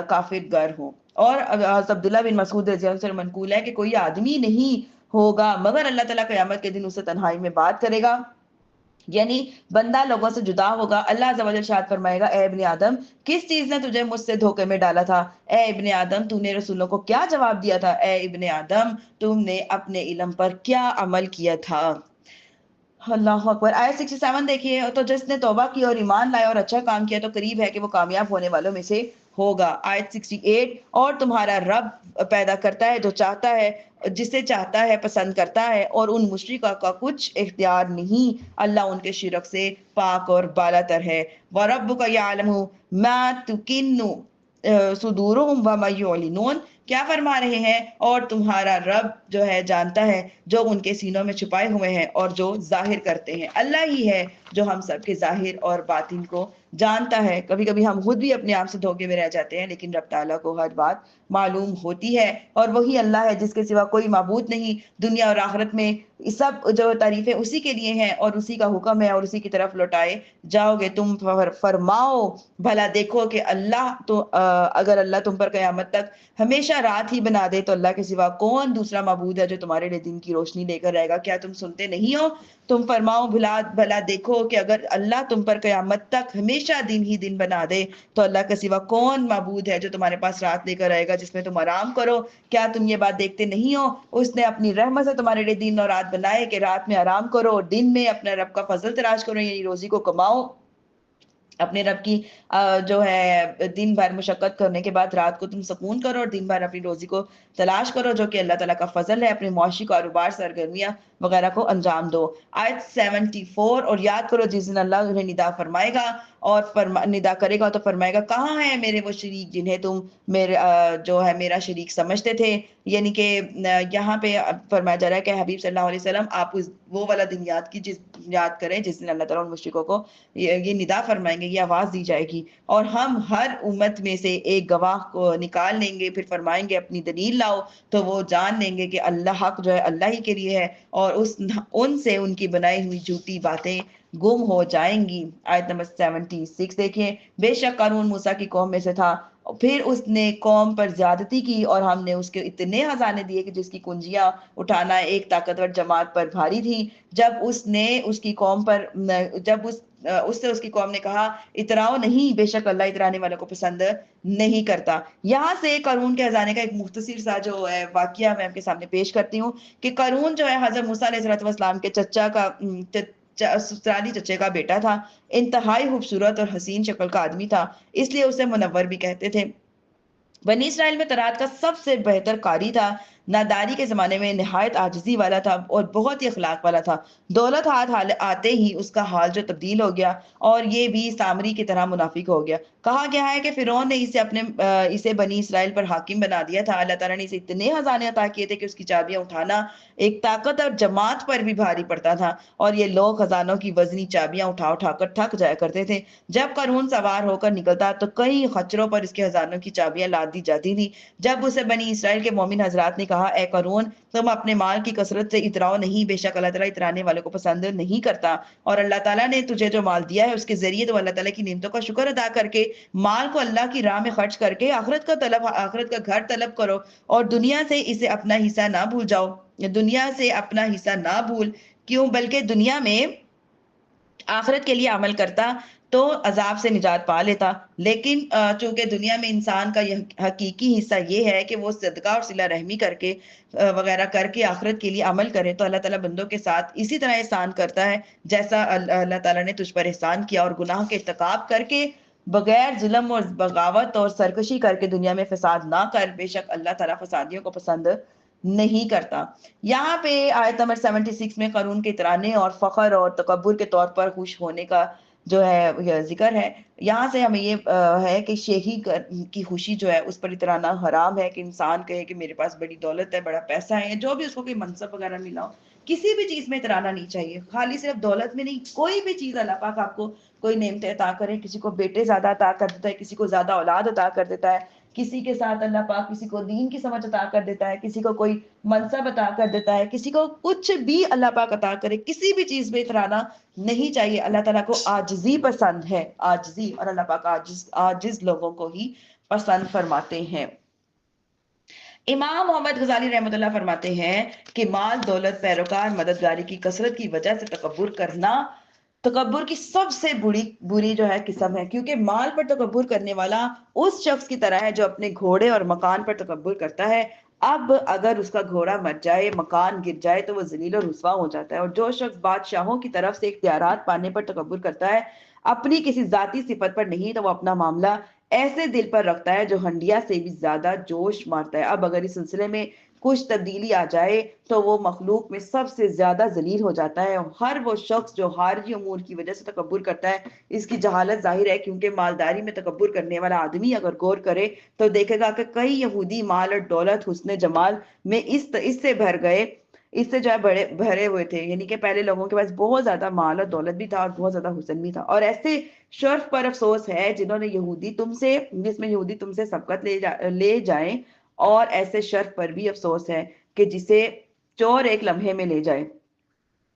S1: کافر گر ہوں. اور عبداللہ بن مسعود رضی اللہ عنہ سے منقول ہے کہ کوئی آدمی نہیں ہوگا مگر اللہ تعالیٰ قیامت کے دن اسے تنہائی میں بات کرے گا، یعنی بندہ لوگوں سے جدا ہوگا. اللہ عز و جل ارشاد فرمائے گا، اے ابن آدم، کس چیز نے تجھے مجھ سے دھوکے میں ڈالا تھا؟ اے ابن آدم، تو نے رسولوں کو کیا جواب دیا تھا؟ اے ابن آدم، تم نے اپنے علم پر کیا عمل کیا تھا؟ اللہ اکبر. آیت 67 دیکھیے. تو جس نے توبہ کی اور ایمان لایا اور اچھا کام کیا تو قریب ہے کہ وہ کامیاب ہونے والوں میں سے ہوگا. آیت 68. اور تمہارا رب پیدا کرتا ہے جو چاہتا ہے، جسے چاہتا ہے پسند کرتا ہے، اور ان مشرکہ کا کچھ اختیار نہیں، اللہ ان کے شرک سے پاک اور بالا تر ہے. وَرَبُّكَ يَعْلَمُ مَا تُكِنُّ صُدُورُهُمْ وَمَا يُعْلِنُونَ. کیا فرما رہے ہیں؟ اور تمہارا رب جو ہے جانتا ہے جو ان کے سینوں میں چھپائے ہوئے ہیں اور جو ظاہر کرتے ہیں. اللہ ہی ہے جو ہم سب کے ظاہر اور باطن کو جانتا ہے. کبھی کبھی ہم خود بھی اپنے آپ سے دھوکے میں رہ جاتے ہیں، لیکن رب تعالیٰ کو ہر بات معلوم ہوتی ہے، اور وہی اللہ ہے جس کے سوا کوئی معبود نہیں. دنیا اور آخرت میں سب جو تعریفیں اسی کے لیے ہیں، اور اسی کا حکم ہے، اور اسی کی طرف لوٹائے جاؤ گے. تم فرماؤ بھلا دیکھو کہ اگر اللہ تم پر قیامت تک ہمیشہ رات ہی بنا دے تو اللہ کے سوا کون دوسرا معبود ہے جو تمہارے لیے دن کی روشنی لے کر رہے گا؟ کیا تم سنتے نہیں ہو؟ تم فرماؤ بھلا دیکھو کہ اگر اللہ تم پر قیامت تک ہمیشہ دن ہی دن بنا دے تو اللہ کے سوا کون معبود ہے جو تمہارے پاس رات لے کر آئے گا جس میں تم آرام کرو؟ کیا تم یہ بات دیکھتے نہیں ہو؟ اس نے اپنی رحمت سے تمہارے لیے دن اور رات بنائے کہ رات میں آرام کرو اور دن میں اپنے رب کا فضل تلاش کرو، یعنی روزی کو کماؤ. اپنے رب کی جو ہے دن بھر مشقت کرنے کے بعد رات کو تم سکون کرو اور دن بھر اپنی روزی کو تلاش کرو جو کہ اللہ تعالیٰ کا فضل ہے. اپنے معاشی کاروبار، سرگرمیاں وغیرہ کو انجام دو. آیت 74. اور یاد کرو جس دن اللہ انہیں ندا فرمائے گا اور ندا کرے گا تو فرمائے گا، کہاں ہیں میرے وہ شریک جنہیں تم جو ہے میرا شریک سمجھتے تھے؟ یعنی کہ یہاں پہ فرمایا جا رہا ہے کہ حبیب صلی اللہ علیہ وسلم آپ وہ والا دن یاد کریں جس دن اللہ تعالیٰ ان مشرکوں کو یہ ندا فرمائیں گے، یہ آواز دی جائے گی، اور ہم ہر امت میں سے ایک گواہ کو نکال لیں گے، پھر فرمائیں گے اپنی دلیل لاؤ، تو وہ جان لیں گے کہ اللہ حق جو ہے اللہ ہی کے لیے ہے، اور ان سے ان کی بنائی ہوئی جھوٹی باتیں گم ہو جائیں گی۔ آیت نمبر 76 دیکھیں، بے شک قارون موسیٰ کی قوم میں سے تھا، پھر اس نے قوم پر زیادتی کی اور ہم نے اس کے اتنے خزانے دیے کہ جس کی کنجیاں اٹھانا ایک طاقتور جماعت پر بھاری تھی۔ جب اس نے اس کی قوم پر اس کی قوم نے کہا اتراؤ نہیں، بے شک اللہ اترانے والوں کو پسند نہیں کرتا۔ یہاں سے قارون کے خزانے کا ایک مختصر سا جو ہے واقعہ میں آپ کے سامنے پیش کرتی ہوں کہ قارون جو ہے حضرت موسیٰ علیہ السلام کے سسرالی چچے کا بیٹا تھا، انتہائی خوبصورت اور حسین شکل کا آدمی تھا، اس لیے اسے منور بھی کہتے تھے۔ بنی اسرائیل میں تورات کا سب سے بہتر قاری تھا، ناداری کے زمانے میں نہایت عاجزی والا تھا اور بہت ہی اخلاق والا تھا۔ دولت ہاتھ آتے ہی اس کا حال جو تبدیل ہو گیا اور یہ بھی سامری کی طرح منافق ہو گیا۔ کہا گیا ہے کہ فرعون نے اسے بنی اسرائیل پر حاکم بنا دیا تھا۔ اللہ تعالیٰ نے اسے اتنے خزانے عطا کیے تھے کہ اس کی چابیاں اٹھانا ایک طاقت اور جماعت پر بھی بھاری پڑتا تھا، اور یہ لوگ خزانوں کی وزنی چابیاں اٹھا اٹھا کر تھک جایا کرتے تھے۔ جب قارون سوار ہو کر نکلتا تو کئی خچروں پر اس کے خزانوں کی چابیاں لاد دی جاتی تھی۔ جب اسے بنی اسرائیل کے مومن حضرات نے کہا اے قارون تم اپنے مال کی کثرت سے اتراؤ نہیں، بے شک اللہ تعالیٰ اترانے والوں کو پسند نہیں کرتا، اور اللہ تعالیٰ نے تجھے جو مال دیا ہے اس کے ذریعے تو اللہ تعالیٰ کی نعمتوں کا شکر ادا کر کے مال کو اللہ کی راہ میں خرچ کر کے آخرت کا گھر طلب کرو، اور دنیا سے اسے اپنا حصہ نہ بھول جاؤ، دنیا سے اپنا حصہ نہ بھول کیوں بلکہ دنیا میں آخرت کے لیے عمل کرتا تو عذاب سے نجات پا لیتا۔ لیکن چونکہ دنیا میں انسان کا یہ حقیقی حصہ یہ ہے کہ وہ صدقہ اور صلہ رحمی کر کے وغیرہ کر کے آخرت کے لیے عمل کرے، تو اللہ تعالیٰ بندوں کے ساتھ اسی طرح احسان کرتا ہے جیسا اللہ تعالیٰ نے تجھ پر احسان کیا، اور گناہ کے ارتکاب کر کے بغیر ظلم اور بغاوت اور سرکشی کر کے دنیا میں فساد نہ کر، بے شک اللہ تعالیٰ فسادیوں کو پسند نہیں کرتا۔ یہاں پہ آیت نمبر 76 میں قارون کے اترانے اور فخر اور تکبر کے طور پر خوش ہونے کا جو ہے ذکر ہے۔ یہاں سے ہمیں یہ ہے کہ شیخی کی خوشی جو ہے اس پر اترانا حرام ہے، کہ انسان کہے کہ میرے پاس بڑی دولت ہے، بڑا پیسہ ہے، جو بھی اس کو کوئی منصب وغیرہ ملا ہو، کسی بھی چیز میں اترانا نہیں چاہیے۔ خالی صرف دولت میں نہیں، کوئی بھی چیز اللہ پاک آپ کو کوئی نعمتیں عطا کرے، کسی کو بیٹے زیادہ عطا کر دیتا ہے، کسی کو زیادہ اولاد عطا کر دیتا ہے، کسی کے ساتھ اللہ پاک کسی کو دین کی سمجھ عطا کر دیتا ہے، کسی کو کوئی منصب عطا کر دیتا ہے، کسی کو کچھ بھی اللہ پاک عطا کرے، کسی بھی چیز میں اترانا نہیں چاہیے۔ اللہ تعالیٰ کو عاجزی پسند ہے، عاجزی، اور اللہ پاک عاجز لوگوں کو ہی پسند فرماتے ہیں۔ امام محمد غزالی رحمۃ اللہ فرماتے ہیں کہ مال، دولت، پیروکار، مددگاری کی کثرت کی وجہ سے تکبر کرنا تکبر کی سب سے بری جو ہے قسم ہے، کیونکہ مال پر تکبر کرنے والا اس شخص کی طرح ہے جو اپنے گھوڑے اور مکان پر تکبر کرتا ہے۔ اب اگر اس کا گھوڑا مر جائے، مکان گر جائے تو وہ ذلیل اور رسوا ہو جاتا ہے۔ اور جو شخص بادشاہوں کی طرف سے اختیارات پانے پر تکبر کرتا ہے، اپنی کسی ذاتی صفت پر نہیں، تو وہ اپنا معاملہ ایسے دل پر رکھتا ہے جو ہنڈیا سے بھی زیادہ جوش مارتا ہے۔ اب اگر اس سلسلے میں کچھ تبدیلی آ جائے تو وہ مخلوق میں سب سے زیادہ ذلیل ہو جاتا ہے۔ ہر وہ شخص جو خارجی امور کی وجہ سے تکبر کرتا ہے، اس کی جہالت ظاہر ہے، کیونکہ مالداری میں تکبر کرنے والا آدمی اگر غور کرے تو دیکھے گا کہ کئی یہودی مال اور دولت، حسن جمال میں اس سے بھر گئے، اس سے جو ہے بھرے ہوئے تھے، یعنی کہ پہلے لوگوں کے پاس بہت زیادہ مال اور دولت بھی تھا اور بہت زیادہ حسن بھی تھا۔ اور ایسے شرف پر افسوس ہے جس میں یہودی تم سے سبقت لے جائیں، اور ایسے شرف پر بھی افسوس ہے کہ جسے چور ایک لمحے میں لے جائے۔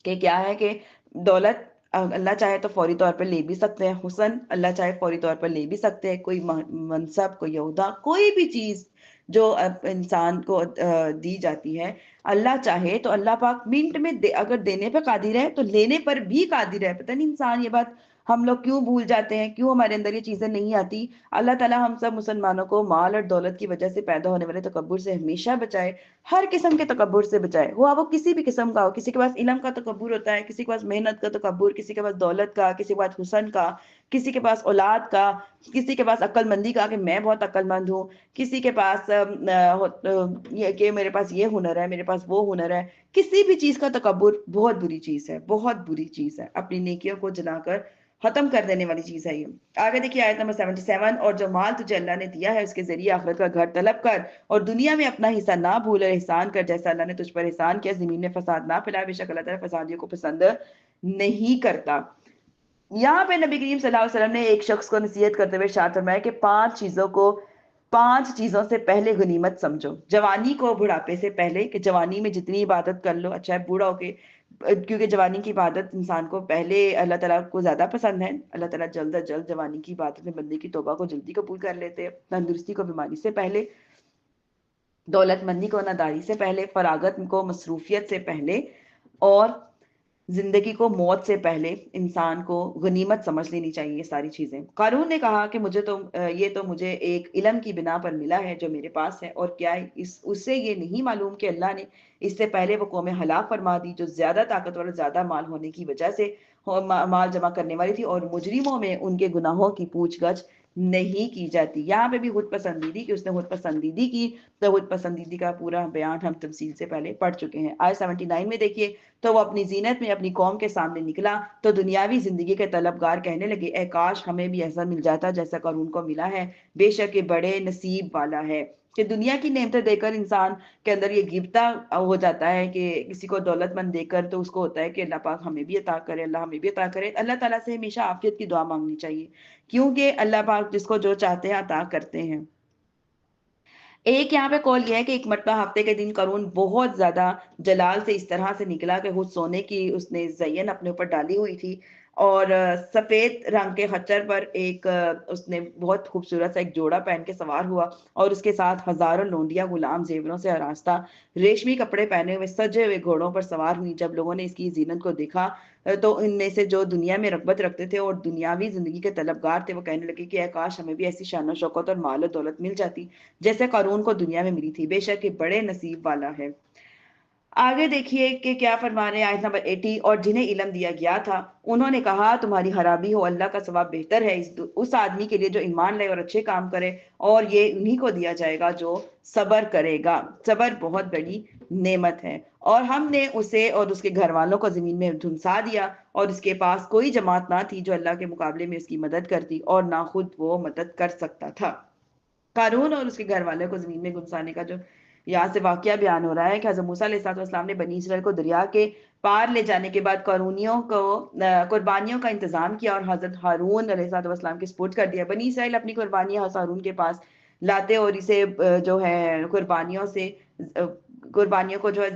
S1: کہ کیا ہے کہ دولت اللہ چاہے تو فوری طور پر لے بھی سکتے ہیں، حسن اللہ چاہے فوری طور پر لے بھی سکتے ہیں، کوئی منصب، کوئی عہدہ، کوئی بھی چیز جو انسان کو دی جاتی ہے، اللہ چاہے تو اللہ پاک منٹ میں اگر دینے پہ قادر ہے تو لینے پر بھی قادر ہے۔ پتہ نہیں انسان یہ بات ہم لوگ کیوں بھول جاتے ہیں، کیوں ہمارے اندر یہ چیزیں نہیں آتی۔ اللہ تعالیٰ ہم سب مسلمانوں کو مال اور دولت کی وجہ سے پیدا ہونے والے تکبر سے ہمیشہ بچائے، ہر قسم کے تکبر سے بچائے، وہ کسی بھی قسم کا ہو۔ کسی کے پاس علم کا تکبر ہوتا ہے، کسی کے پاس محنت کا تکبر، کسی کے پاس دولت کا، کسی کے پاس حسن کا، کسی کے پاس اولاد کا، کسی کے پاس عقل مندی کا کہ میں بہت عقل مند ہوں، کسی کے پاس یہ کہ میرے پاس یہ ہنر ہے، میرے پاس وہ ہنر ہے۔ کسی بھی چیز کا تکبر بہت بری چیز ہے، بہت بری چیز ہے، اپنی نیکیوں کو جلا کر ختم کر دینے والی چیز ہے یہ۔ آگے دیکھیے آیت نمبر 77، اور جو مال تجھے اللہ نے دیا ہے اس کے ذریعے آخرت کا گھر طلب کر، اور دنیا میں اپنا حصہ نہ بھول، اور احسان کر جیسا اللہ نے تجھ پر احسان کیا، زمین میں فساد نہ پھیلا، بے شک اللہ تعالیٰ فسادیوں کو پسند نہیں کرتا۔ یہاں پہ نبی کریم صلی اللہ علیہ وسلم نے ایک شخص کو نصیحت کرتے ہوئے ارشاد فرمایا کہ پانچ چیزوں سے پہلے غنیمت سمجھو۔ جوانی کو بڑھاپے سے پہلے، کہ جوانی میں جتنی عبادت کر لو اچھا ہے، بوڑھا ہو کے، کیونکہ جوانی کی عبادت انسان کو پہلے اللہ تعالیٰ کو زیادہ پسند ہے۔ اللہ تعالیٰ جلد از جلد جوانی کی عبادت میں بندے کی توبہ کو جلدی قبول کر لیتے ہیں، تندرستی کو بیماری سے پہلے، دولت مندی کو ناداری سے پہلے، فراغت کو مصروفیت سے پہلے، اور زندگی کو موت سے پہلے انسان کو غنیمت سمجھ لینی چاہیے یہ ساری چیزیں۔ قارون نے کہا کہ یہ تو مجھے ایک علم کی بنا پر ملا ہے جو میرے پاس ہے، اور کیا اس سے یہ نہیں معلوم کہ اللہ نے اس سے پہلے وہ قومیں ہلاک فرما دی جو زیادہ طاقتور اور زیادہ مال ہونے کی وجہ سے مال جمع کرنے والی تھی، اور مجرموں میں ان کے گناہوں کی پوچھ گچھ نہیں کی جاتی۔ یہاں پہ بھی خود پسندیدی کہ اس نے خود پسندیدی کی، تو خود پسندیدی کا پورا بیان ہم تفصیل سے پہلے پڑھ چکے ہیں۔ آیت 79 میں دیکھیے، تو وہ اپنی زینت میں اپنی قوم کے سامنے نکلا تو دنیاوی زندگی کے طلبگار کہنے لگے، اے کاش ہمیں بھی ایسا مل جاتا جیسا قارون کو ملا ہے، بے شک یہ بڑے نصیب والا ہے۔ کہ دنیا کی نعمتیں دے کر انسان کے اندر یہ غبطہ ہو جاتا ہے کہ کسی کو دولت مند دے کر تو اس کو ہوتا ہے کہ اللہ پاک ہمیں بھی عطا کرے، اللہ ہمیں بھی عطا کرے۔ اللہ تعالیٰ سے ہمیشہ عافیت کی دعا مانگنی چاہیے، کیونکہ اللہ پاک جس کو جو چاہتے ہیں عطا کرتے ہیں۔ ایک یہاں پہ قول یہ ہے کہ ایک مرتبہ ہفتے کے دن قارون بہت زیادہ جلال سے اس طرح سے نکلا کہ خود سونے کی اس نے زین اپنے اوپر ڈالی ہوئی تھی، اور سفید رنگ کے خچر پر اس نے بہت خوبصورت سا ایک جوڑا پہن کے سوار ہوا، اور اس کے ساتھ ہزاروں لونڈیاں غلام زیوروں سے آراستہ ریشمی کپڑے پہنے ہوئے سجے ہوئے گھوڑوں پر سوار ہوئی۔ جب لوگوں نے اس کی زینت کو دیکھا تو ان میں سے جو دنیا میں رغبت رکھتے تھے اور دنیاوی زندگی کے طلبگار تھے وہ کہنے لگے کہ اے کاش ہمیں بھی ایسی شان و شوکت اور مال و دولت مل جاتی جیسے قارون کو دنیا میں ملی تھی، بے شک یہ بڑے نصیب والا ہے۔ آگے دیکھیے کہ کیا فرما رہے ہیں آیت نمبر 80، اور جنہیں علم دیا گیا تھا انہوں نے کہا تمہاری خرابی ہو، اللہ کا ثواب بہتر ہے اس آدمی کے لیے جو ایمان لے اور اچھے کام کرے، اور یہ انہی کو دیا جائے گا جو صبر کرے گا۔ صبر بہت بڑی نعمت ہے، اور ہم نے اسے اور اس کے گھر والوں کو زمین میں دھنسا دیا، اور اس کے پاس کوئی جماعت نہ تھی جو اللہ کے مقابلے میں اس کی مدد کرتی، اور نہ خود وہ مدد کر سکتا تھا۔ قارون اور اس کے گھر والوں کو زمین میں گھسانے کا جو یہاں سے واقعہ بیان ہو رہا ہے کہ حضرت موسیٰ علیہ السلام نے بنی اسرائیل کو دریا کے پار لے جانے کے بعد قارونیوں کو قربانیوں کا انتظام کیا اور حضرت ہارون علیہ السلام کے سپرد کر دیا۔ بنی اسرائیل اپنی قربانیاں حضرت ہارون کے پاس لاتے اور اسے جو ہے قربانیوں کو جو ہے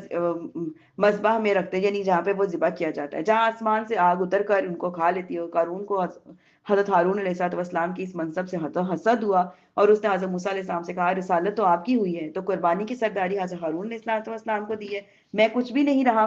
S1: مذبح میں رکھتے، یعنی جہاں پہ وہ ذبح کیا جاتا ہے، جہاں آسمان سے آگ اتر کر ان کو کھا لیتی ہے۔ قارون کو حضرت ہارون علیہ السلام کی اس منصب سے حسد ہوا، اور اس نے حضرت موسیٰ علیہ السلام سے کہا رسالت تو آپ کی ہوئی ہے، تو قربانی کی سرداری حضرت ہارون علیہ السلام کو دی ہے، میں کچھ بھی نہیں رہا،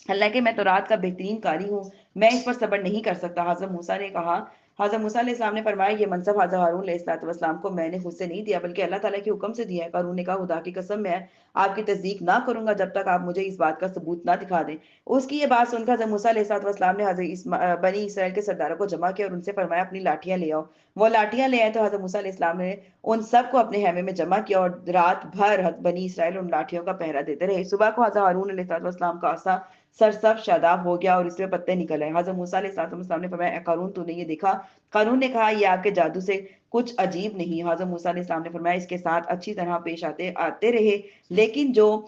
S1: حالانکہ میں تورات کا بہترین قاری ہوں، میں اس پر صبر نہیں کر سکتا۔ حضرت موسیٰ نے کہا، حضرت موسیٰ علیہ السلام نے فرمایا یہ منصب حضرت ہارون علیہ السلام کو میں نے خود سے نہیں دیا بلکہ اللہ تعالیٰ کے حکم سے دیا ہے۔ قارون نے کہا خدا کی قسم میں آپ کی تصدیق نہ کروں گا جب تک آپ مجھے اس بات کا ثبوت نہ دکھا دیں۔ اس کی یہ بات سن کر حضرت موسیٰ علیہ السلام نے حضرت بنی اسرائیل کے سرداروں کو جمع کیا اور ان سے فرمایا اپنی لاٹیاں لے آؤ۔ وہ لاٹیاں لے آئے تو حضرت موسیٰ علیہ السلام نے ان سب کو اپنے خیمے میں جمع کیا، اور رات بھر بنی اسرائیل ان لاٹھیوں کا پہرا دیتے رہے۔ صبح کو حضرت ہارون علیہ السلام کا عصا سرسب شاداب ہو گیا اور اس میں پتے نکل آئے۔ حضرت موسیٰ علیہ السلام نے فرمایا اے قارون تو نے یہ دیکھا؟ قارون نے کہا یہ آپ کے جادو سے کچھ عجیب نہیں۔ حضرت موسیٰ علیہ السلام نے فرمایا اس کے ساتھ اچھی طرح پیش آتے رہے، لیکن جو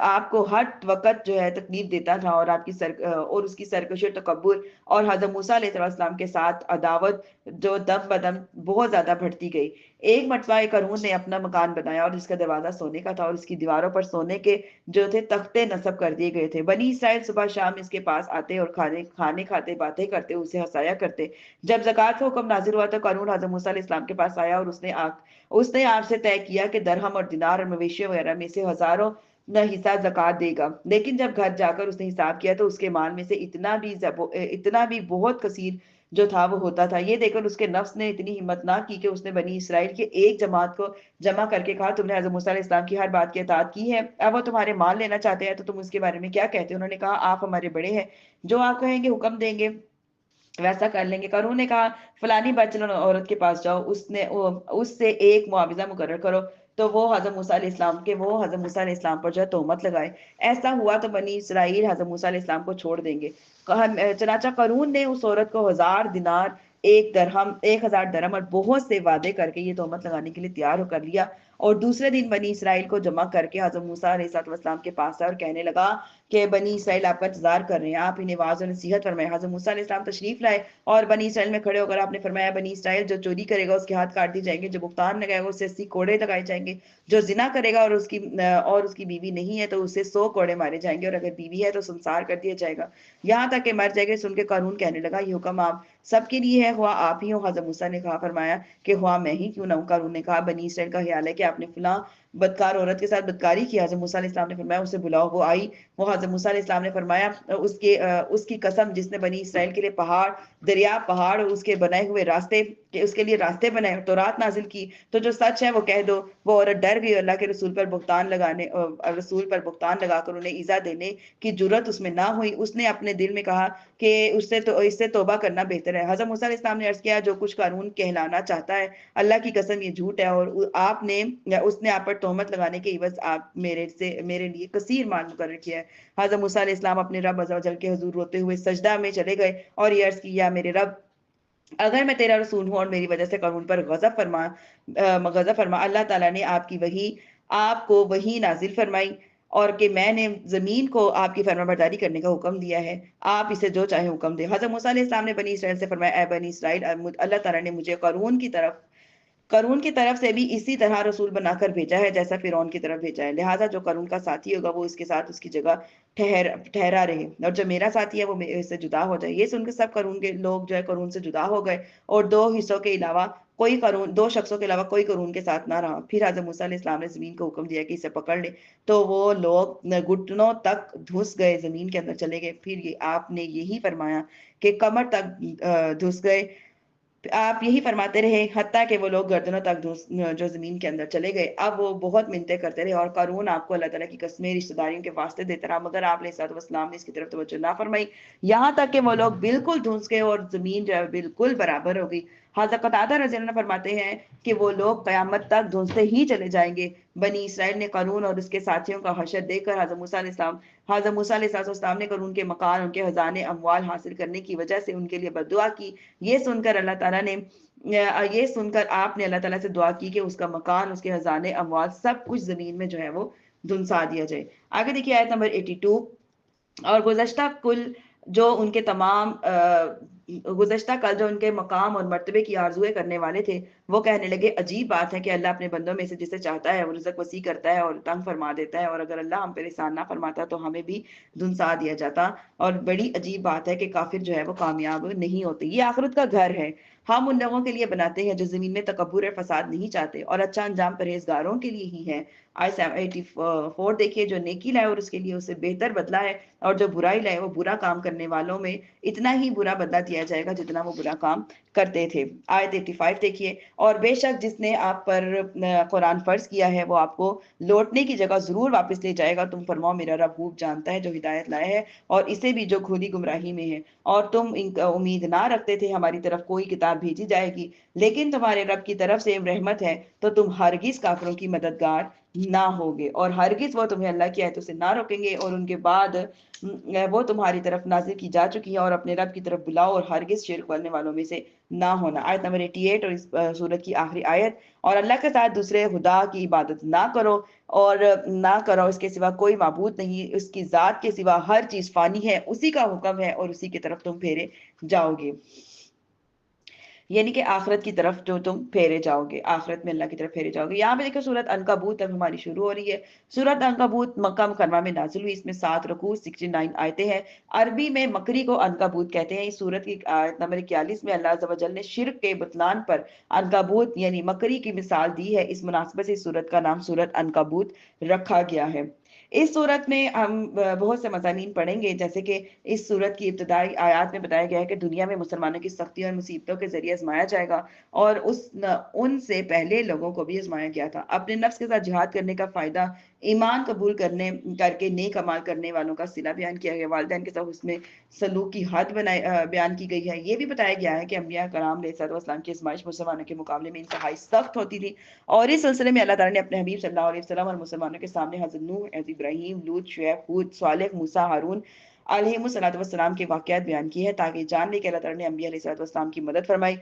S1: آپ کو ہر وقت جو ہے تکلیف دیتا تھا اور آپ کی اور اس کی سرکشی اور تکبر اور حضرت موسیٰ علیہ السلام کے ساتھ عداوت جو دم بدم بہت زیادہ بڑھتی گئی۔ ایک مرتبہ قارون نے اپنا مکان بنایا اور جس کا دروازہ سونے کا تھا اور اس کی دیواروں پر سونے کے جو تھے تختے نصب کر دیے گئے تھے۔ بنی اسرائیل صبح شام اس کے پاس آتے اور کھانے کھاتے باتیں کرتے اسے ہنسایا کرتے۔ جب زکوٰۃ کا حکم نازل ہوا تو قارون حضرت موسیٰ علیہ السلام کے پاس آیا اور اس نے آپ سے طے کیا کہ درہم اور دینار اور مویشیوں وغیرہ میں سے ہزاروں حصہ زکوٰۃ دے گا، لیکن جب گھر جا کر اس نے حساب کیا تو اس کے مال میں سے اتنا بھی بہت کثیر جو تھا وہ ہوتا تھا۔ یہ دیکھ کر اس کے نفس نے اتنی ہمت نہ کی کہ اس نے بنی اسرائیل کے ایک جماعت کو جمع کر کے کہا تم نے حضرت موسیٰ علیہ السلام کی ہر بات کی اطاعت کی ہے، اب وہ تمہارے مال لینا چاہتے ہیں تو تم اس کے بارے میں کیا کہتے ہیں؟ انہوں نے کہا آپ ہمارے بڑے ہیں، جو آپ کہیں گے حکم دیں گے ویسا کر لیں گے۔ قارون نے کہا فلانی بچلن عورت کے پاس جاؤ، اس سے ایک معاوضہ مقرر کرو تو وہ حضرت موسیٰ علیہ السلام پر جو ہے تہمت لگائے. ایسا ہوا تو بنی اسرائیل حضرت موسیٰ علیہ السلام کو چھوڑ دیں گے. چنانچہ قارون نے اس عورت کو 1000 دینار، 1000 درہم اور بہت سے وعدے کر کے یہ تہمت لگانے کے لیے تیار ہو کر لیا. اور دوسرے دن بنی اسرائیل کو جمع کر کے حضرت موسیٰ علیہ السلام کے پاس آیا اور کہنے لگا کہ بنی اسرائیل آپ کا انتظار کر رہے ہیں، آپ انہیں واعظ و نصیحت فرمائے. حضرت موسیٰ علیہ السلام تشریف لائے اور بنی اسرائیل میں کھڑے ہو کر آپ نے فرمایا، بنی اسرائیل جو چوری کرے گا اس کے ہاتھ کاٹ دی جائیں گے، جو بہتان لگائے گا اسے 80 کوڑے لگائے جائیں گے، جو زنا کرے گا اور اس کی بیوی نہیں ہے تو اسے 100 کوڑے مارے جائیں گے، اور اگر بیوی ہے تو سنسار کر دیا جائے گا یہاں تک کہ مر جائے گا. سن کے قارون کہنے لگا، یہ حکم آپ سب کے لیے ہے، ہوا آپ ہی ہو؟ حضرت موسیٰ نے کہا، فرمایا کہ ہوا میں ہی کیوں نہ ہوں. قارون نے کہا، بنی اسرائیل کا خیال ہے کہ آپ نے فلاں بدکار عورت کے ساتھ بدکاری کی. حضرت موسیٰ علیہ السلام نے فرمایا، اسے بلاؤ. وہ آئی. وہ حضرت موسیٰ علیہ السلام نے فرمایا، اس کی قسم جس نے بنی اسرائیل کے لیے دریا، پہاڑ اور اس کے بنائے ہوئے راستے، کہ اس کے لیے راستے بنائے اور تورات نازل کی، تو جو سچ ہے وہ کہہ دو. وہ عورت ڈر گئی. اللہ کے رسول پر بہتان لگا کر انہیں ایذا دینے کی جرت اس میں نہ ہوئی. اس نے اپنے دل میں کہا کہ اس سے توبہ کرنا بہتر ہے. حضرت موسیٰ علیہ السلام نے عرض کیا، جو کچھ قارون کہلانا چاہتا ہے اللہ کی قسم یہ جھوٹ ہے، اور اس نے آپ پر تہمت لگانے کے عوض آپ میرے لیے کثیر مال مقرر کیا ہے. حضرت موسیٰ علیہ السلام اپنے رب عز و جل کے حضور روتے ہوئے سجدہ میں چلے گئے اور یہ عرض کیا، میرے رب، اگر میں تیرا رسول ہوں اور میری وجہ سے قارون پر غضب فرما، اللہ تعالیٰ نے آپ کو وہی نازل فرمائی اور کہ میں نے زمین کو آپ کی فرما برداری کرنے کا حکم دیا ہے، آپ اسے جو چاہے حکم دے. حضرت موسیٰ علیہ السلام نے بنی اسرائیل سے فرمایا، اے بنی اسرائیل، اللہ تعالیٰ نے مجھے قارون کی طرف سے بھی اسی طرح رسول بنا کر بھیجا ہے جیسا فرعون کی طرف بھیجا ہے. لہٰذا جو قارون کا ساتھی ہوگا وہ اس کے ساتھ اس کی جگہ ٹھہرا رہے، اور جو میرا ساتھی ہے وہ میرے سے جدا ہو جائے. یہ سن کے سب قارون کے لوگ جو ہے قارون سے جدا ہو گئے، اور دو شخصوں کے علاوہ کوئی قارون کے ساتھ نہ رہا. پھر حضرت موسیٰ علیہ السلام نے زمین کو حکم دیا کہ اسے پکڑ لے، تو وہ لوگ گھٹنوں تک دھس گئے، زمین کے اندر چلے گئے. پھر آپ نے یہی فرمایا کہ کمر تک دھس گئے. آپ یہی فرماتے رہے حتیٰ کہ وہ لوگ گردنوں تک جو زمین کے اندر چلے گئے. اب وہ بہت منتیں کرتے رہے، اور قارون آپ کو اللہ تعالیٰ کی قسمیں رشتہ داریوں کے واسطے دیتا رہا، مگر آپ علیہ السلام نے اس کی طرف توجہ نہ فرمائی، یہاں تک کہ وہ لوگ بالکل دھنس گئے اور زمین جو ہے بالکل برابر ہو گئی. حضرت قتادہ رضی اللہ عنہ فرماتے ہیں کہ وہ لوگ قیامت تک دھنستے ہی چلے جائیں گے. بنی اسرائیل نے قارون اور اس کے ساتھیوں کا حشر دیکھ کر حضرت موسیٰ علیہ السلام نے قارون کے مکان، ان کے خزانے، اموال حاصل کرنے کی وجہ سے ان کے لیے بد دعا کی. یہ سن کر آپ نے اللہ تعالیٰ سے دعا کی کہ اس کا مکان، اس کے خزانے، اموال، سب کچھ زمین میں جو ہے وہ دھنسا دیا جائے. آگے دیکھیے آیت نمبر 82، اور گزشتہ کل جو ان کے مقام اور مرتبے کی آرزویں کرنے والے تھے وہ کہنے لگے، عجیب بات ہے کہ اللہ اپنے بندوں میں سے جسے چاہتا ہے وہ رزق وسیع کرتا ہے اور تنگ فرما دیتا ہے، اور اگر اللہ ہم پر احسان نہ فرماتا تو ہمیں بھی دھنسا دیا جاتا. اور بڑی عجیب بات ہے کہ کافر جو ہے وہ کامیاب نہیں ہوتے. یہ آخرت کا گھر ہے، ہم ان لوگوں کے لیے بناتے ہیں جو زمین میں تکبر اور فساد نہیں چاہتے، اور اچھا انجام پرہیزگاروں کے لیے ہی ہے. آیت 84 دیکھیے، جو نیکی لائے اور اس کے لیے اسے بہتر بدلہ ہے، اور جو برائی لائے وہ برا کام کرنے والوں میں اتنا ہی برا بدلہ دیا جائے گا جتنا وہ برا کام کرتے تھے. آیت 85 دیکھیے، اور بے شک جس نے آپ پر قرآن فرض کیا ہے وہ آپ کو لوٹنے کی جگہ ضرور واپس لے جائے گا. تم فرماؤ، میرا رب خوب جانتا ہے جو ہدایت لائے ہے اور اسے بھی جو کھلی گمراہی میں ہے. اور تم امید نہ رکھتے تھے ہماری طرف کوئی کتاب بھیجی جائے گی، لیکن تمہارے رب کی طرف سے رحمت ہے تو تم ہرگز کافروں کی مددگار نہ ہوگے، اور ہرگز وہ تمہیں اللہ کی آیتوں سے نہ روکیں گے، اور ان کے بعد وہ تمہاری طرف نازل کی جا چکی ہے. اور اپنے رب کی طرف بلاؤ اور ہرگز شرک کرنے والوں میں سے نہ ہونا. آیت نمبر 88 اور اس سورت کی آخری آیت، اور اللہ کے ساتھ دوسرے خدا کی عبادت نہ کرو اس کے سوا کوئی معبود نہیں، اس کی ذات کے سوا ہر چیز فانی ہے، اسی کا حکم ہے اور اسی کی طرف تم پھیرے جاؤ گے. یعنی کہ آخرت کی طرف جو تم پھیرے جاؤ گے، آخرت میں اللہ کی طرف پھیرے جاؤ گے. یہاں پہ دیکھو سورت عنکبوت اب ہماری شروع ہو رہی ہے. سورت عنکبوت مکہ مکرمہ میں نازل ہوئی، اس میں 7 رکوع 69 آیتیں ہیں. عربی میں مکری کو عنکبوت کہتے ہیں. اس سورت کی آیت نمبر 41 میں اللہ عز و جل نے شرک کے بطلان پر عنکبوت یعنی مکری کی مثال دی ہے. اس مناسبت سے اس سورت کا نام سورت عنکبوت رکھا گیا ہے. اس صورت میں ہم بہت سے مضامین پڑھیں گے، جیسے کہ اس صورت کی ابتدائی آیات میں بتایا گیا ہے کہ دنیا میں مسلمانوں کی سختی اور مصیبتوں کے ذریعے آزمایا جائے گا، اور ان سے پہلے لوگوں کو بھی آزمایا گیا تھا. اپنے نفس کے ساتھ جہاد کرنے کا فائدہ ایمان قبول کرنے کر کے نیک عمال کرنے والوں کا صلہ بیان کیا گیا، والدین کے ساتھ اس میں سلوک کی حد بیان کی گئی ہے۔ یہ بھی بتایا گیا ہے کہ انبیاء کرام علیہ السلام کی آزمائش مسلمانوں کے مقابلے میں انتہائی سخت ہوتی تھی، اور اس سلسلے میں اللہ تعالیٰ نے اپنے حبیب صلی اللہ علیہ وسلم اور مسلمانوں کے سامنے حضرت نوح، حضرت ابراہیم، لوط، شعیب، ہود، صالح، موسیٰ، ہارون علیہم السلام کے واقعات بیان کی ہے، تاکہ جان لے کہ اللہ تعالیٰ نے انبیاء علیہ السلام کی مدد فرمائی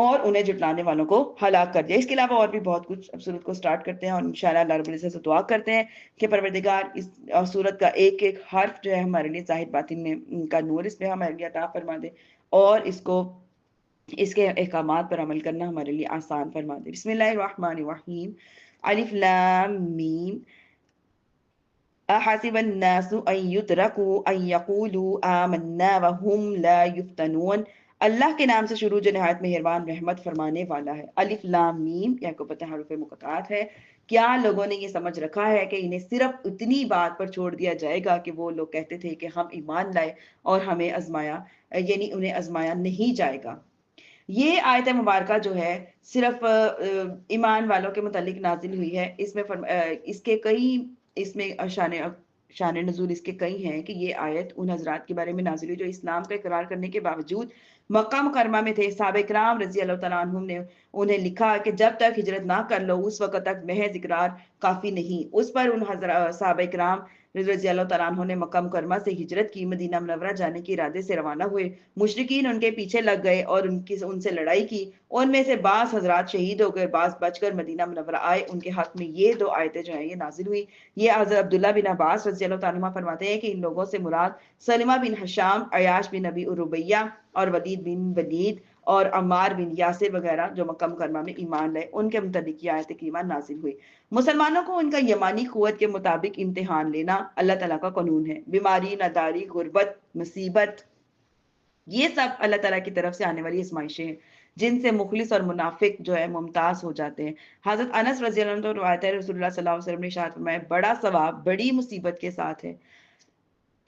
S1: اور انہیں جھٹلانے والوں کو ہلاک کر دیا۔ اس کے علاوہ اور بھی بہت کچھ۔ اب سورت کو سٹارٹ کرتے ہیں اور انشاءاللہ اللہ رب العزت سے دعا کرتے ہیں کہ پروردگار اس سورت کا ایک ایک حرف جو ہے ہمارے لیے ظاہر باطن میں کا نور اس پہ ہمارے لیے عطا فرما دے، اور اس کے احکامات پر عمل کرنا ہمارے لیے آسان فرما دے۔ بسم اللہ الرحمن الرحیم، الف لام میم، احسب الناس ان يتركوا ان يقولوا آمنا وهم لا يفتنون۔ اللہ کے نام سے شروع جو نہایت مہربان رحمت فرمانے والا ہے۔ الف لام میم، یہ کو پتہ حروف مقطعات ہے۔ کیا لوگوں نے یہ سمجھ رکھا ہے کہ انہیں صرف اتنی بات پر چھوڑ دیا جائے گا کہ وہ لوگ کہتے تھے کہ ہم ایمان لائے اور ہمیں آزمایا، یعنی انہیں آزمایا نہیں جائے گا۔ یہ آیت مبارکہ جو ہے صرف ایمان والوں کے متعلق نازل ہوئی ہے۔ اس میں شان نزول اس کے کئی ہیں کہ یہ آیت ان حضرات کے بارے میں نازل ہوئی جو اسلام کا اقرار کرنے کے باوجود مکہ مکرمہ میں تھے۔ صحابہ کرام رضی اللہ تعالیٰ عنہم نے انہیں لکھا کہ جب تک ہجرت نہ کر لو اس وقت تک محض اقرار کافی نہیں۔ اس پر ان صحابہ کرام رضی اللہ تعالیٰ عنہ نے مکہ مکرمہ سے ہجرت کی، مدینہ منورہ جانے کے ارادے سے روانہ ہوئے۔ مشرکین ان کے پیچھے لگ گئے اور ان سے لڑائی کی۔ ان میں سے بعض حضرات شہید ہو گئے، بعض بچ کر مدینہ منورہ آئے۔ ان کے حق میں یہ دو آیتیں جو ہیں یہ نازل ہوئی۔ یہ حضرت عبداللہ بن عباس رضی اللہ تعالیٰ عنہ فرماتے ہیں کہ ان لوگوں سے مراد سلمہ بن حشام، عیاش بن ابی ربیہ اور ولید بن ولید اور عمار بن یاسر وغیرہ جو مکہ مکرمہ میں ایمان لائے، ان کے متعلق یہ آیت کریمہ نازل ہوئی۔ مسلمانوں کو ان کا یمانی قوت کے مطابق امتحان لینا اللہ تعالیٰ کا قانون ہے۔ بیماری، ناداری، غربت، مصیبت، یہ سب اللہ تعالیٰ کی طرف سے آنے والی آزمائشیں ہیں جن سے مخلص اور منافق جو ہے ممتاز ہو جاتے ہیں۔ حضرت انس رضی اللہ عنہ روایت ہے، رسول اللہ صلی اللہ علیہ وسلم نے ارشاد فرمایا، بڑا ثواب بڑی مصیبت کے ساتھ ہے۔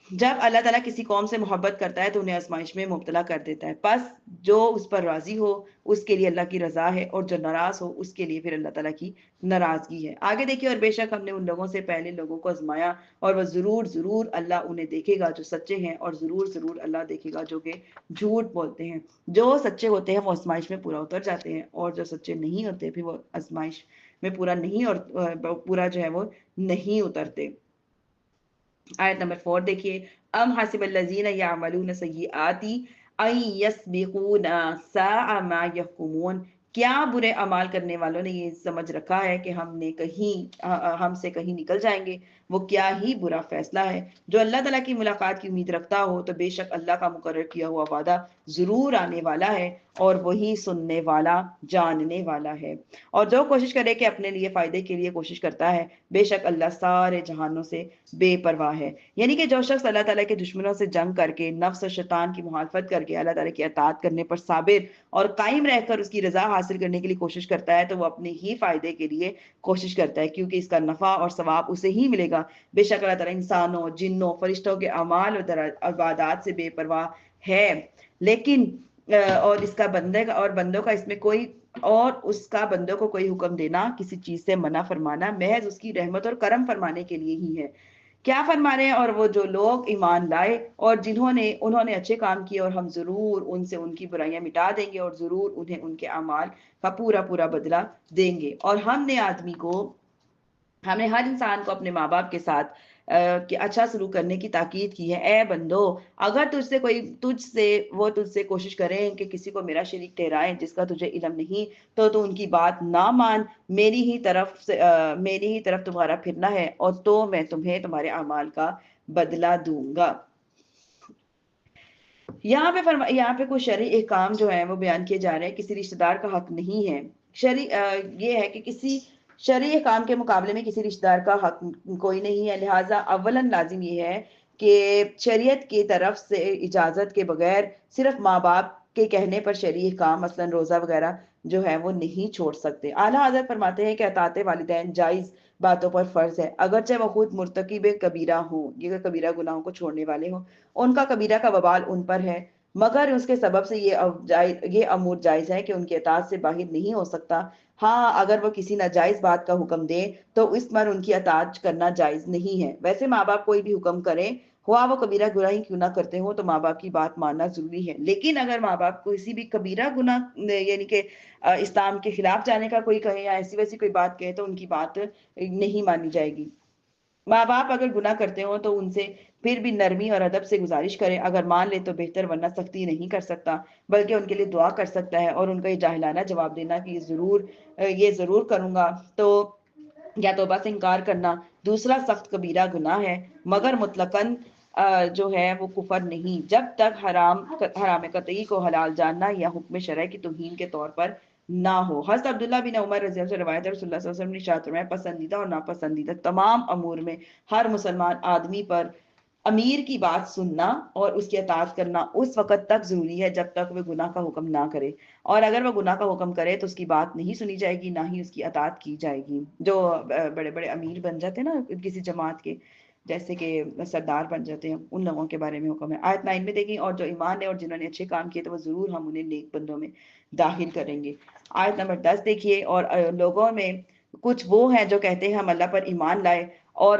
S1: جب اللہ تعالیٰ کسی قوم سے محبت کرتا ہے تو انہیں آزمائش میں مبتلا کر دیتا ہے، پس جو اس پر راضی ہو اس کے لیے اللہ کی رضا ہے، اور جو ناراض ہو اس کے لیے پھر اللہ تعالیٰ کی ناراضگی ہے۔ آگے دیکھیے، اور بے شک ہم نے ان لوگوں سے پہلے لوگوں کو آزمایا، اور وہ ضرور ضرور اللہ انہیں دیکھے گا جو سچے ہیں، اور ضرور ضرور اللہ دیکھے گا جو کہ جھوٹ بولتے ہیں۔ جو سچے ہوتے ہیں وہ آزمائش میں پورا اتر جاتے ہیں، اور جو سچے نہیں ہوتے پھر وہ آزمائش میں پورا جو ہے وہ نہیں اترتے۔ آیت نمبر 4 دیکھیے، ام حسب الذین یعملون سیئات ان یسبقونا ساء ما یحکمون۔ کیا برے اعمال کرنے والوں نے یہ سمجھ رکھا ہے کہ ہم سے کہیں نکل جائیں گے؟ وہ کیا ہی برا فیصلہ ہے۔ جو اللہ تعالیٰ کی ملاقات کی امید رکھتا ہو تو بے شک اللہ کا مقرر کیا ہوا وعدہ ضرور آنے والا ہے، اور وہی سننے والا جاننے والا ہے۔ اور جو کوشش کرے کہ اپنے لیے فائدے کے لیے کوشش کرتا ہے، بے شک اللہ سارے جہانوں سے بے پرواہ ہے۔ یعنی کہ جو شخص اللہ تعالیٰ کے دشمنوں سے جنگ کر کے، نفس و شیطان کی مخالفت کر کے، اللہ تعالیٰ کی اطاعت کرنے پر صابر اور قائم رہ کر اس کی رضا حاصل کرنے کے لیے کوشش کرتا ہے، تو وہ اپنے ہی فائدے کے لیے کوشش کرتا ہے، کیونکہ اس کا نفع اور ثواب اسے ہی ملے گا۔ بے شک اللہ تعالیٰ انسانوں، جنوں، فرشتوں کے اعمال اور عبادات سے بے پرواہ ہے، لیکن اور بندوں کا اس میں بندوں کو کوئی حکم دینا، کسی چیز سے منع فرمانا محض اس کی رحمت اور کرم فرمانے کے لیے ہی ہے۔ کیا فرما رہے ہیں؟ اور وہ جو لوگ ایمان لائے اور انہوں نے اچھے کام کیے، اور ہم ضرور ان سے ان کی برائیاں مٹا دیں گے، اور ضرور انہیں ان کے اعمال کا پورا پورا بدلہ دیں گے۔ اور ہم نے ہر انسان کو اپنے ماں باپ کے ساتھ کہ اچھا سلوک کرنے کی تاکید کی ہے۔ اے بندو، اگر تجھ سے کوشش کریں کہ کسی کو میرا شریک ٹھہرائیں جس کا تجھے علم نہیں، تو ان کی بات نہ مان، میری ہی طرف تمہارا پھرنا ہے، اور تو میں تمہیں تمہارے اعمال کا بدلہ دوں گا۔ یہاں پہ کچھ شرعی احکام جو ہیں وہ بیان کیے جا رہے ہیں۔ کسی رشتہ دار کا حق نہیں ہے، یہ ہے کہ کسی شرعی احکام کے مقابلے میں کسی رشتہ دار کا حق کوئی نہیں ہے، لہٰذا اولاً لازم یہ ہے کہ شریعت کی طرف سے اجازت کے بغیر صرف ماں باپ کے کہنے پر شرعی احکام مثلاً روزہ وغیرہ جو ہے وہ نہیں چھوڑ سکتے۔ اعلیٰ حضرت فرماتے ہیں کہ اطاعت والدین جائز باتوں پر فرض ہے، اگرچہ وہ خود مرتکب کبیرہ ہوں، یہ کبیرہ گناہوں کو چھوڑنے والے ہوں، ان کا کبیرہ کا وبال ان پر ہے، مگر اس کے سبب سے یہ امور جائز ہے کہ ان کی اطاعت سے باہر نہیں ہو سکتا۔ ہاں اگر وہ کسی ناجائز بات کا حکم دیں تو اس پر ان کی اطاعت کرنا جائز نہیں ہے۔ ویسے ماں باپ کوئی بھی حکم کریں، ہوا وہ کبیرہ گناہ ہی کیوں نہ کرتے ہوں، تو ماں باپ کی بات ماننا ضروری ہے۔ لیکن اگر ماں باپ کو کسی بھی کبیرہ گناہ یعنی کہ اسلام کے خلاف جانے کا کوئی کہے یا ایسی ویسی کوئی بات کہے تو ان کی بات نہیں مانی جائے گی۔ ماں باپ اگر گناہ کرتے ہوں تو ان سے پھر بھی نرمی اور ادب سے گزارش کرے، اگر مان لے تو بہتر، ورنہ سختی نہیں کر سکتا، بلکہ ان کے لیے دعا کر سکتا ہے اور ان کا یہ جاہلانہ جواب دینا کہ یہ ضرور کروں گا تو یا توبہ سے انکار کرنا دوسرا سخت کبیرہ گناہ ہے، مگر مطلقاً جو ہے وہ کفر نہیں، جب تک حرام قطعی کو حلال جاننا یا حکم شرع کی توہین کے طور پر نہ ہو۔ حضرت عبداللہ بن عمر رضی اللہ عنہ سے روایت ہے، رسول اللہ صلی اللہ علیہ وسلم نے ارشاد فرمایا، پسندیدہ اور ناپسندیدہ تمام امور میں ہر مسلمان آدمی پر امیر کی بات سننا اور اس کی اطاعت کرنا اس وقت تک ضروری ہے جب تک وہ گناہ کا حکم نہ کرے، اور اگر وہ گناہ کا حکم کرے تو اس کی بات نہیں سنی جائے گی، نہ ہی اس کی اطاعت کی جائے گی۔ جو بڑے بڑے امیر بن جاتے ہیں نا کسی جماعت کے، جیسے کہ سردار بن جاتے ہیں، ان لوگوں کے بارے میں حکم ہے۔ آیت 9 میں دیکھیں، اور جو ایمان ہے اور جنہوں نے اچھے کام کیے تو وہ ضرور ہم انہیں نیک بندوں میں داخل کریں گے۔ آیت نمبر 10 دیکھیے، اور لوگوں میں کچھ وہ ہیں جو کہتے ہیں ہم اللہ پر ایمان لائے، اور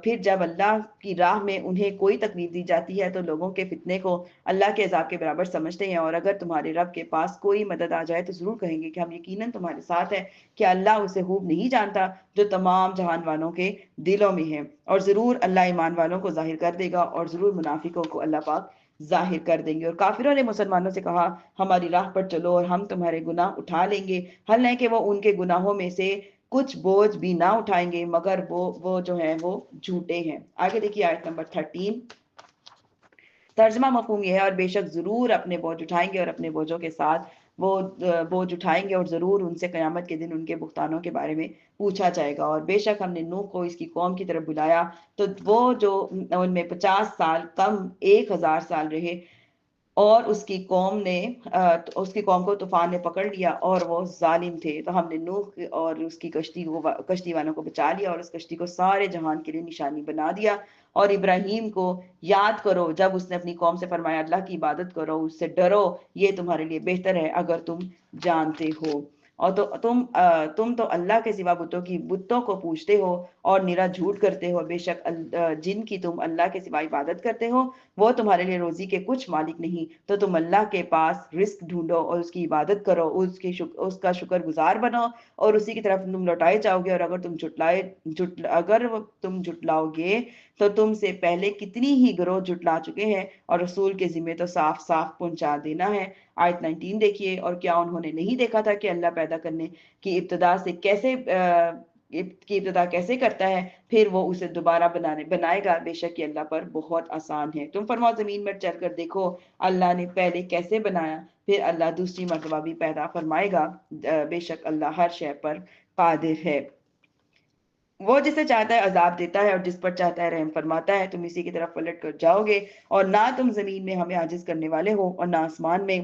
S1: پھر جب اللہ کی راہ میں انہیں کوئی تکلیف دی جاتی ہے تو لوگوں کے فتنے کو اللہ کے عذاب کے برابر سمجھتے ہیں، اور اگر تمہارے رب کے پاس کوئی مدد آ جائے تو ضرور کہیں گے کہ ہم یقیناً تمہارے ساتھ ہیں، کہ اللہ اسے خوب نہیں جانتا جو تمام جہان والوں کے دلوں میں ہے، اور ضرور اللہ ایمان والوں کو ظاہر کر دے گا، اور ضرور منافقوں کو اللہ پاک ظاہر کر دیں گے۔ اور کافروں نے مسلمانوں سے کہا ہماری راہ پر چلو اور ہم تمہارے گناہ اٹھا لیں گے، حال ہے کہ وہ ان کے گناہوں میں سے کچھ بوجھ بھی نہ اٹھائیں گے، مگر وہ جو ہیں وہ جھوٹے ہیں۔ آگے دیکھیے آیت نمبر 13، ترجمہ مفہوم یہ ہے، اور بے شک ضرور اپنے بوجھ اٹھائیں گے اور اپنے بوجھوں کے ساتھ وہ بوجھ اٹھائیں گے، اور ضرور ان سے قیامت کے دن ان کے بہتانوں کے بارے میں پوچھا جائے گا۔ اور بے شک ہم نے نوح کو اس کی قوم کی طرف بلایا تو وہ جو ان میں 50 سال کم 1000 سال رہے، اور اس کی قوم کو طوفان نے پکڑ لیا اور وہ ظالم تھے، تو ہم نے نوح اور اس کی کشتی والوں کو بچا لیا، اور اس کشتی کو سارے جہان کے لیے نشانی بنا دیا۔ اور ابراہیم کو یاد کرو جب اس نے اپنی قوم سے فرمایا اللہ کی عبادت کرو، اس سے ڈرو، یہ تمہارے لیے بہتر ہے اگر تم جانتے ہو، اور تم تو اللہ کے سوا بتوں کو پوجتے ہو اور نرا جھوٹ کرتے ہو، بے شک جن کی تم اللہ کے سوا عبادت کرتے ہو وہ تمہارے لیے روزی کے کچھ مالک نہیں، تو تم اللہ کے پاس رزق ڈھونڈو اور اس کی عبادت کرو، اس کا شکر گزار بنو، اور اسی کی طرف تم لوٹائے جاؤ گے، اور اگر تم جھٹلاؤ گے تو تم سے پہلے کتنی ہی گروہ جھٹلا چکے ہیں، اور رسول کے ذمہ تو صاف صاف پہنچا دینا ہے۔ آیت 19 دیکھیے، اور کیا انہوں نے نہیں دیکھا تھا کہ اللہ پیدا کرنے کی ابتدا کیسے کرتا ہے، پھر وہ اسے دوبارہ بنائے گا، بے شک یہ اللہ پر بہت آسان ہے۔ تم فرماؤ زمین میں چل کر دیکھو اللہ نے پہلے کیسے بنایا، پھر اللہ دوسری مرتبہ بھی پیدا فرمائے گا، بے شک اللہ ہر شے پر قادر ہے۔ وہ جسے چاہتا ہے عذاب دیتا ہے اور جس پر چاہتا ہے رحم فرماتا ہے، تم اسی کی طرف پلٹ کر جاؤ گے، اور نہ تم زمین میں ہمیں عاجز کرنے والے ہو اور نہ آسمان میں،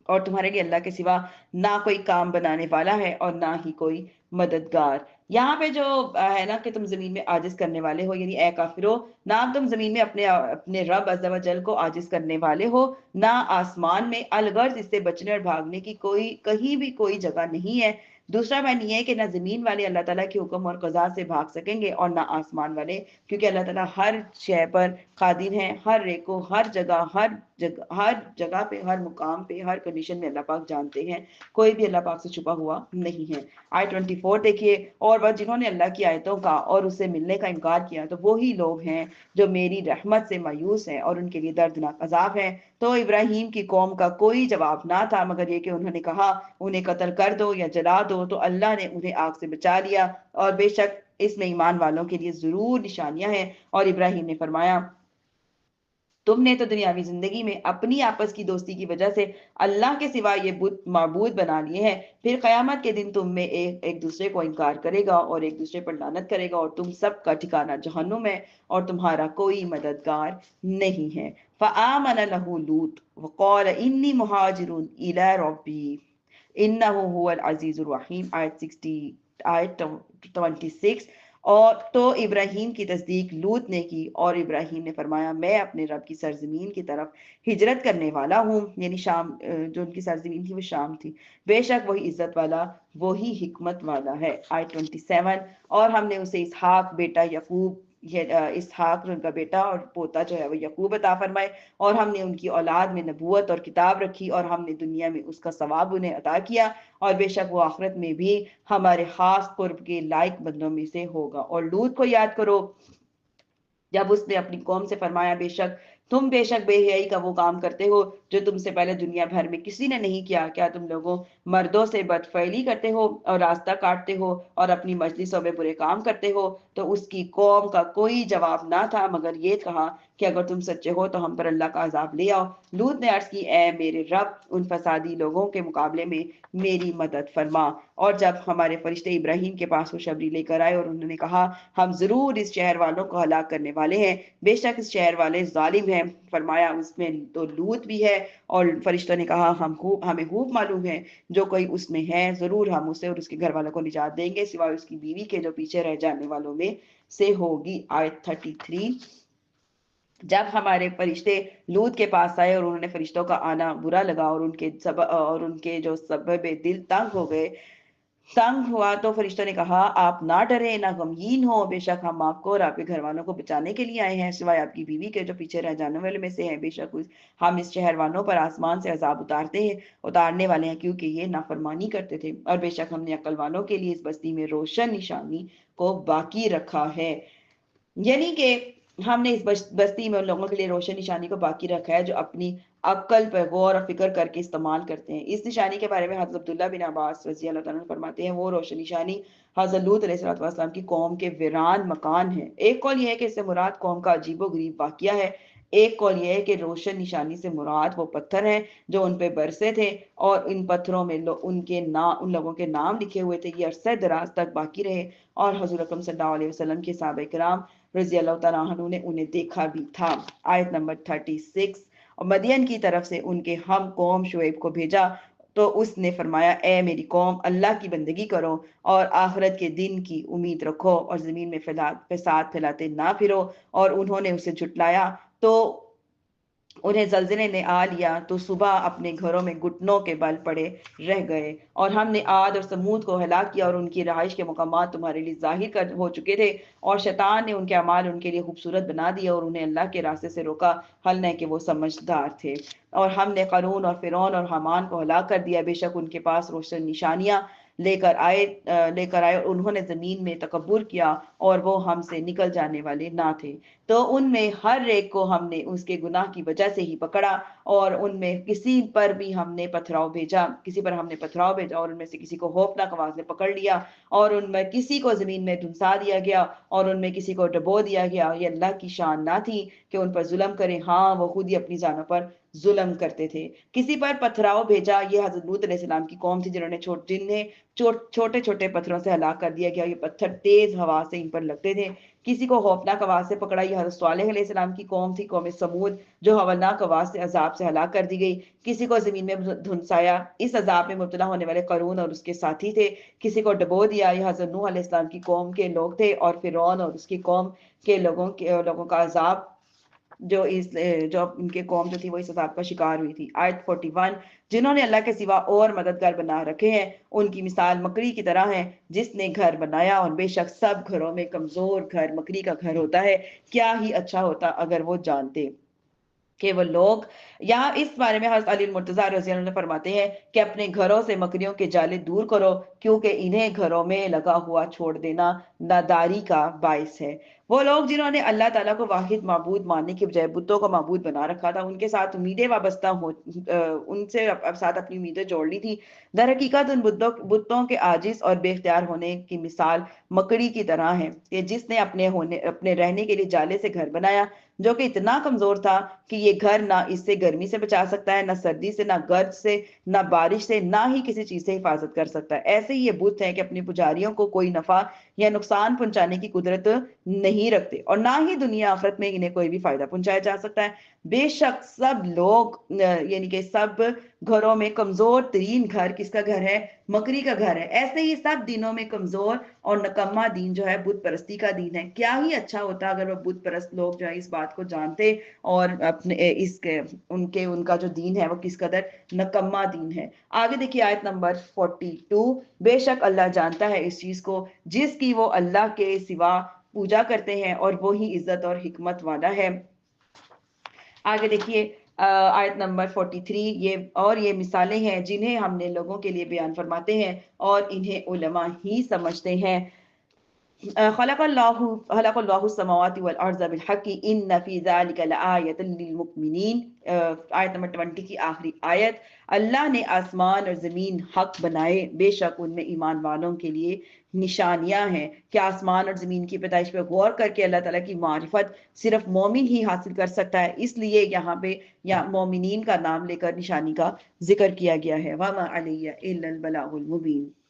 S1: اور تمہارے لیے اللہ کے سوا نہ کوئی کام بنانے والا ہے اور نہ ہی کوئی مددگار۔ یہاں پہ جو ہے نا کہ تم زمین میں عاجز کرنے والے ہو، یعنی اے کافرو، نہ تم زمین میں اپنے رب عز و جل کو عاجز کرنے والے ہو، نہ آسمان میں، الغرض اس سے بچنے اور بھاگنے کی کہیں بھی کوئی جگہ نہیں ہے۔ دوسرا معنی یہ ہے کہ نہ زمین والے اللہ تعالیٰ کے حکم اور قضا سے بھاگ سکیں گے اور نہ آسمان والے، کیونکہ اللہ تعالیٰ ہر شے پر قادر ہیں، ہر ایک کو ہر جگہ پہ، ہر مقام پہ، ہر کنڈیشن میں اللہ پاک جانتے ہیں، کوئی بھی اللہ پاک سے چھپا ہوا نہیں ہے۔ آیت 24 دیکھیے، اور وہ جنہوں نے اللہ کی آیتوں کا اور اس سے ملنے کا انکار کیا تو وہی لوگ ہیں جو میری رحمت سے مایوس ہیں اور ان کے لیے دردناک عذاب ہے۔ تو ابراہیم کی قوم کا کوئی جواب نہ تھا مگر یہ کہ انہوں نے کہا انہیں قتل کر دو یا جلا دو، تو اللہ نے انہیں آگ سے بچا لیا، اور بے شک اس میں ایمان والوں کے لیے ضرور نشانیاں ہیں۔ اور ابراہیم نے فرمایا تم نے تو دنیاوی زندگی میں اپنی آپس کی دوستی کی وجہ سے اللہ کے سوا یہ بت معبود بنا لیے ہیں، پھر قیامت کے دن تم میں ایک دوسرے کو انکار کرے گا اور ایک دوسرے پر لعنت کرے گا، اور تم سب کا ٹھکانہ جہنم ہے اور تمہارا کوئی مددگار نہیں ہے۔ فآمن له لوط وقال انی مہاجر الی ربی انہ هو العزیز الرحیم۔ آیت 26، اور تو ابراہیم کی تصدیق لوط نے کی، اور ابراہیم نے فرمایا میں اپنے رب کی سرزمین کی طرف ہجرت کرنے والا ہوں، یعنی شام، جو ان کی سرزمین تھی وہ شام تھی، بے شک وہی عزت والا، وہی حکمت والا ہے۔ آیت 27، اور ہم نے اسے اسحاق بیٹا یعقوب، اسحاق ان کا بیٹا اور پوتا جو ہے وہ یعقوب عطا فرمائے، اور ہم نے ان کی اولاد میں نبوت اور کتاب رکھی، اور ہم نے دنیا میں اس کا ثواب انہیں عطا کیا، اور بے شک وہ آخرت میں بھی ہمارے خاص قرب کے لائق بندوں میں سے ہوگا۔ اور لوط کو یاد کرو جب اس نے اپنی قوم سے فرمایا تم بے شک بے حیائی کا وہ کام کرتے ہو جو تم سے پہلے دنیا بھر میں کسی نے نہیں کیا، کیا تم لوگوں مردوں سے بدفعلی کرتے ہو اور راستہ کاٹتے ہو اور اپنی مجلسوں میں برے کام کرتے ہو؟ تو اس کی قوم کا کوئی جواب نہ تھا مگر یہ کہا کہ اگر تم سچے ہو تو ہم پر اللہ کا عذاب لے آؤ۔ لوط نے عرض کی اے میرے رب، ان فسادی لوگوں کے مقابلے میں میری مدد فرما۔ اور جب ہمارے فرشتے ابراہیم کے پاس خوشخبری لے کر آئے اور انہوں نے کہا ہم ضرور اس شہر والوں کو ہلاک کرنے والے ہیں، بے شک اس شہر والے ظالم ہیں، فرمایا اس میں تو لوط بھی ہے۔ اور فرشتوں نے کہا ہمیں خوب معلوم ہے جو کوئی اس میں ہے، ضرور ہم اسے اور اس کے گھر والوں کو نجات دیں گے سوائے اس کی بیوی کے جو پیچھے رہ جانے والوں میں سے ہوگی۔ آیت 33، جب ہمارے فرشتے لوط کے پاس آئے اور انہوں نے فرشتوں کا آنا برا لگا اور ان کے جو سبب دل تنگ ہوا تو فرشتوں نے کہا آپ نہ ڈریں نہ غمگین ہو، بے شک ہم آپ کو اور آپ کے گھر والوں کو بچانے کے لیے آئے ہیں سوائے آپ کی بیوی کے جو پیچھے رہ جانے والے میں سے ہیں، بے شک ہم اس شہر والوں پر آسمان سے عذاب اتارنے والے ہیں کیونکہ یہ نافرمانی کرتے تھے، اور بے شک ہم نے عقل والوں کے لیے اس بستی میں روشن نشانی کو باقی رکھا ہے۔ یعنی کہ ہم نے اس بستی میں ان لوگوں کے لیے روشن نشانی کو باقی رکھا ہے جو اپنی عقل پر غور اور فکر کر کے استعمال کرتے ہیں۔ اس نشانی کے بارے میں حضرت عبداللہ بن عباس رضی اللہ تعالیٰ عنہ فرماتے ہیں وہ روشن نشانی حضرت لوط علیہ السلام کی قوم کے ویران مکان ہے۔ ایک قول یہ ہے کہ اس سے مراد قوم کا عجیب و غریب واقعہ ہے، ایک قول یہ ہے کہ روشن نشانی سے مراد وہ پتھر ہیں جو ان پہ برسے تھے اور ان پتھروں میں ان لوگوں کے نام لکھے ہوئے تھے، یہ عرصہ دراز تک باقی رہے، اور حضور اکرم صلی اللہ علیہ وسلم کے صحابہ کرام رضی اللہ تعالیٰ عنہ نے انہیں دیکھا بھی تھا۔ آیت نمبر 36، اور مدین کی طرف سے ان کے ہم قوم شعیب کو بھیجا تو اس نے فرمایا اے میری قوم اللہ کی بندگی کرو اور آخرت کے دن کی امید رکھو اور زمین میں فساد پھیلاتے نہ پھرو، اور انہوں نے اسے جھٹلایا تو انہیں زلزلے نے آ لیا تو صبح اپنے گھروں میں گھٹنوں کے بل پڑے رہ گئے، اور ہم نے عاد اور سمود کو ہلاک کیا اور ان کی رہائش کے مقامات تمہارے لیے ظاہر ہو چکے تھے، اور شیطان نے ان کے اعمال ان کے لیے خوبصورت بنا دیا اور انہیں اللہ کے راستے سے روکا، حل نہیں کہ وہ سمجھدار تھے۔ اور ہم نے قارون اور فرعون اور حامان کو ہلاک کر دیا، بے شک ان کے پاس روشن نشانیاں لے کر آئے اور انہوں نے زمین میں تکبر کیا اور وہ ہم سے نکل جانے والے نہ تھے، تو ان میں ہر ایک کو ہم نے اس کے گناہ کی وجہ سے ہی پکڑا، اور ان میں کسی پر ہم نے پتھراؤ بھیجا اور ان میں سے کسی کو خوفناک آواز نے پکڑ لیا، اور ان میں کسی کو زمین میں دھنسا دیا گیا اور ان میں کسی کو ڈبو دیا گیا۔ یہ اللہ کی شان نہ تھی کہ ان پر ظلم کریں، ہاں وہ خود ہی اپنی جانوں پر ظلم کرتے تھے۔ کسی پر پتھراؤ بھیجا، یہ حضرت لوط علیہ السلام کی قوم تھی جنہیں چھوٹے چھوٹے پتھروں سے ہلاک کر دیا گیا، یہ پتھر تیز ہوا سے ان پر لگتے تھے۔ کسی کو خوفناک آواز سے پکڑا، یہ حضرت صالح علیہ السلام کی قوم تھی، قوم سمود، جو ہولناک آواز سے عذاب سے ہلاک کر دی گئی۔ کسی کو زمین میں دھنسایا، اس عذاب میں مبتلا ہونے والے قارون اور اس کے ساتھی تھے۔ کسی کو ڈبو دیا، یہ حضرت نوح علیہ السلام کی قوم کے لوگ تھے، اور فرعون اور اس کی قوم کے لوگوں کا عذاب جو ان کے قوم جو تھی وہ اس عذاب کا شکار ہوئی تھی۔ آیت 41، جنہوں نے اللہ کے سوا اور مددگار بنا رکھے ہیں ان کی مثال مکڑی کی طرح ہے جس نے گھر بنایا، اور بے شک سب گھروں میں کمزور گھر مکڑی کا گھر ہوتا ہے، کیا ہی اچھا ہوتا اگر وہ جانتے کہ وہ لوگ۔ یہاں اس بارے میں حضرت علی المرتضیٰ رضی اللہ عنہ فرماتے ہیں کہ اپنے گھروں سے مکڑیوں کے جالے دور کرو کیونکہ انہیں گھروں میں لگا ہوا چھوڑ دینا ناداری کا باعث ہے۔ وہ لوگ جنہوں نے اللہ تعالیٰ کو واحد معبود ماننے کی بجائے بتوں کو معبود بنا رکھا تھا، ان کے ساتھ امیدیں وابستہ ان سے ساتھ اپنی امیدیں جوڑ لی تھی، در حقیقت ان بتوں کے عاجز اور بے اختیار ہونے کی مثال مکڑی کی طرح ہے کہ جس نے اپنے رہنے کے لیے جالے سے گھر بنایا جو کہ اتنا کمزور تھا کہ یہ گھر نہ اس سے گرمی سے بچا سکتا ہے، نہ سردی سے، نہ گرد سے، نہ بارش سے، نہ ہی کسی چیز سے حفاظت کر سکتا ہے۔ ایسے ہی یہ بت ہے کہ اپنی پجاریوں کو کوئی نفع یا نقصان پہنچانے کی قدرت نہیں نہیں رکھتے اور نہ ہی دنیا آخرت میں انہیں کوئی بھی فائدہ پہنچایا جا سکتا ہے۔ بے شک سب لوگ یعنی کہ سب گھروں میں کمزور ترین گھر کس کا گھر ہے؟ مکری کا گھر ہے۔ ایسے ہی سب دینوں میں کمزور اور نکما دین جو ہے بت پرستی کا دین ہے۔ کیا ہی اچھا ہوتا اگر وہ بت پرست لوگ جو ہے اس بات کو جانتے اور اپنے ان کا جو دین ہے وہ کس قدر نکما دین ہے۔ آگے دیکھیے آیت نمبر 42، بے شک اللہ جانتا ہے اس چیز کو جس کی وہ اللہ کے سوا پوجا کرتے ہیں اور وہی عزت اور حکمت والا ہے۔ آگے دیکھیے آیت نمبر 43، یہ مثالیں ہیں جنہیں ہم نے لوگوں کے لیے بیان فرماتے ہیں اور انہیں علماء ہی سمجھتے ہیں۔ خلق اللہ السماوات والارض بالحق ان فی ذلک لآیۃ للمؤمنین، آیت نمبر 20 کی آخری آیت۔ اللہ نے آسمان اور زمین حق بنائے، بے شک ان میں ایمان والوں کے لیے نشانیاں ہیں۔ کہ آسمان اور زمین کی پیدائش پہ غور کر کے اللہ تعالیٰ کی معرفت صرف مومن ہی حاصل کر سکتا ہے، اس لیے یہاں پہ مومنین کا نام لے کر نشانی کا ذکر کیا گیا ہے۔ وَمَا عَلَيَّ إِلَّا الْبَلَاغُ الْمُبِينُ۔